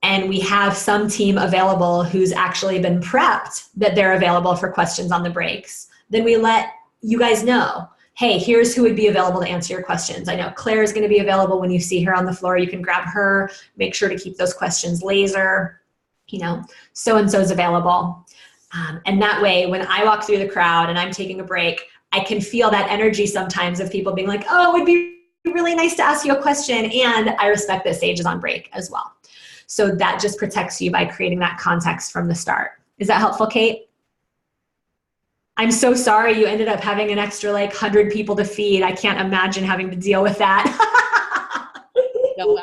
and we have some team available who's actually been prepped that they're available for questions on the breaks, then we let you guys know, hey, here's who would be available to answer your questions. I know Claire is going to be available. When you see her on the floor, you can grab her. Make sure to keep those questions laser. You know, so-and-so is available. And that way, when I walk through the crowd and I'm taking a break, I can feel that energy sometimes of people being like, oh, it would be really nice to ask you a question. And I respect that stage is on break as well. So that just protects you by creating that context from the start. Is that helpful, Kate? I'm so sorry you ended up having an extra 100 people to feed. I can't imagine having to deal with that. No,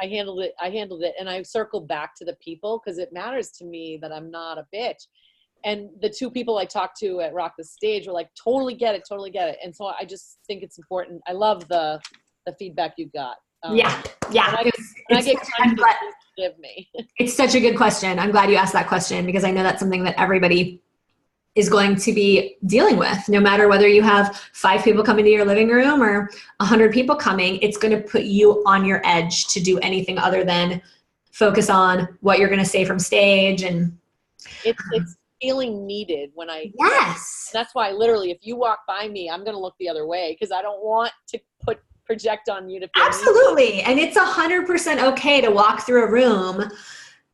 I handled it. And I circled back to the people, because it matters to me that I'm not a bitch. And the two people I talked to at Rock the Stage were like, totally get it. And so I just think it's important. I love the feedback you got. Yeah. Forgive me. It's such a good question. I'm glad you asked that question, because I know that's something that everybody is going to be dealing with. No matter whether you have 5 people come into your living room or 100 people coming, it's going to put you on your edge to do anything other than focus on what you're going to say from stage. And it's feeling needed when I, yes. That's why literally if you walk by me, I'm going to look the other way because I don't want to project on you to feel absolutely needed. And it's 100% okay to walk through a room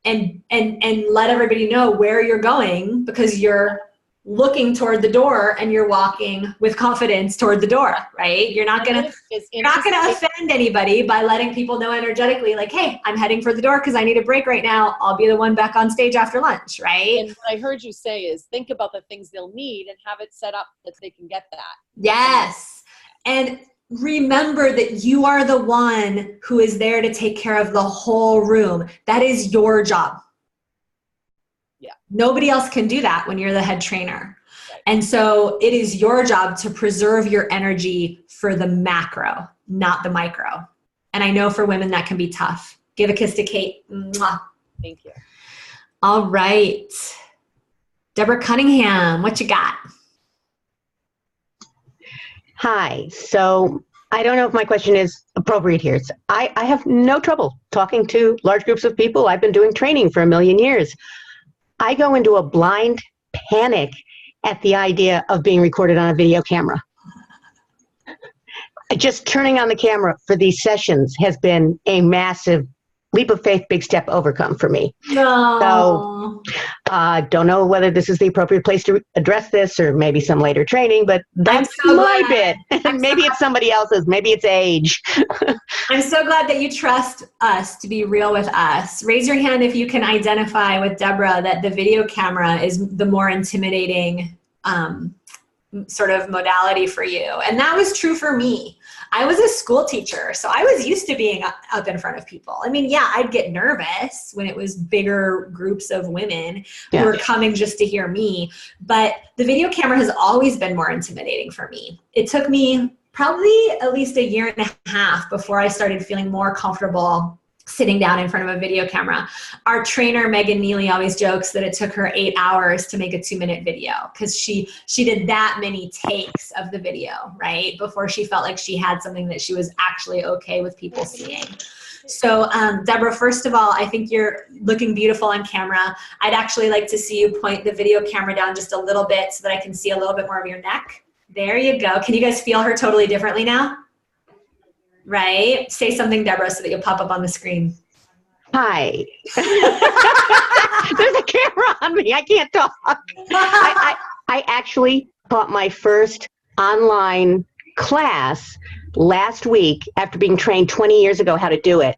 and let everybody know where you're going, because you're looking toward the door and you're walking with confidence toward the door, right? You're not gonna offend anybody by letting people know energetically, like, hey, I'm heading for the door because I need a break right now. I'll be the one back on stage after lunch, right? And what I heard you say is think about the things they'll need and have it set up that they can get that. Yes. And remember that you are the one who is there to take care of the whole room. That is your job. Yeah. Nobody else can do that when you're the head trainer. Right. And so it is your job to preserve your energy for the macro, not the micro. And I know for women that can be tough. Give a kiss to Kate. Mwah. Thank you. All right. Deborah Cunningham, what you got? Hi. So I don't know if my question is appropriate here. I have no trouble talking to large groups of people. I've been doing training for 1 million years. I go into a blind panic at the idea of being recorded on a video camera. Just turning on the camera for these sessions has been a massive leap of faith, big step overcome for me. No. So don't know whether this is the appropriate place to address this or maybe some later training, but that's my bit. Maybe it's somebody else's, maybe it's age. I'm so glad that you trust us to be real with us. Raise your hand if you can identify with Deborah that the video camera is the more intimidating sort of modality for you. And that was true for me. I was a school teacher, so I was used to being up in front of people. I mean, yeah, I'd get nervous when it was bigger groups of women who were coming just to hear me. But the video camera has always been more intimidating for me. It took me probably at least 1.5 years before I started feeling more comfortable sitting down in front of a video camera. Our trainer, Megan Neely, always jokes that it took her 8 hours to make a 2-minute video because she did that many takes of the video, right? Before she felt like she had something that she was actually okay with people seeing. So Deborah, first of all, I think you're looking beautiful on camera. I'd actually like to see you point the video camera down just a little bit so that I can see a little bit more of your neck. There you go. Can you guys feel her totally differently now? Right? Say something, Deborah, so that you'll pop up on the screen. Hi. There's a camera on me. I can't talk. I actually taught my first online class last week after being trained 20 years ago how to do it.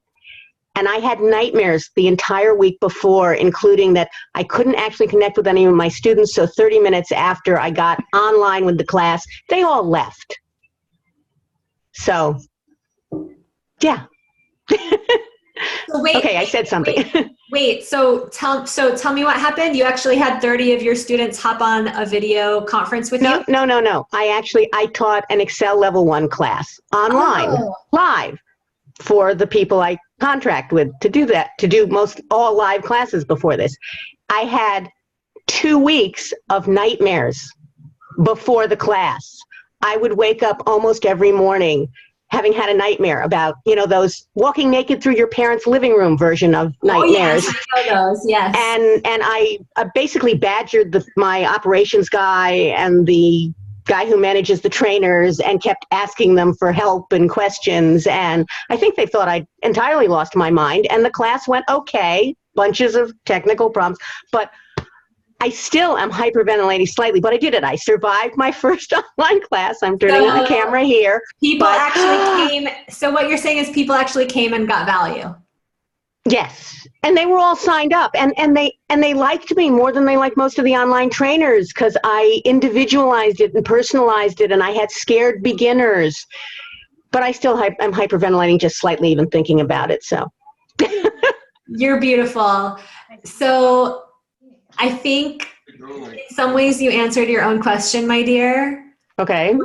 And I had nightmares the entire week before, including that I couldn't actually connect with any of my students. So 30 minutes after I got online with the class, they all left. So, yeah. So wait, okay, I said something. Wait, so tell me what happened. You actually had 30 of your students hop on a video conference with you? No. I taught an Excel level 1 class online, live, for the people I contract with to do that, to do most all live classes before this. I had 2 weeks of nightmares before the class. I would wake up almost every morning having had a nightmare about, those walking naked through your parents' living room version of nightmares. Oh, yes, I know those, yes. And I basically badgered my operations guy and the guy who manages the trainers and kept asking them for help and questions. And I think they thought I'd entirely lost my mind. And the class went okay, bunches of technical problems, but I still am hyperventilating slightly, but I did it. I survived my first online class. I'm turning on the camera here. Actually came. So what you're saying is people actually came and got value. Yes. And they were all signed up and they liked me more than they liked most of the online trainers because I individualized it and personalized it and I had scared beginners. But I still am hyperventilating just slightly even thinking about it. So you're beautiful. So I think in some ways you answered your own question, my dear. Okay.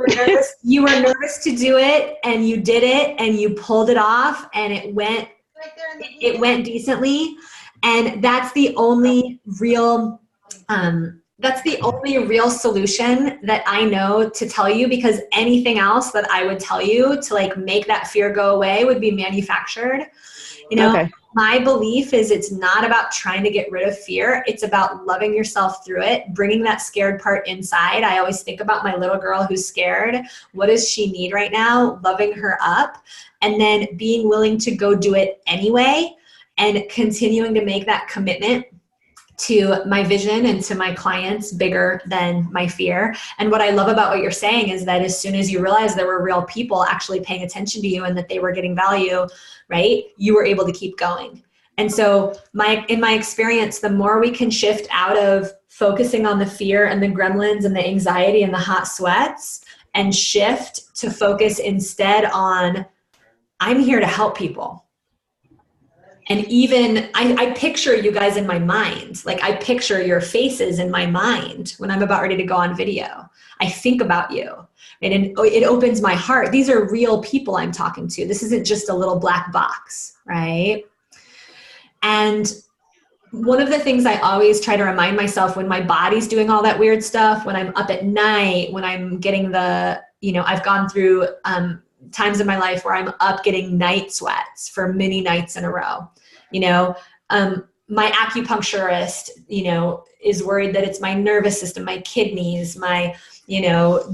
You were nervous to do it and you did it and you pulled it off and it went decently. And that's the only real That's the only real solution that I know to tell you, because anything else that I would tell you to like make that fear go away would be manufactured. You know, Okay. My belief is it's not about trying to get rid of fear. It's about loving yourself through it, bringing that scared part inside. I always think about my little girl who's scared. What does she need right now? Loving her up, and then being willing to go do it anyway, and continuing to make that commitment to my vision and to my clients bigger than my fear. And what I love about what you're saying is that as soon as you realize there were real people actually paying attention to you and that they were getting value, right, you were able to keep going. And so in my experience, the more we can shift out of focusing on the fear and the gremlins and the anxiety and the hot sweats, and shift to focus instead on, I'm here to help people. And even I picture you guys in my mind. Like I picture your faces in my mind when I'm about ready to go on video. I think about you, and it opens my heart. These are real people I'm talking to. This isn't just a little black box, right? And one of the things I always try to remind myself when my body's doing all that weird stuff, when I'm up at night, when I'm getting I've gone through times in my life where I'm up getting night sweats for many nights in a row. My acupuncturist, is worried that it's my nervous system, my kidneys, my,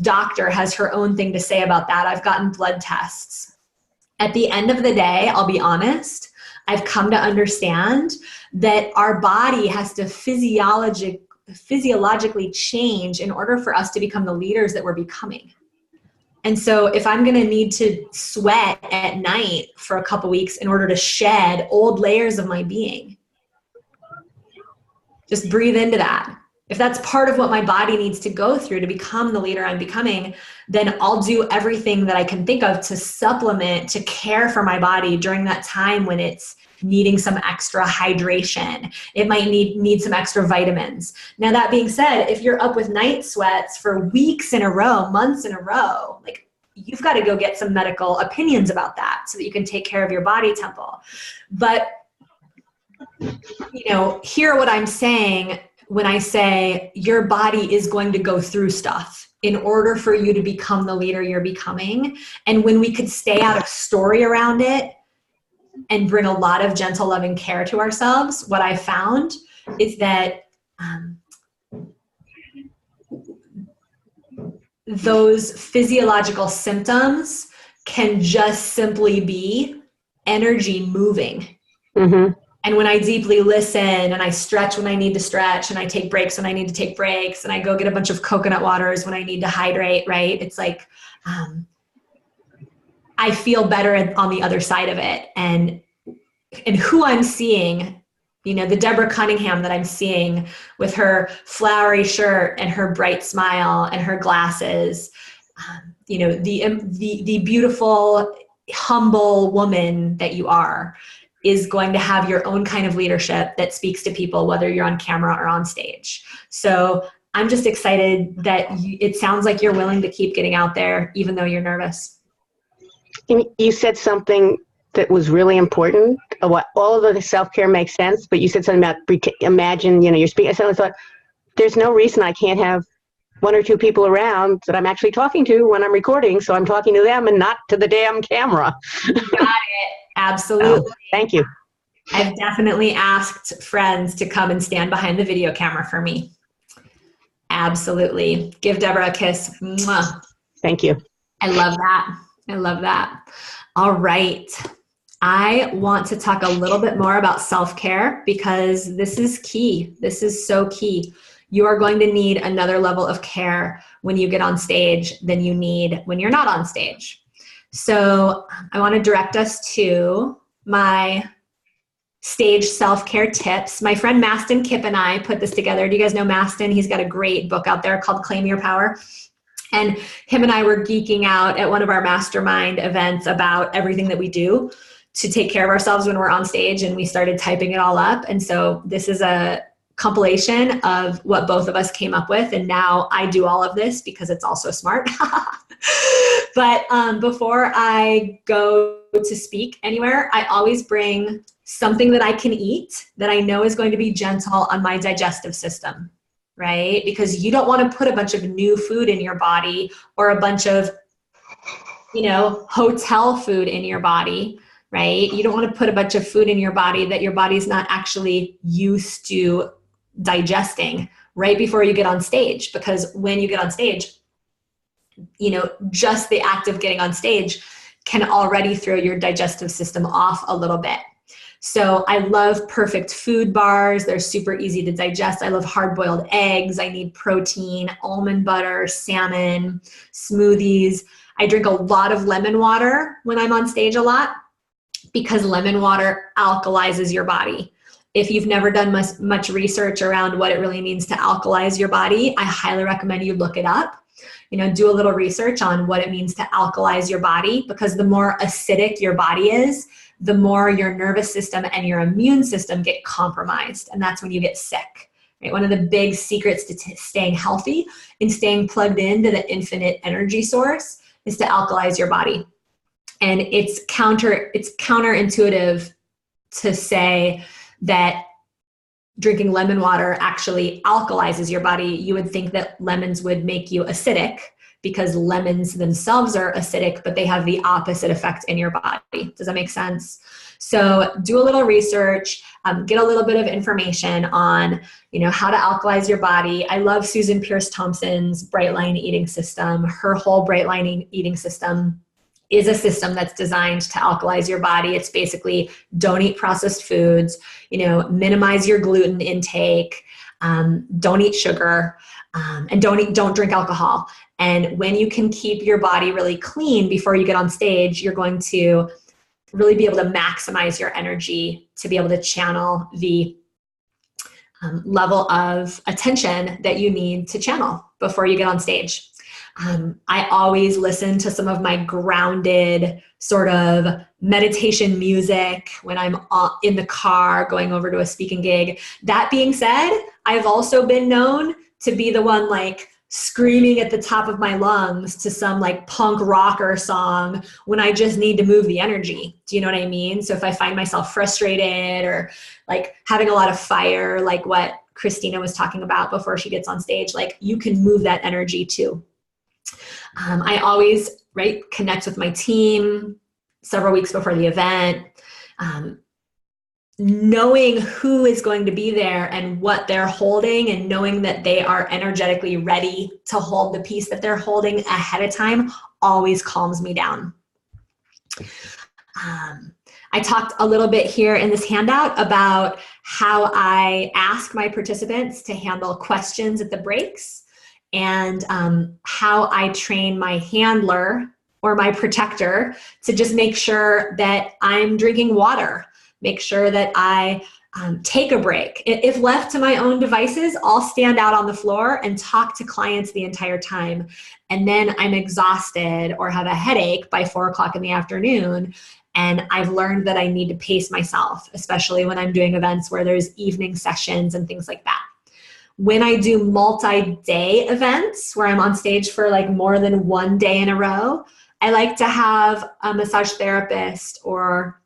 doctor has her own thing to say about that. I've gotten blood tests. At the end of the day, I'll be honest, I've come to understand that our body has to physiologically change in order for us to become the leaders that we're becoming. And so if I'm going to need to sweat at night for a couple weeks in order to shed old layers of my being, just breathe into that. If that's part of what my body needs to go through to become the leader I'm becoming, then I'll do everything that I can think of to supplement, to care for my body during that time when it's needing some extra hydration. It might need some extra vitamins. Now, that being said, if you're up with night sweats for weeks in a row, months in a row, like you've got to go get some medical opinions about that so that you can take care of your body temple. But, hear what I'm saying when I say your body is going to go through stuff in order for you to become the leader you're becoming. And when we could stay out of story around it and bring a lot of gentle, loving care to ourselves, what I found is that those physiological symptoms can just simply be energy moving. Mm-hmm. And when I deeply listen and I stretch when I need to stretch and I take breaks when I need to take breaks and I go get a bunch of coconut waters when I need to hydrate, right? It's like, I feel better on the other side of it. And who I'm seeing, the Deborah Cunningham that I'm seeing with her flowery shirt and her bright smile and her glasses, the beautiful, humble woman that you are, is going to have your own kind of leadership that speaks to people, whether you're on camera or on stage. So I'm just excited that it sounds like you're willing to keep getting out there, even though you're nervous. And you said something that was really important. What all of the self-care makes sense, but you said something about imagine, you're speaking. I thought, there's no reason I can't have one or two people around that I'm actually talking to when I'm recording, so I'm talking to them and not to the damn camera. You got it. Absolutely. Thank you. I've definitely asked friends to come and stand behind the video camera for me. Absolutely. Give Deborah a kiss. Mwah. Thank you. I love that. I love that. All right. I want to talk a little bit more about self-care because this is key. This is so key. You are going to need another level of care when you get on stage than you need when you're not on stage. So I want to direct us to my stage self-care tips. My friend Mastin Kipp and I put this together. Do you guys know Mastin? He's got a great book out there called Claim Your Power. And him and I were geeking out at one of our mastermind events about everything that we do to take care of ourselves when we're on stage, and we started typing it all up. And so this is a compilation of what both of us came up with, and now I do all of this because it's also smart. But before I go to speak anywhere, I always bring something that I can eat that I know is going to be gentle on my digestive system, right? Because you don't want to put a bunch of new food in your body or a bunch of, hotel food in your body, right? You don't want to put a bunch of food in your body that your body's not actually used to digesting right before you get on stage. Because when you get on stage, just the act of getting on stage can already throw your digestive system off a little bit. So I love Perfect Food bars. They're super easy to digest. I love hard-boiled eggs. I need protein, almond butter, salmon, smoothies. I drink a lot of lemon water when I'm on stage a lot because lemon water alkalizes your body. If you've never done much research around what it really means to alkalize your body, I highly recommend you look it up. Do a little research on what it means to alkalize your body, because the more acidic your body is, the more your nervous system and your immune system get compromised. And that's when you get sick. Right? One of the big secrets to staying healthy and staying plugged into the infinite energy source is to alkalize your body. And it's counterintuitive to say that drinking lemon water actually alkalizes your body. You would think that lemons would make you acidic because lemons themselves are acidic, but they have the opposite effect in your body. Does that make sense? So do a little research, get a little bit of information on, how to alkalize your body. I love Susan Pierce Thompson's Bright Line Eating System. Her whole Bright Line Eating System is a system that's designed to alkalize your body. It's basically don't eat processed foods, minimize your gluten intake, don't eat sugar, and don't drink alcohol. And when you can keep your body really clean before you get on stage, you're going to really be able to maximize your energy to be able to channel the level of attention that you need to channel before you get on stage. I always listen to some of my grounded sort of meditation music when I'm in the car going over to a speaking gig. That being said, I've also been known to be the one screaming at the top of my lungs to some punk rocker song when I just need to move the energy. Do you know what I mean? So if I find myself frustrated or having a lot of fire, like what Christina was talking about before she gets on stage, you can move that energy too. I always connect with my team several weeks before the event. Knowing who is going to be there and what they're holding and knowing that they are energetically ready to hold the piece that they're holding ahead of time always calms me down. I talked a little bit here in this handout about how I ask my participants to handle questions at the breaks and how I train my handler or my protector to just make sure that I'm drinking water. Make sure that I take a break. If left to my own devices, I'll stand out on the floor and talk to clients the entire time. And then I'm exhausted or have a headache by 4:00 in the afternoon. And I've learned that I need to pace myself, especially when I'm doing events where there's evening sessions and things like that. When I do multi-day events where I'm on stage for more than one day in a row, I like to have a massage therapist or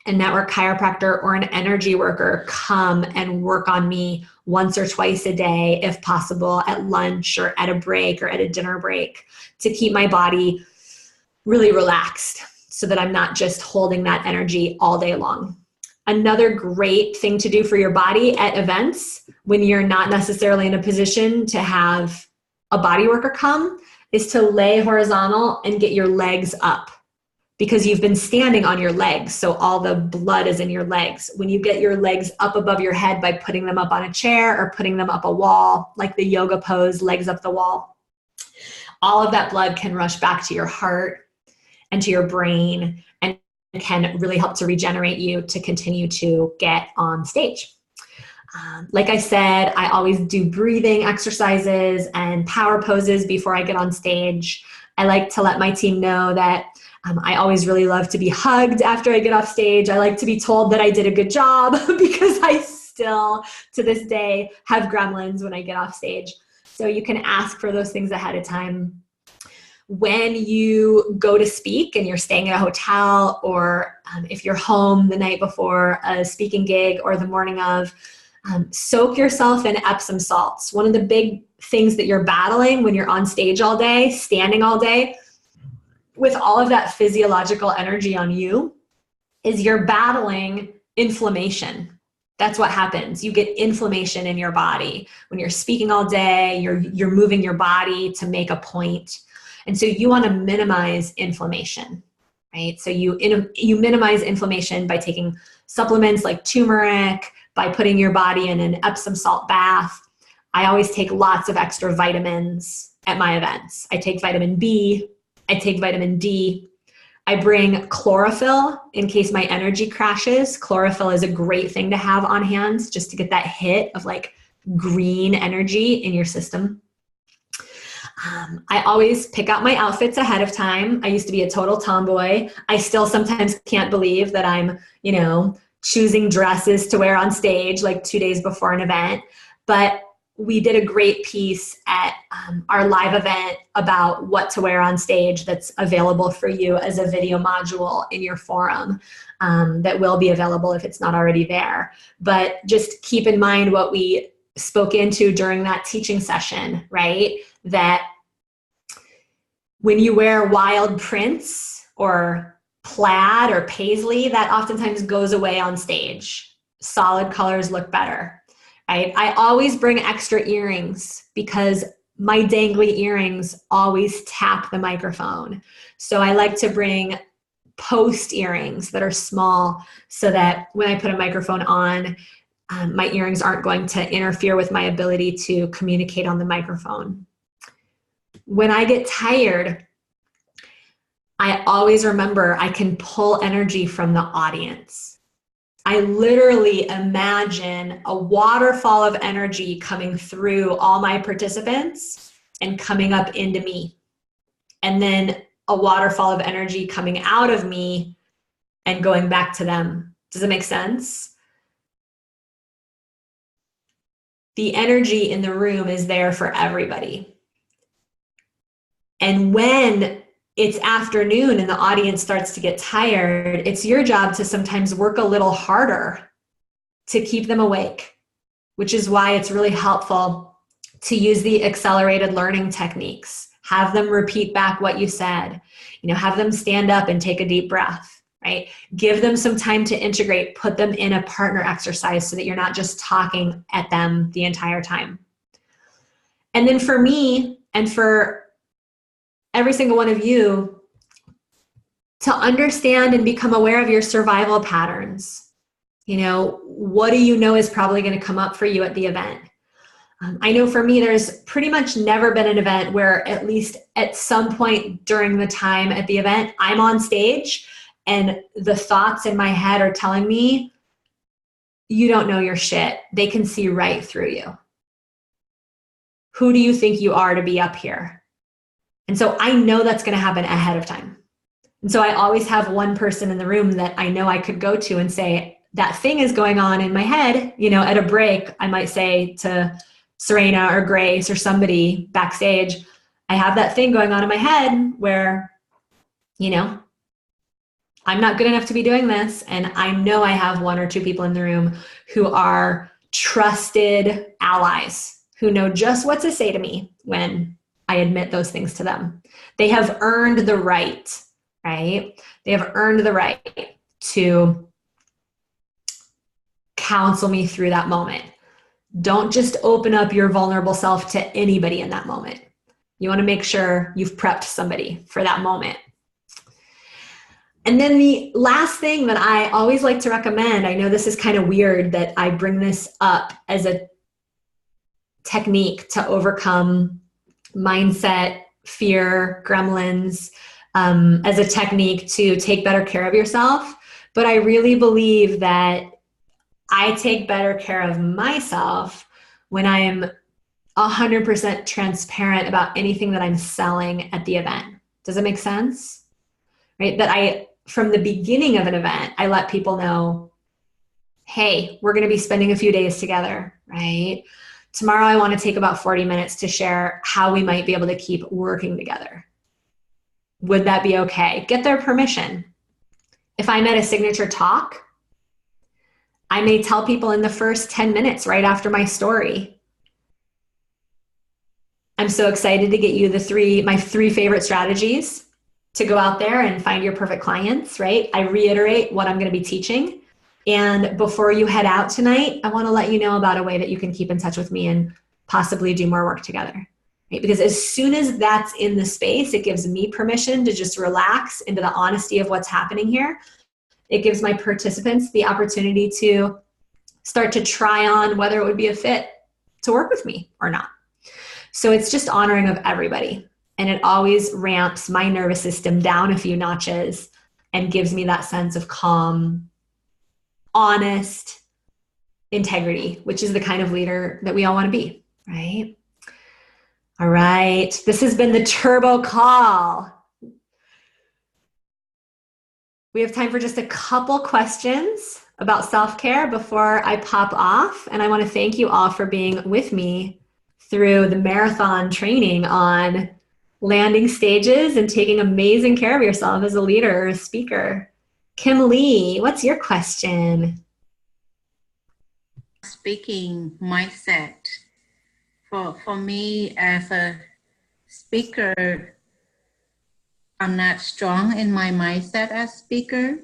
a network chiropractor or an energy worker come and work on me once or twice a day, if possible, at lunch or at a break or at a dinner break, to keep my body really relaxed so that I'm not just holding that energy all day long. Another great thing to do for your body at events when you're not necessarily in a position to have a body worker come is to lay horizontal and get your legs up, because you've been standing on your legs, so all the blood is in your legs. When you get your legs up above your head by putting them up on a chair or putting them up a wall, like the yoga pose, legs up the wall, all of that blood can rush back to your heart and to your brain and can really help to regenerate you to continue to get on stage. Like I said, I always do breathing exercises and power poses before I get on stage. I like to let my team know that I always really love to be hugged after I get off stage. I like to be told that I did a good job because I still, to this day, have gremlins when I get off stage. So you can ask for those things ahead of time. When you go to speak and you're staying at a hotel, or if you're home the night before a speaking gig or the morning of, Soak yourself in Epsom salts. One of the big things that you're battling when you're on stage all day, standing all day, with all of that physiological energy on you, is you're battling inflammation. That's what happens. You get inflammation in your body. When you're speaking all day, you're moving your body to make a point. And so you want to minimize inflammation, right? So you minimize inflammation by taking supplements like turmeric, by putting your body in an Epsom salt bath. I always take lots of extra vitamins at my events. I take vitamin B, I take vitamin D. I bring chlorophyll in case my energy crashes. Chlorophyll is a great thing to have on hand just to get that hit of like green energy in your system. I always pick out my outfits ahead of time. I used to be a total tomboy. I still sometimes can't believe that I'm, choosing dresses to wear on stage like 2 days before an event. But we did a great piece at our live event about what to wear on stage that's available for you as a video module in your forum that will be available if it's not already there. But just keep in mind what we spoke into during that teaching session, right? That when you wear wild prints or plaid or paisley, that oftentimes goes away on stage. Solid colors look better. I always bring extra earrings because my dangly earrings always tap the microphone. So I like to bring post earrings that are small so that when I put a microphone on, my earrings aren't going to interfere with my ability to communicate on the microphone. When I get tired, I always remember I can pull energy from the audience. I literally imagine a waterfall of energy coming through all my participants and coming up into me. And then a waterfall of energy coming out of me and going back to them. Does it make sense? The energy in the room is there for everybody. And when it's afternoon and the audience starts to get tired, it's your job to sometimes work a little harder to keep them awake, which is why it's really helpful to use the accelerated learning techniques. Have them repeat back what you said. Have them stand up and take a deep breath, right? Give them some time to integrate, put them in a partner exercise so that you're not just talking at them the entire time. And then for me and for every single one of you, to understand and become aware of your survival patterns. What do you know is probably going to come up for you at the event? I know for me, there's pretty much never been an event where at least at some point during the time at the event, I'm on stage and the thoughts in my head are telling me, you don't know your shit. They can see right through you. Who do you think you are to be up here? And so I know that's going to happen ahead of time. And so I always have one person in the room that I know I could go to and say, that thing is going on in my head. At a break, I might say to Serena or Grace or somebody backstage, I have that thing going on in my head where, I'm not good enough to be doing this. And I know I have one or two people in the room who are trusted allies who know just what to say to me when I admit those things to them. They have earned the right, right? They have earned the right to counsel me through that moment. Don't just open up your vulnerable self to anybody in that moment. You want to make sure you've prepped somebody for that moment. And then the last thing that I always like to recommend, I know this is kind of weird that I bring this up as a technique to overcome mindset, fear, gremlins, as a technique to take better care of yourself. But I really believe that I take better care of myself when I am 100% transparent about anything that I'm selling at the event. Does it make sense? Right? That from the beginning of an event, I let people know, hey, we're going to be spending a few days together, right? Tomorrow, I want to take about 40 minutes to share how we might be able to keep working together. Would that be okay? Get their permission. If I'm at a signature talk, I may tell people in the first 10 minutes right after my story, I'm so excited to get you my 3 favorite strategies to go out there and find your perfect clients, right? I reiterate what I'm going to be teaching. And before you head out tonight, I want to let you know about a way that you can keep in touch with me and possibly do more work together. Right? Because as soon as that's in the space, it gives me permission to just relax into the honesty of what's happening here. It gives my participants the opportunity to start to try on whether it would be a fit to work with me or not. So it's just honoring of everybody. And it always ramps my nervous system down a few notches and gives me that sense of calm, honest integrity, which is the kind of leader that we all want to be, right? All right. This has been the Turbo Call. We have time for just a couple questions about self-care before I pop off. And I want to thank you all for being with me through the marathon training on landing stages and taking amazing care of yourself as a leader or a speaker. Kim Lee, what's your question? Speaking mindset. For me as a speaker, I'm not strong in my mindset as speaker.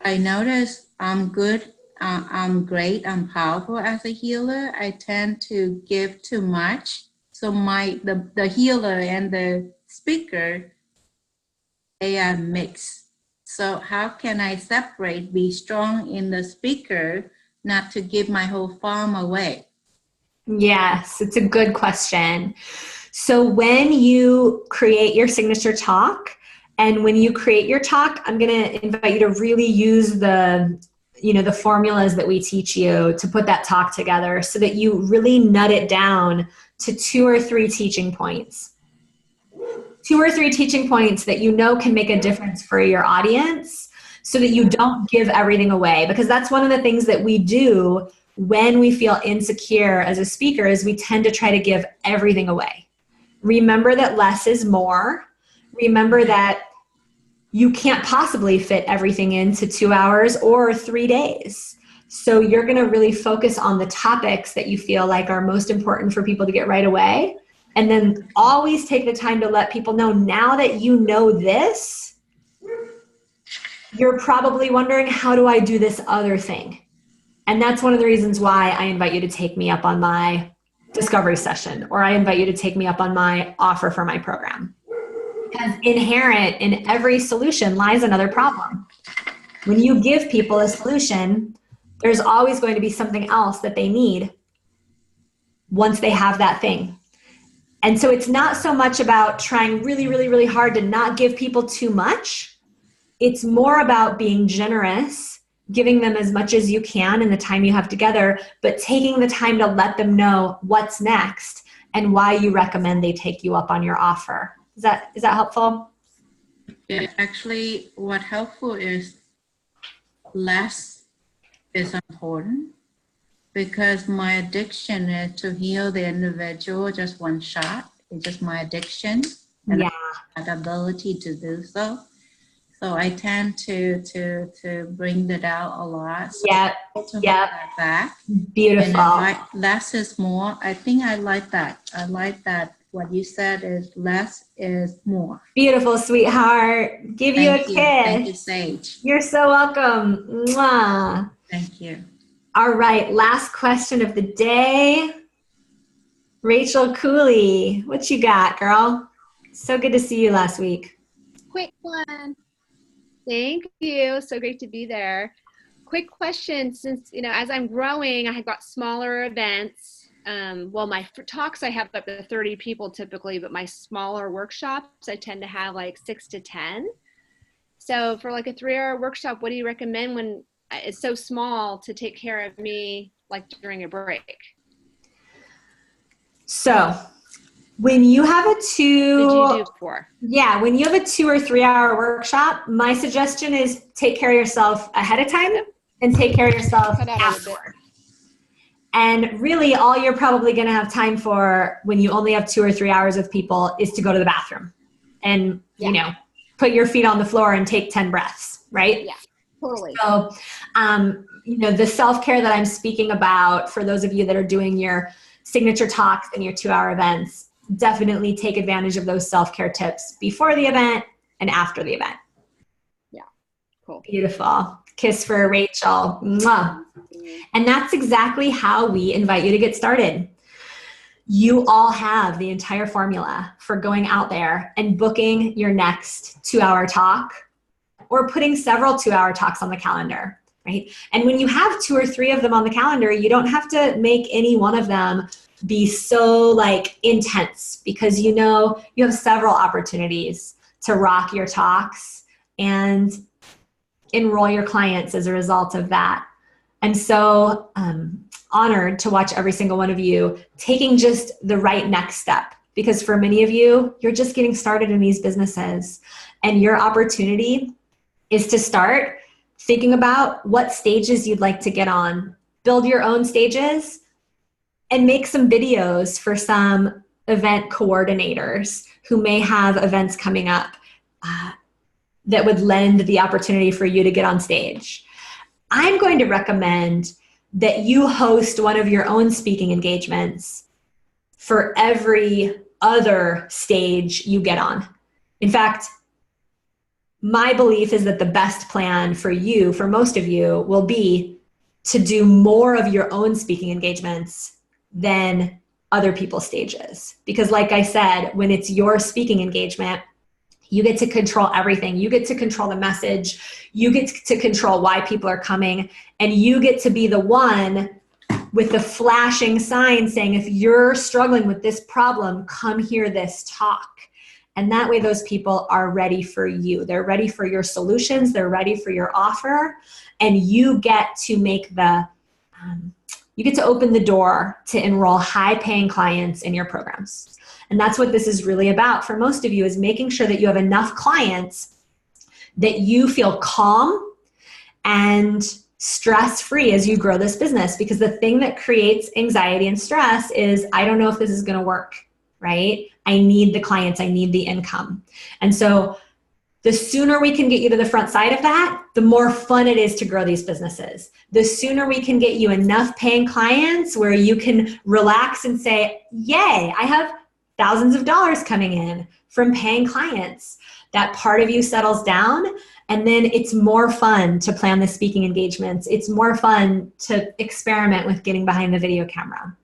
I notice I'm good, I'm great, I'm powerful as a healer. I tend to give too much. So the healer and the speaker, they are mixed. So how can I separate, be strong in the speaker, not to give my whole farm away? Yes, it's a good question. So when you create your signature talk, and when you create your talk, I'm going to invite you to really use the formulas that we teach you to put that talk together so that you really nut it down to 2 or 3 teaching points. 2 or 3 teaching points that you know can make a difference for your audience so that you don't give everything away. Because that's one of the things that we do when we feel insecure as a speaker is we tend to try to give everything away. Remember that less is more. Remember that you can't possibly fit everything into 2 hours or 3 days. So you're going to really focus on the topics that you feel like are most important for people to get right away. And then always take the time to let people know, now that you know this, you're probably wondering, how do I do this other thing? And that's one of the reasons why I invite you to take me up on my discovery session, or I invite you to take me up on my offer for my program. Because inherent in every solution lies another problem. When you give people a solution, there's always going to be something else that they need once they have that thing. And so it's not so much about trying really, really, really hard to not give people too much. It's more about being generous, giving them as much as you can in the time you have together, but taking the time to let them know what's next and why you recommend they take you up on your offer. Is that helpful? Yeah, actually, what helpful is less is important, because my addiction is to heal the individual just one shot. It's just my addiction, and I have the ability to do so. So I tend to bring that out a lot. So yeah. That back. Beautiful. And less is more. I think I like that. I like that. What you said is less is more. Beautiful, sweetheart. Give you a kiss. Thank you, Sage. You're so welcome. Mwah. Thank you. All right, last question of the day. Rachel Cooley, what you got, girl? So good to see you last week. Quick one. Thank you. So great to be there. Quick question, since, as I'm growing, I have got smaller events. My talks, I have up to 30 people typically, but my smaller workshops, I tend to have like 6 to 10. So for like a 3-hour workshop, what do you recommend when it's so small to take care of me like during a break? So when you have a Did you do before? Yeah, when you have a 2 or 3 hour workshop, my suggestion is take care of yourself ahead of time and take care of yourself afterward. And really all you're probably going to have time for when you only have 2 or 3 hours with people is to go to the bathroom and, put your feet on the floor and take 10 breaths, right? Yeah, totally. So, the self-care that I'm speaking about for those of you that are doing your signature talks and your 2-hour events, definitely take advantage of those self-care tips before the event and after the event. Yeah, cool. Beautiful. Kiss for Rachel. Mwah. And that's exactly how we invite you to get started. You all have the entire formula for going out there and booking your next 2-hour talk or putting several 2-hour talks on the calendar, right? And when you have 2 or 3 of them on the calendar, you don't have to make any one of them be so like intense, because you have several opportunities to rock your talks and enroll your clients as a result of that. And so honored to watch every single one of you taking just the right next step, because for many of you, you're just getting started in these businesses, and your opportunity is to start thinking about what stages you'd like to get on, build your own stages, and make some videos for some event coordinators who may have events coming up that would lend the opportunity for you to get on stage. I'm going to recommend that you host one of your own speaking engagements for every other stage you get on. In fact, my belief is that the best plan for you, for most of you, will be to do more of your own speaking engagements than other people's stages. Because like I said, when it's your speaking engagement, you get to control everything. You get to control the message. You get to control why people are coming. And you get to be the one with the flashing sign saying, if you're struggling with this problem, come hear this talk. And that way those people are ready for you. They're ready for your solutions. They're ready for your offer. And you get to make you get to open the door to enroll high-paying clients in your programs. And that's what this is really about for most of you, is making sure that you have enough clients that you feel calm and stress-free as you grow this business. Because the thing that creates anxiety and stress is, I don't know if this is going to work, right? I need the clients. I need the income. And so the sooner we can get you to the front side of that, the more fun it is to grow these businesses. The sooner we can get you enough paying clients where you can relax and say, yay, I have thousands of dollars coming in from paying clients. That part of you settles down, and then it's more fun to plan the speaking engagements. It's more fun to experiment with getting behind the video camera.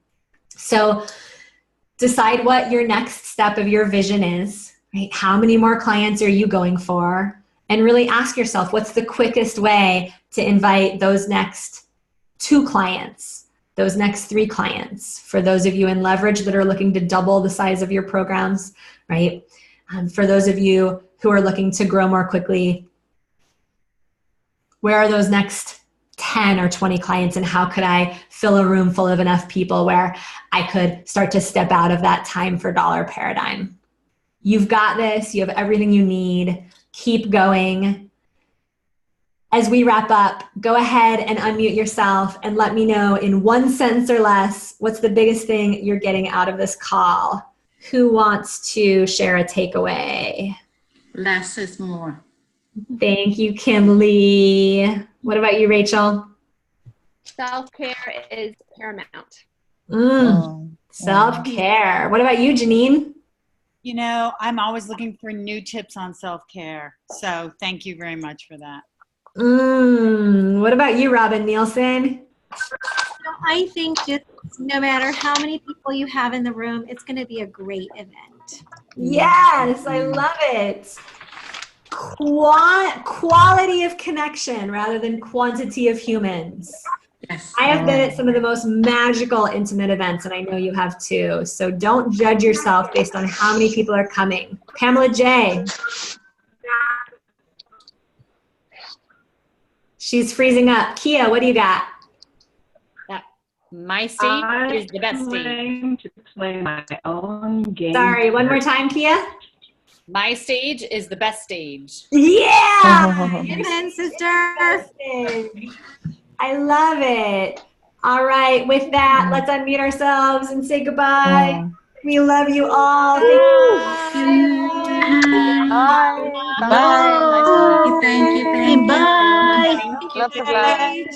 So decide what your next step of your vision is, right? How many more clients are you going for? And really ask yourself, what's the quickest way to invite those next 2 clients, those next 3 clients, for those of you in leverage that are looking to double the size of your programs, right? For those of you who are looking to grow more quickly, where are those next 10 or 20 clients, and how could I fill a room full of enough people where I could start to step out of that time for dollar paradigm? You've got this. You have everything you need. Keep going. As we wrap up, go ahead and unmute yourself and let me know in 1 sentence or less, what's the biggest thing you're getting out of this call? Who wants to share a takeaway? Less is more. Thank you, Kim Lee. What about you, Rachel? Self-care is paramount. Self-care. What about you, Janine? You know, I'm always looking for new tips on self-care. So thank you very much for that. What about you, Robin Nielsen? I think just no matter how many people you have in the room, it's going to be a great event. Yes, I love it. Quality of connection rather than quantity of humans. Yes. I have been at some of the most magical intimate events, and I know you have too. So don't judge yourself based on how many people are coming. Pamela J. She's freezing up. Kia, what do you got? My stage is the best stage. To play my own game. Sorry, one more time, Kia. My stage is the best stage. Yeah! Amen, sister. I love it. All right, with that, let's unmute ourselves and say goodbye. We love you all. Bye. Bye. Thank you. Bye. Lots of love.